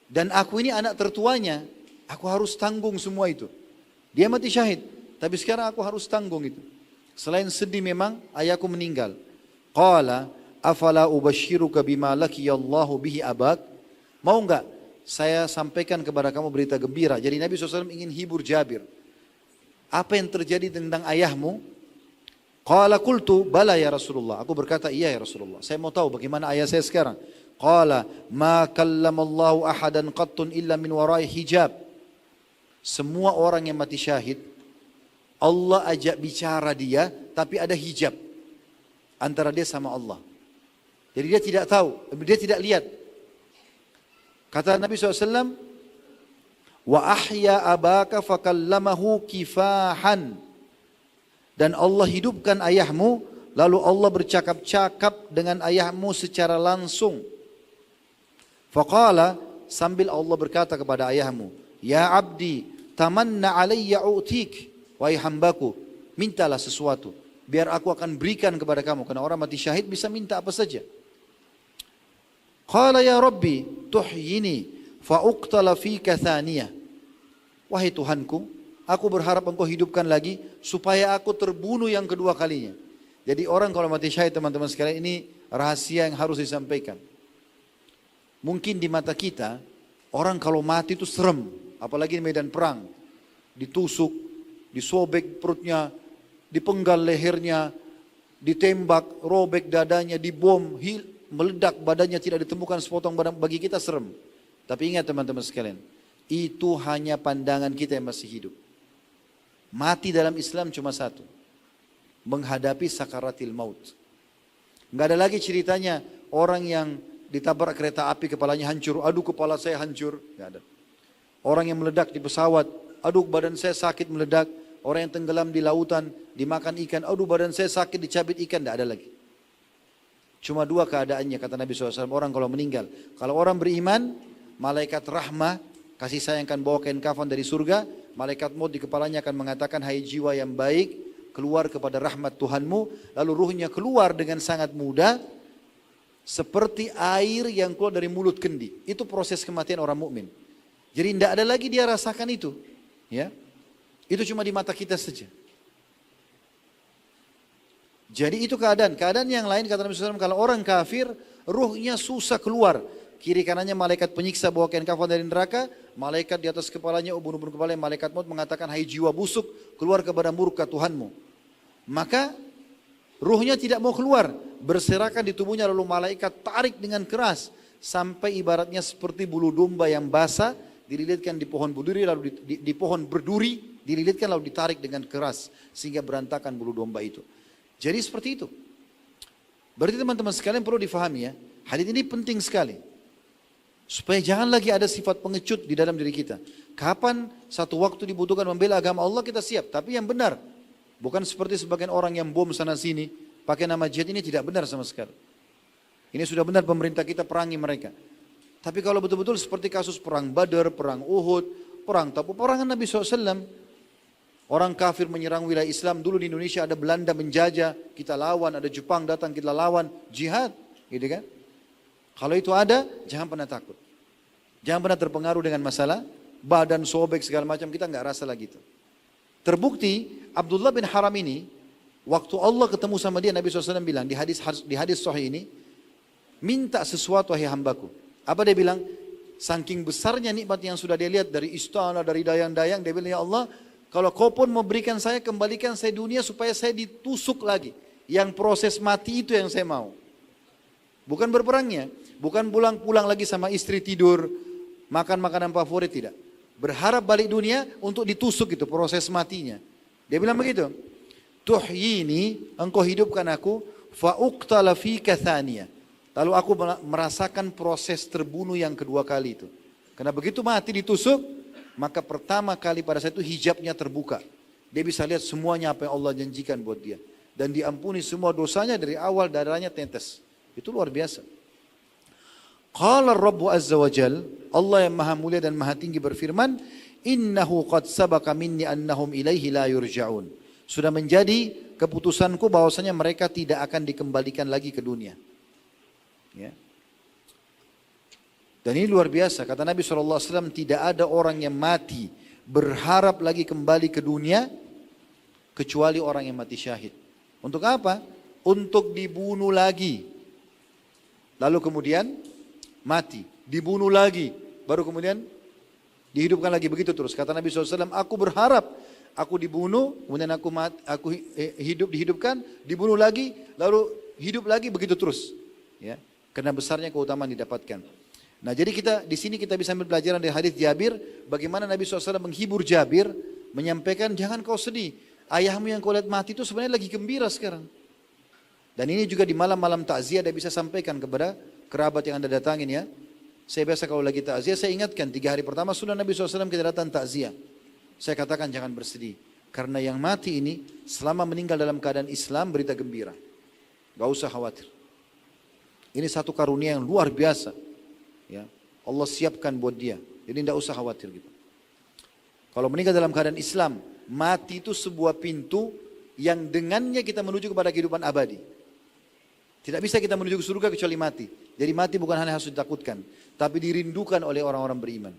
Dan aku ini anak tertuanya, aku harus tanggung semua itu. Dia mati syahid, tapi sekarang aku harus tanggung itu. Selain sedih memang, ayahku meninggal. Qala, afala ubashiruka bima lakiyallahu bihi abak. Mau enggak saya sampaikan kepada kamu berita gembira. Jadi Nabi SAW ingin hibur Jabir. Apa yang terjadi tentang ayahmu? Qala qultu, bala ya Rasulullah. Aku berkata, iya ya Rasulullah. Saya mau tahu bagaimana ayah saya sekarang. Qala, ma kallamallahu ahadan qattun illa min warai hijab. Semua orang yang mati syahid, Allah ajak bicara dia, tapi ada hijab antara dia sama Allah. Jadi dia tidak tahu, dia tidak lihat. Kata Nabi SAW, wa ahya abaka fakallamahu kifahan. Dan Allah hidupkan ayahmu, lalu Allah bercakap-cakap dengan ayahmu secara langsung. Faqala, sambil Allah berkata kepada ayahmu, Ya abdi, tamanna alayya u'tik. Wahai hambaku, mintalah sesuatu, biar aku akan berikan kepada kamu. Karena orang mati syahid bisa minta apa saja. Qala ya Rabbi, tuhyini fa'uqtala fika thaniyah. Wahai Tuhanku, aku berharap engkau hidupkan lagi, supaya aku terbunuh yang kedua kalinya. Jadi orang kalau mati syahid, teman-teman sekalian, ini rahasia yang harus disampaikan. Mungkin di mata kita, orang kalau mati itu serem. Apalagi di medan perang. Ditusuk, disobek perutnya, dipenggal lehernya, ditembak, robek dadanya, dibom, meledak badannya, tidak ditemukan sepotong badan. Bagi kita serem. Tapi ingat teman-teman sekalian, itu hanya pandangan kita yang masih hidup. Mati dalam Islam cuma satu. Menghadapi sakaratil maut. Nggak ada lagi ceritanya orang yang ditabrak kereta api kepalanya hancur. Aduh kepala saya hancur. Nggak ada. Orang yang meledak di pesawat. Aduh badan saya sakit meledak. Orang yang tenggelam di lautan. Dimakan ikan. Aduh badan saya sakit dicabit ikan. Nggak ada lagi. Cuma dua keadaannya kata Nabi SAW. Orang kalau meninggal. Kalau orang beriman. Malaikat rahmah. Kasih sayang akan bawa kain kafan dari surga. Malaikat maut di kepalanya akan mengatakan. Hai jiwa yang baik. Keluar kepada rahmat Tuhanmu. Lalu ruhnya keluar dengan sangat mudah. Seperti air yang keluar dari mulut kendi. Itu proses kematian orang mukmin. Jadi tidak ada lagi dia rasakan itu. Ya, itu cuma di mata kita saja. Jadi itu keadaan. Keadaan yang lain kata Nabi SAW, kalau orang kafir, ruhnya susah keluar. Kiri kanannya malaikat penyiksa bawa kain kafan dari neraka. Malaikat di atas kepalanya, ubun-ubun kepalanya, malaikat maut mengatakan, hai jiwa busuk, keluar kepada murka Tuhanmu. Maka ruhnya tidak mau keluar. Berserakan di tubuhnya, lalu malaikat tarik dengan keras. Sampai ibaratnya seperti bulu domba yang basah. Dililitkan di pohon berduri, lalu di pohon berduri, dililitkan lalu ditarik dengan keras. Sehingga berantakan bulu domba itu. Jadi seperti itu. Berarti teman-teman sekalian perlu difahami ya. Hadits ini penting sekali. Supaya jangan lagi ada sifat pengecut di dalam diri kita. Kapan satu waktu dibutuhkan membela agama Allah kita siap. Tapi yang benar. Bukan seperti sebagian orang yang bom sana sini. Pakai nama jihad ini tidak benar sama sekali. Ini sudah benar pemerintah kita perangi mereka. Tapi kalau betul-betul seperti kasus perang Badar, perang Uhud, perang Tabuk, perangan Nabi SAW. Orang kafir menyerang wilayah Islam. Dulu di Indonesia ada Belanda menjajah, kita lawan. Ada Jepang datang, kita lawan. Jihad, gitu kan. Kalau itu ada, jangan pernah takut. Jangan pernah terpengaruh dengan masalah badan sobek segala macam, kita nggak rasa lagi itu. Terbukti Abdullah bin Haram ini, waktu Allah ketemu sama dia, Nabi SAW bilang di hadis sahih ini, minta sesuatu wahai hambaku. Apa dia bilang? Saking besarnya nikmat yang sudah dia lihat dari istana, dari dayang-dayang, dia bilang, ya Allah, kalau kau pun memberikan saya, kembalikan saya dunia supaya saya ditusuk lagi. Yang proses mati itu yang saya mau. Bukan berperangnya, bukan pulang-pulang lagi sama istri tidur, makan makanan favorit, tidak. Berharap balik dunia untuk ditusuk itu proses matinya. Dia bilang begitu. Tuhyini, engkau hidupkan aku, fa uqtala fika thaniya. Lalu aku merasakan proses terbunuh yang kedua kali itu. Karena begitu mati ditusuk, maka pertama kali pada saat itu hijabnya terbuka. Dia bisa lihat semuanya apa yang Allah janjikan buat dia. Dan diampuni semua dosanya dari awal darahnya tetes. Itu luar biasa. Qala Rabbu Azza wa Jal, Allah yang maha mulia dan maha tinggi berfirman, innahu qad sabaka minni annahum ilaihi la yurja'un. Sudah menjadi keputusanku bahwasanya mereka tidak akan dikembalikan lagi ke dunia. Ya. Dan ini luar biasa. Kata Nabi SAW, tidak ada orang yang mati berharap lagi kembali ke dunia kecuali orang yang mati syahid. Untuk apa? Untuk dibunuh lagi. Lalu kemudian mati, dibunuh lagi, baru kemudian dihidupkan lagi, begitu terus. Kata Nabi SAW, aku berharap aku dibunuh, kemudian aku hidup, dihidupkan, dibunuh lagi, lalu hidup lagi, begitu terus. Ya, karena besarnya keutamaan didapatkan. Nah, jadi di sini kita bisa ambil pelajaran dari hadis Jabir, bagaimana Nabi SAW menghibur Jabir, menyampaikan jangan kau sedih, ayahmu yang kau lihat mati itu sebenarnya lagi gembira sekarang. Dan ini juga di malam-malam takziah Anda bisa sampaikan kepada kerabat yang Anda datangin ya. Saya biasa kalau lagi takziah, saya ingatkan 3 hari pertama sudah Nabi SAW kita datang takziah. Saya katakan jangan bersedih. Karena yang mati ini selama meninggal dalam keadaan Islam berita gembira. Gak usah khawatir. Ini satu karunia yang luar biasa. Ya, Allah siapkan buat dia. Jadi tidak usah khawatir gitu. Kalau meninggal dalam keadaan Islam, mati itu sebuah pintu yang dengannya kita menuju kepada kehidupan abadi. Tidak bisa kita menuju ke surga kecuali mati. Jadi mati bukan hal yang harus ditakutkan, tapi dirindukan oleh orang-orang beriman.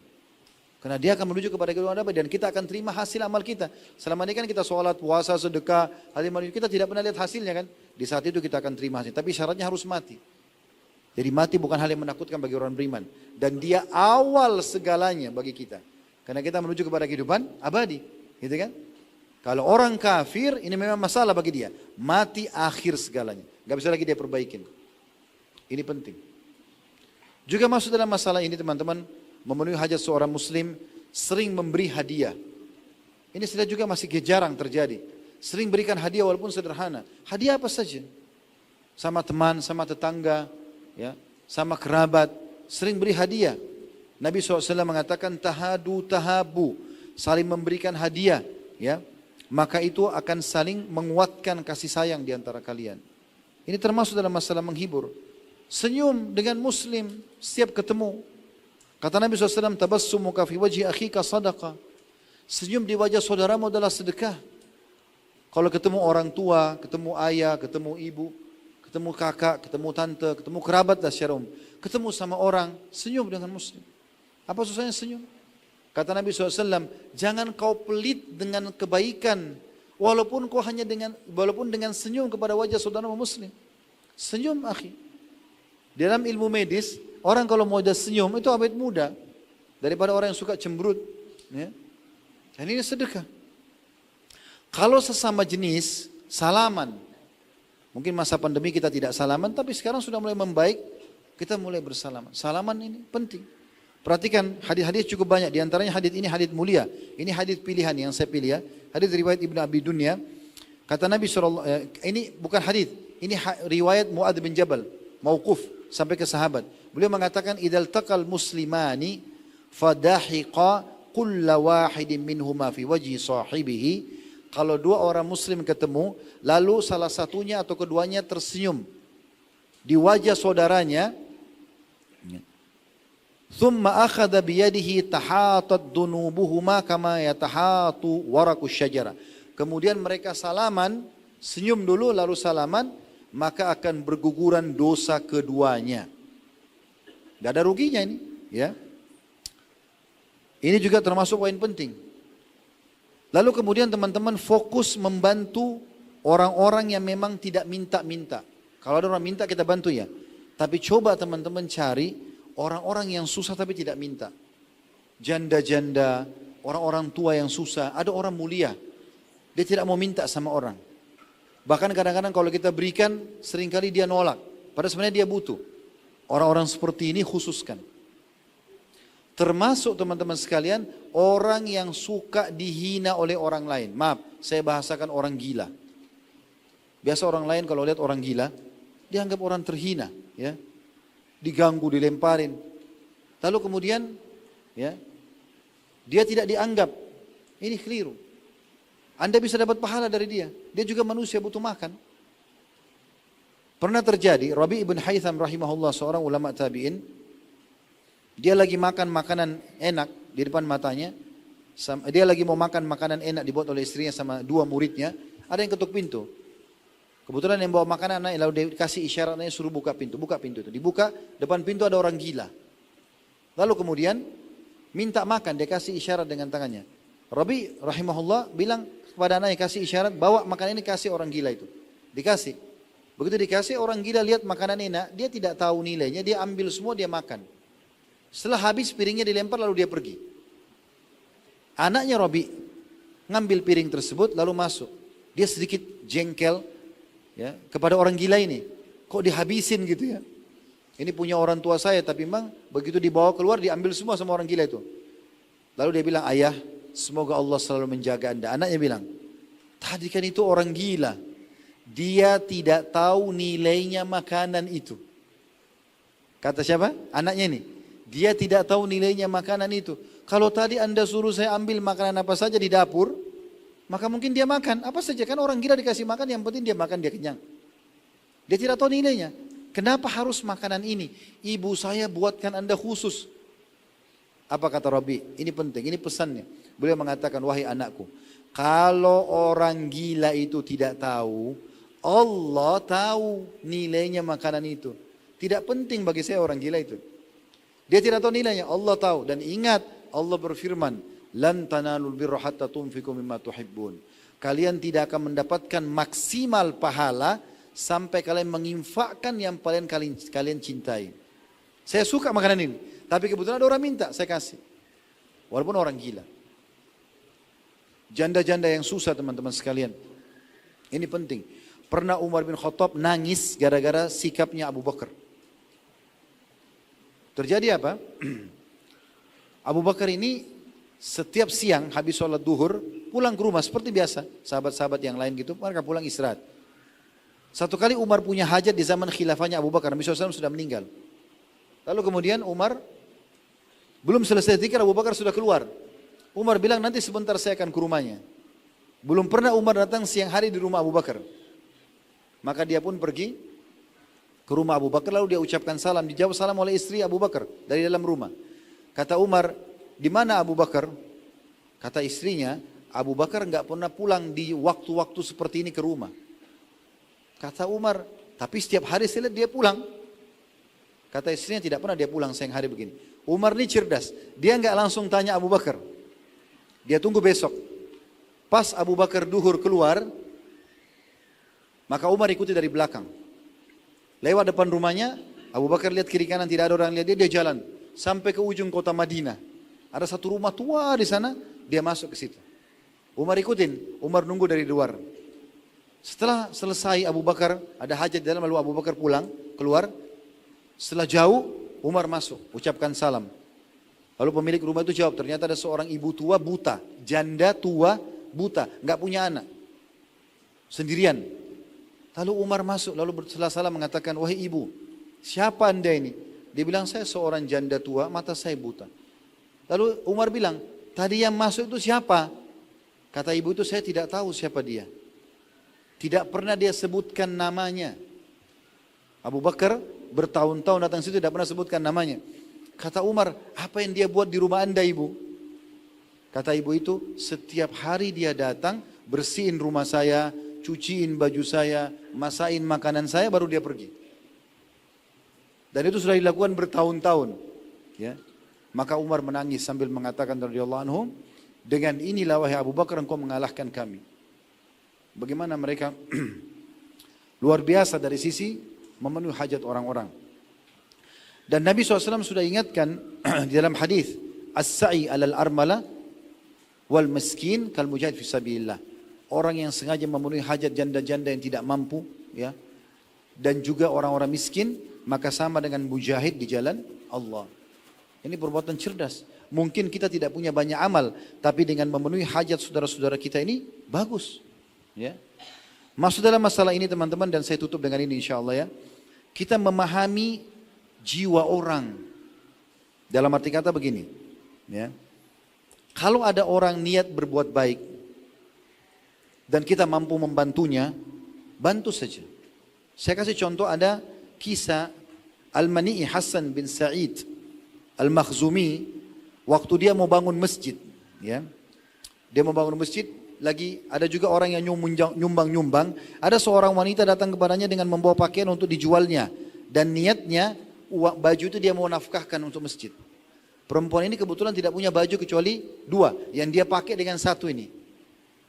Karena dia akan menuju kepada kehidupan abadi dan kita akan terima hasil amal kita. Selama ini kan kita sholat, puasa, sedekah, kita tidak pernah lihat hasilnya kan. Di saat itu kita akan terima hasil, tapi syaratnya harus mati. Jadi mati bukan hal yang menakutkan bagi orang beriman. Dan dia awal segalanya bagi kita. Karena kita menuju kepada kehidupan abadi. Gitu kan? Kalau orang kafir, ini memang masalah bagi dia. Mati akhir segalanya. Gak bisa lagi dia perbaikin. Ini penting. Juga masuk dalam masalah ini teman-teman. Memenuhi hajat seorang muslim. Sering memberi hadiah. Ini sudah juga masih jarang terjadi. Sering berikan hadiah walaupun sederhana. Hadiah apa saja. Sama teman, sama tetangga. Ya, sama kerabat, sering beri hadiah. Nabi SAW mengatakan tahadu tahabu, saling memberikan hadiah, ya, maka itu akan saling menguatkan kasih sayang di antara kalian. Ini termasuk dalam masalah menghibur. Senyum dengan muslim setiap ketemu. Kata Nabi SAW, tabassumuka fi wajhi akhika sadaqah. Senyum di wajah saudaramu adalah sedekah. Kalau ketemu orang tua, ketemu ayah, ketemu ibu, ketemu kakak, ketemu tante, ketemu kerabat lah secara umum. Ketemu sama orang, senyum dengan muslim. Apa susahnya senyum? Kata Nabi SAW, jangan kau pelit dengan kebaikan, walaupun dengan senyum kepada wajah saudara muslim. Senyum akhi. Dalam ilmu medis, orang kalau mau senyum itu awet muda. Daripada orang yang suka cemberut. Ya. Dan ini sedekah. Kalau sesama jenis, salaman. Mungkin masa pandemi kita tidak salaman, tapi sekarang sudah mulai membaik, kita mulai bersalaman. Salaman ini penting. Perhatikan hadis-hadis cukup banyak, di antaranya hadis ini hadis mulia. Ini hadis pilihan yang saya pilih ya. Hadis riwayat Ibnu Abi Dunya. Kata Nabi ini bukan hadis, ini riwayat Muadz bin Jabal, mauquf sampai ke sahabat. Beliau mengatakan idal taqal muslimani fadahiqa kulla wahidin minhuma fi wajhi sahibihi. Kalau dua orang muslim ketemu, lalu salah satunya atau keduanya tersenyum di wajah saudaranya, thumma akhadha biyadihi tahatat dunubuhuma kama yatahatu warakus syajara. Kemudian mereka salaman, senyum dulu lalu salaman, maka akan berguguran dosa keduanya. Gak ada ruginya ini, ya. Ini juga termasuk poin penting. Lalu kemudian teman-teman fokus membantu orang-orang yang memang tidak minta-minta. Kalau ada orang minta kita bantu ya. Tapi coba teman-teman cari orang-orang yang susah tapi tidak minta. Janda-janda, orang-orang tua yang susah. Ada orang mulia, dia tidak mau minta sama orang. Bahkan kadang-kadang kalau kita berikan seringkali dia nolak. Padahal sebenarnya dia butuh. Orang-orang seperti ini khususkan. Termasuk teman-teman sekalian, orang yang suka dihina oleh orang lain. Maaf, saya bahasakan orang gila. Biasa orang lain kalau lihat orang gila, dianggap orang terhina, ya, diganggu, dilemparin. Lalu kemudian, ya, dia tidak dianggap. Ini keliru. Anda bisa dapat pahala dari dia. Dia juga manusia, butuh makan. Pernah terjadi, Rabi' ibn Haytham rahimahullah, seorang ulama tabi'in, dia lagi makan makanan enak di depan matanya. Dia lagi mau makan makanan enak dibuat oleh istrinya sama dua muridnya. Ada yang ketuk pintu. Kebetulan yang bawa makanan anak, lalu dia kasih isyaratnya suruh buka pintu itu. Dibuka, depan pintu ada orang gila. Lalu kemudian minta makan, dia kasih isyarat dengan tangannya. Rabi rahimahullah bilang kepada anaknya, kasih isyarat, bawa makanan ini kasih orang gila itu. Dikasih. Begitu dikasih, orang gila lihat makanan enak, dia tidak tahu nilainya, dia ambil semua, dia makan. Setelah habis piringnya dilempar lalu dia pergi. Anaknya Rabi ngambil piring tersebut lalu masuk. Dia sedikit jengkel, ya, kepada orang gila ini. Kok dihabisin gitu ya? Ini punya orang tua saya, tapi memang begitu dibawa keluar diambil semua sama orang gila itu. Lalu dia bilang, ayah, semoga Allah selalu menjaga Anda. Anaknya bilang, tadi kan itu orang gila. Dia tidak tahu nilainya makanan itu. Kata siapa? Anaknya ini. Dia tidak tahu nilainya makanan itu. Kalau tadi Anda suruh saya ambil makanan apa saja di dapur, maka mungkin dia makan. Apa saja, kan orang gila dikasih makan, yang penting dia makan, dia kenyang. Dia tidak tahu nilainya. Kenapa harus makanan ini? Ibu saya buatkan Anda khusus. Apa kata Rabi? Ini penting, ini pesannya. Beliau mengatakan, wahai anakku, kalau orang gila itu tidak tahu, Allah tahu nilainya makanan itu. Tidak penting bagi saya orang gila itu. Dia tidak tahu nilainya, Allah tahu. Dan ingat, Allah berfirman, lan tanalul birra hatta tunfiqu mimma tuhibbun. Kalian tidak akan mendapatkan maksimal pahala sampai kalian menginfakkan yang paling kalian cintai. Saya suka makanan ini, tapi kebetulan ada orang minta, saya kasih. Walaupun orang gila. Janda-janda yang susah teman-teman sekalian. Ini penting. Pernah Umar bin Khattab nangis gara-gara sikapnya Abu Bakar. Terjadi apa? Abu Bakar ini setiap siang habis sholat duhur pulang ke rumah seperti biasa. Sahabat-sahabat yang lain gitu, mereka pulang istirahat. Satu kali Umar punya hajat di zaman khilafahnya Abu Bakar. Nabi SAW sudah meninggal. Lalu kemudian Umar belum selesai zikir, Abu Bakar sudah keluar. Umar bilang, nanti sebentar saya akan ke rumahnya. Belum pernah Umar datang siang hari di rumah Abu Bakar. Maka dia pun pergi ke rumah Abu Bakar, lalu dia ucapkan salam. Dijawab salam oleh istri Abu Bakar dari dalam rumah. Kata Umar, di mana Abu Bakar? Kata istrinya, Abu Bakar enggak pernah pulang di waktu-waktu seperti ini ke rumah. Kata Umar, tapi setiap hari saya lihat dia pulang. Kata istrinya, tidak pernah dia pulang siang hari begini. Umar ini cerdas, dia enggak langsung tanya Abu Bakar. Dia tunggu besok. Pas Abu Bakar duhur keluar, maka Umar ikuti dari belakang. Lewat depan rumahnya, Abu Bakar lihat kiri kanan tidak ada orang lihat dia, dia jalan sampai ke ujung kota Madinah. Ada satu rumah tua di sana, dia masuk ke situ. Umar ikutin, Umar nunggu dari luar. Setelah selesai Abu Bakar, ada hajat di dalam, lalu Abu Bakar pulang, keluar. Setelah jauh, Umar masuk, ucapkan salam. Lalu pemilik rumah itu jawab, ternyata ada seorang ibu tua buta, janda tua buta, nggak punya anak, sendirian. Lalu Umar masuk, lalu setelah salam mengatakan, wahai ibu, siapa anda ini? Dia bilang, saya seorang janda tua, mata saya buta. Lalu Umar bilang, tadi yang masuk itu siapa? Kata ibu itu, saya tidak tahu siapa dia. Tidak pernah dia sebutkan namanya. Abu Bakar bertahun-tahun datang situ tidak pernah sebutkan namanya. Kata Umar, apa yang dia buat di rumah anda ibu? Kata ibu itu, setiap hari dia datang, bersihin rumah saya, cuciin baju saya, masain makanan saya, baru dia pergi. Dan itu sudah dilakukan bertahun-tahun. Ya. Maka Umar menangis sambil mengatakan radhiyallahu anhu, dengan inilah wahai Abu Bakar engkau mengalahkan kami. Bagaimana mereka luar biasa dari sisi memenuhi hajat orang-orang. Dan Nabi SAW sudah ingatkan di dalam hadis, as-sa'i alal armala wal miskin kal mujahid fi sabilillah. Orang yang sengaja memenuhi hajat janda-janda yang tidak mampu, ya, dan juga orang-orang miskin, maka sama dengan mujahid di jalan Allah. Ini perbuatan cerdas. Mungkin kita tidak punya banyak amal, tapi dengan memenuhi hajat saudara-saudara kita ini bagus. Ya. Maksud dalam masalah ini teman-teman, dan saya tutup dengan ini insya Allah ya. Kita memahami jiwa orang. Dalam arti kata begini. Ya. Kalau ada orang niat berbuat baik, dan kita mampu membantunya, bantu saja. Saya kasih contoh, ada kisah Al-Mani'i Hasan bin Sa'id Al-Makhzumi, waktu dia mau bangun masjid. Ya. Dia mau bangun masjid, lagi ada juga orang yang nyumbang-nyumbang. Ada seorang wanita datang kepadanya dengan membawa pakaian untuk dijualnya. Dan niatnya baju itu dia mau nafkahkan untuk masjid. Perempuan ini kebetulan tidak punya baju kecuali 2 yang dia pakai dengan 1 ini.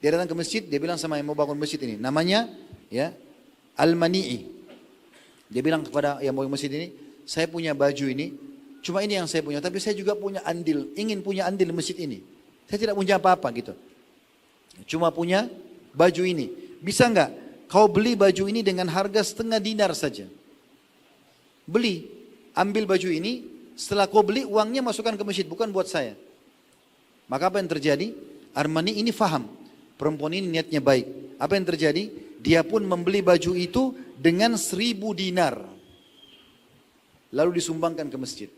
Dia datang ke masjid, dia bilang sama yang mau bangun masjid ini, namanya ya Al-Mani'i. Dia bilang kepada yang mau masjid ini, saya punya baju ini, cuma ini yang saya punya, tapi saya juga punya andil, ingin punya andil di masjid ini. Saya tidak punya apa-apa gitu. Cuma punya baju ini. Bisa enggak kau beli baju ini dengan harga setengah dinar saja? Beli, ambil baju ini, setelah kau beli uangnya masukkan ke masjid, bukan buat saya. Maka apa yang terjadi? Armani ini faham, perempuan ini niatnya baik. Apa yang terjadi? Dia pun membeli baju itu dengan 1.000 dinar. Lalu disumbangkan ke masjid.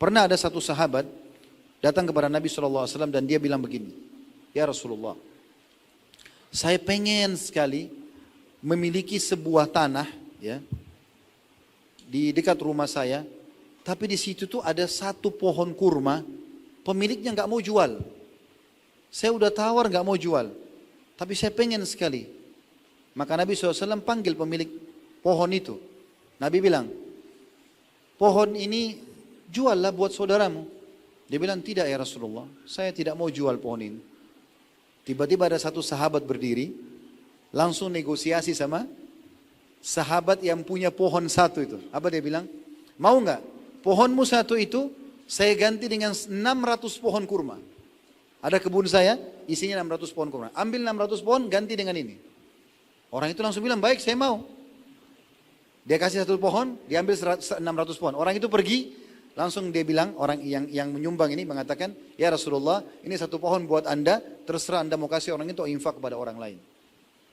Pernah ada satu sahabat datang kepada Nabi SAW dan dia bilang begini, ya Rasulullah, saya pengen sekali memiliki sebuah tanah ya di dekat rumah saya, tapi di situ tuh ada satu pohon kurma, pemiliknya nggak mau jual. Saya udah tawar nggak mau jual, tapi saya pengen sekali. Maka Nabi SAW panggil pemilik pohon itu. Nabi bilang, pohon ini juallah buat saudaramu. Dia bilang, tidak ya Rasulullah, saya tidak mau jual pohon ini. Tiba-tiba ada satu sahabat berdiri, langsung negosiasi sama sahabat yang punya pohon 1 itu. Apa dia bilang? Mau nggak? Pohonmu 1 itu saya ganti dengan 600 pohon kurma. Ada kebun saya, isinya 600 pohon kurma. Ambil 600 pohon, ganti dengan ini. Orang itu langsung bilang, baik saya mau. Dia kasih 1 pohon, diambil 600 pohon. Orang itu pergi. Langsung dia bilang, orang yang menyumbang ini mengatakan, ya Rasulullah, ini 1 pohon buat anda, terserah anda mau kasih orang itu atau infak kepada orang lain.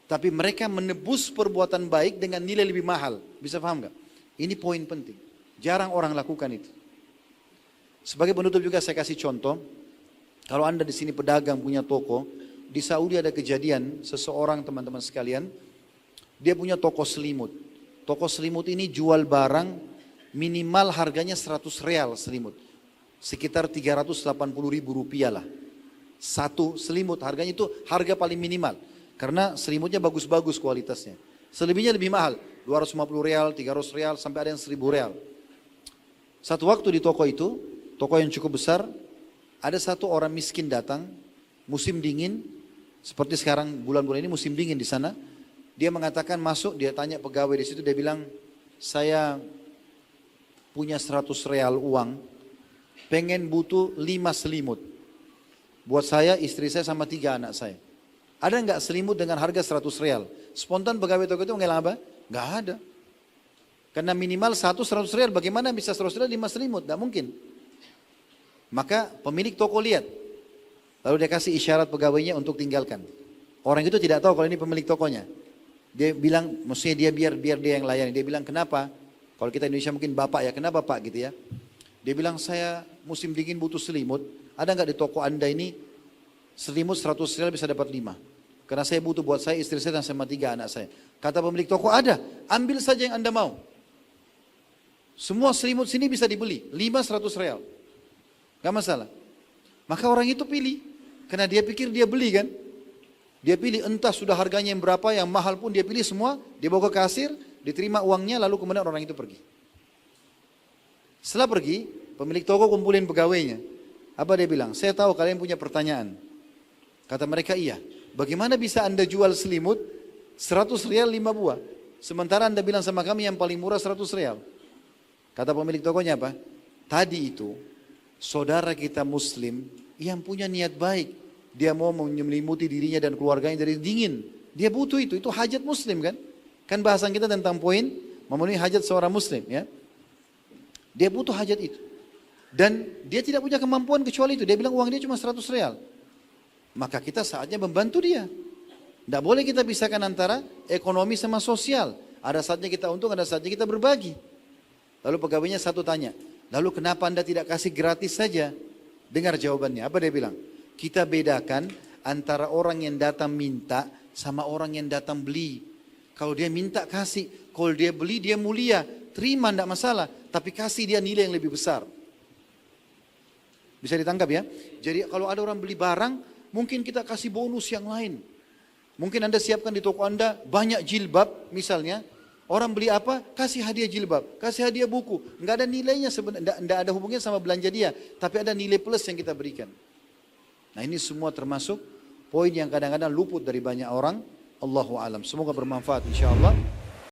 Tapi mereka menebus perbuatan baik dengan nilai lebih mahal. Bisa paham gak? Ini poin penting. Jarang orang lakukan itu. Sebagai penutup juga saya kasih contoh, kalau anda di sini pedagang punya toko, di Saudi ada kejadian, seseorang teman-teman sekalian, dia punya toko selimut. Toko selimut ini jual barang, minimal harganya 100 real selimut. Sekitar 380.000 rupiah lah. 1 selimut harganya itu harga paling minimal. Karena selimutnya bagus-bagus kualitasnya. Selebihnya lebih mahal. 250 real, 300 real, sampai ada yang 1.000 real. Satu waktu di toko itu, toko yang cukup besar, ada satu orang miskin datang, musim dingin, seperti sekarang bulan-bulan ini musim dingin di sana. Dia mengatakan masuk, dia tanya pegawai di situ, dia bilang, saya punya 100 real uang, pengen butuh 5 selimut. Buat saya, istri saya sama 3 anak saya. Ada enggak selimut dengan harga 100 real? Spontan pegawai toko itu ngilang apa? Enggak ada. Karena minimal 100 real, bagaimana bisa 100 real 5 selimut? Enggak mungkin. Maka pemilik toko lihat. Lalu dia kasih isyarat pegawainya untuk tinggalkan. Orang itu tidak tahu kalau ini pemilik tokonya. Dia bilang, maksudnya dia biar dia yang layani. Dia bilang, kenapa? Kalau kita Indonesia mungkin bapak ya, kenapa pak gitu ya. Dia bilang, saya musim dingin butuh selimut. Ada nggak di toko anda ini selimut 100 real bisa dapat 5. Karena saya butuh buat saya, istri saya dan sama 3 anak saya. Kata pemilik toko, ada. Ambil saja yang anda mau. Semua selimut sini bisa dibeli. 100 real. Gak masalah. Maka orang itu pilih. Karena dia pikir dia beli kan. Dia pilih entah sudah harganya yang berapa, yang mahal pun dia pilih semua. Dia bawa ke kasir. Diterima uangnya, lalu kemudian orang itu pergi. Setelah pergi, pemilik toko kumpulin pegawainya. Apa dia bilang? Saya tahu kalian punya pertanyaan. Kata mereka, iya. Bagaimana bisa anda jual selimut 100 real 5 buah? Sementara anda bilang sama kami yang paling murah 100 real. Kata pemilik tokonya apa? Tadi itu, saudara kita muslim yang punya niat baik. Dia mau menyelimuti dirinya dan keluarganya dari dingin. Dia butuh itu hajat muslim kan? Kan bahasan kita tentang poin memenuhi hajat seorang muslim ya. Dia butuh hajat itu. Dan dia tidak punya kemampuan kecuali itu. Dia bilang uang dia cuma 100 real. Maka kita saatnya membantu dia. Tidak boleh kita pisahkan antara ekonomi sama sosial. Ada saatnya kita untung, ada saatnya kita berbagi. Lalu pegawainya satu tanya, lalu kenapa Anda tidak kasih gratis saja? Dengar jawabannya, apa dia bilang? Kita bedakan antara orang yang datang minta sama orang yang datang beli. Kalau dia minta kasih, kalau dia beli dia mulia, terima tidak masalah. Tapi kasih dia nilai yang lebih besar. Bisa ditangkap ya? Jadi kalau ada orang beli barang, mungkin kita kasih bonus yang lain. Mungkin Anda siapkan di toko Anda banyak jilbab misalnya. Orang beli apa? Kasih hadiah jilbab, kasih hadiah buku. Enggak ada nilainya sebenarnya, enggak ada hubungannya sama belanja dia. Tapi ada nilai plus yang kita berikan. Nah ini semua termasuk poin yang kadang-kadang luput dari banyak orang. Allahu alam. Semoga bermanfaat insya Allah.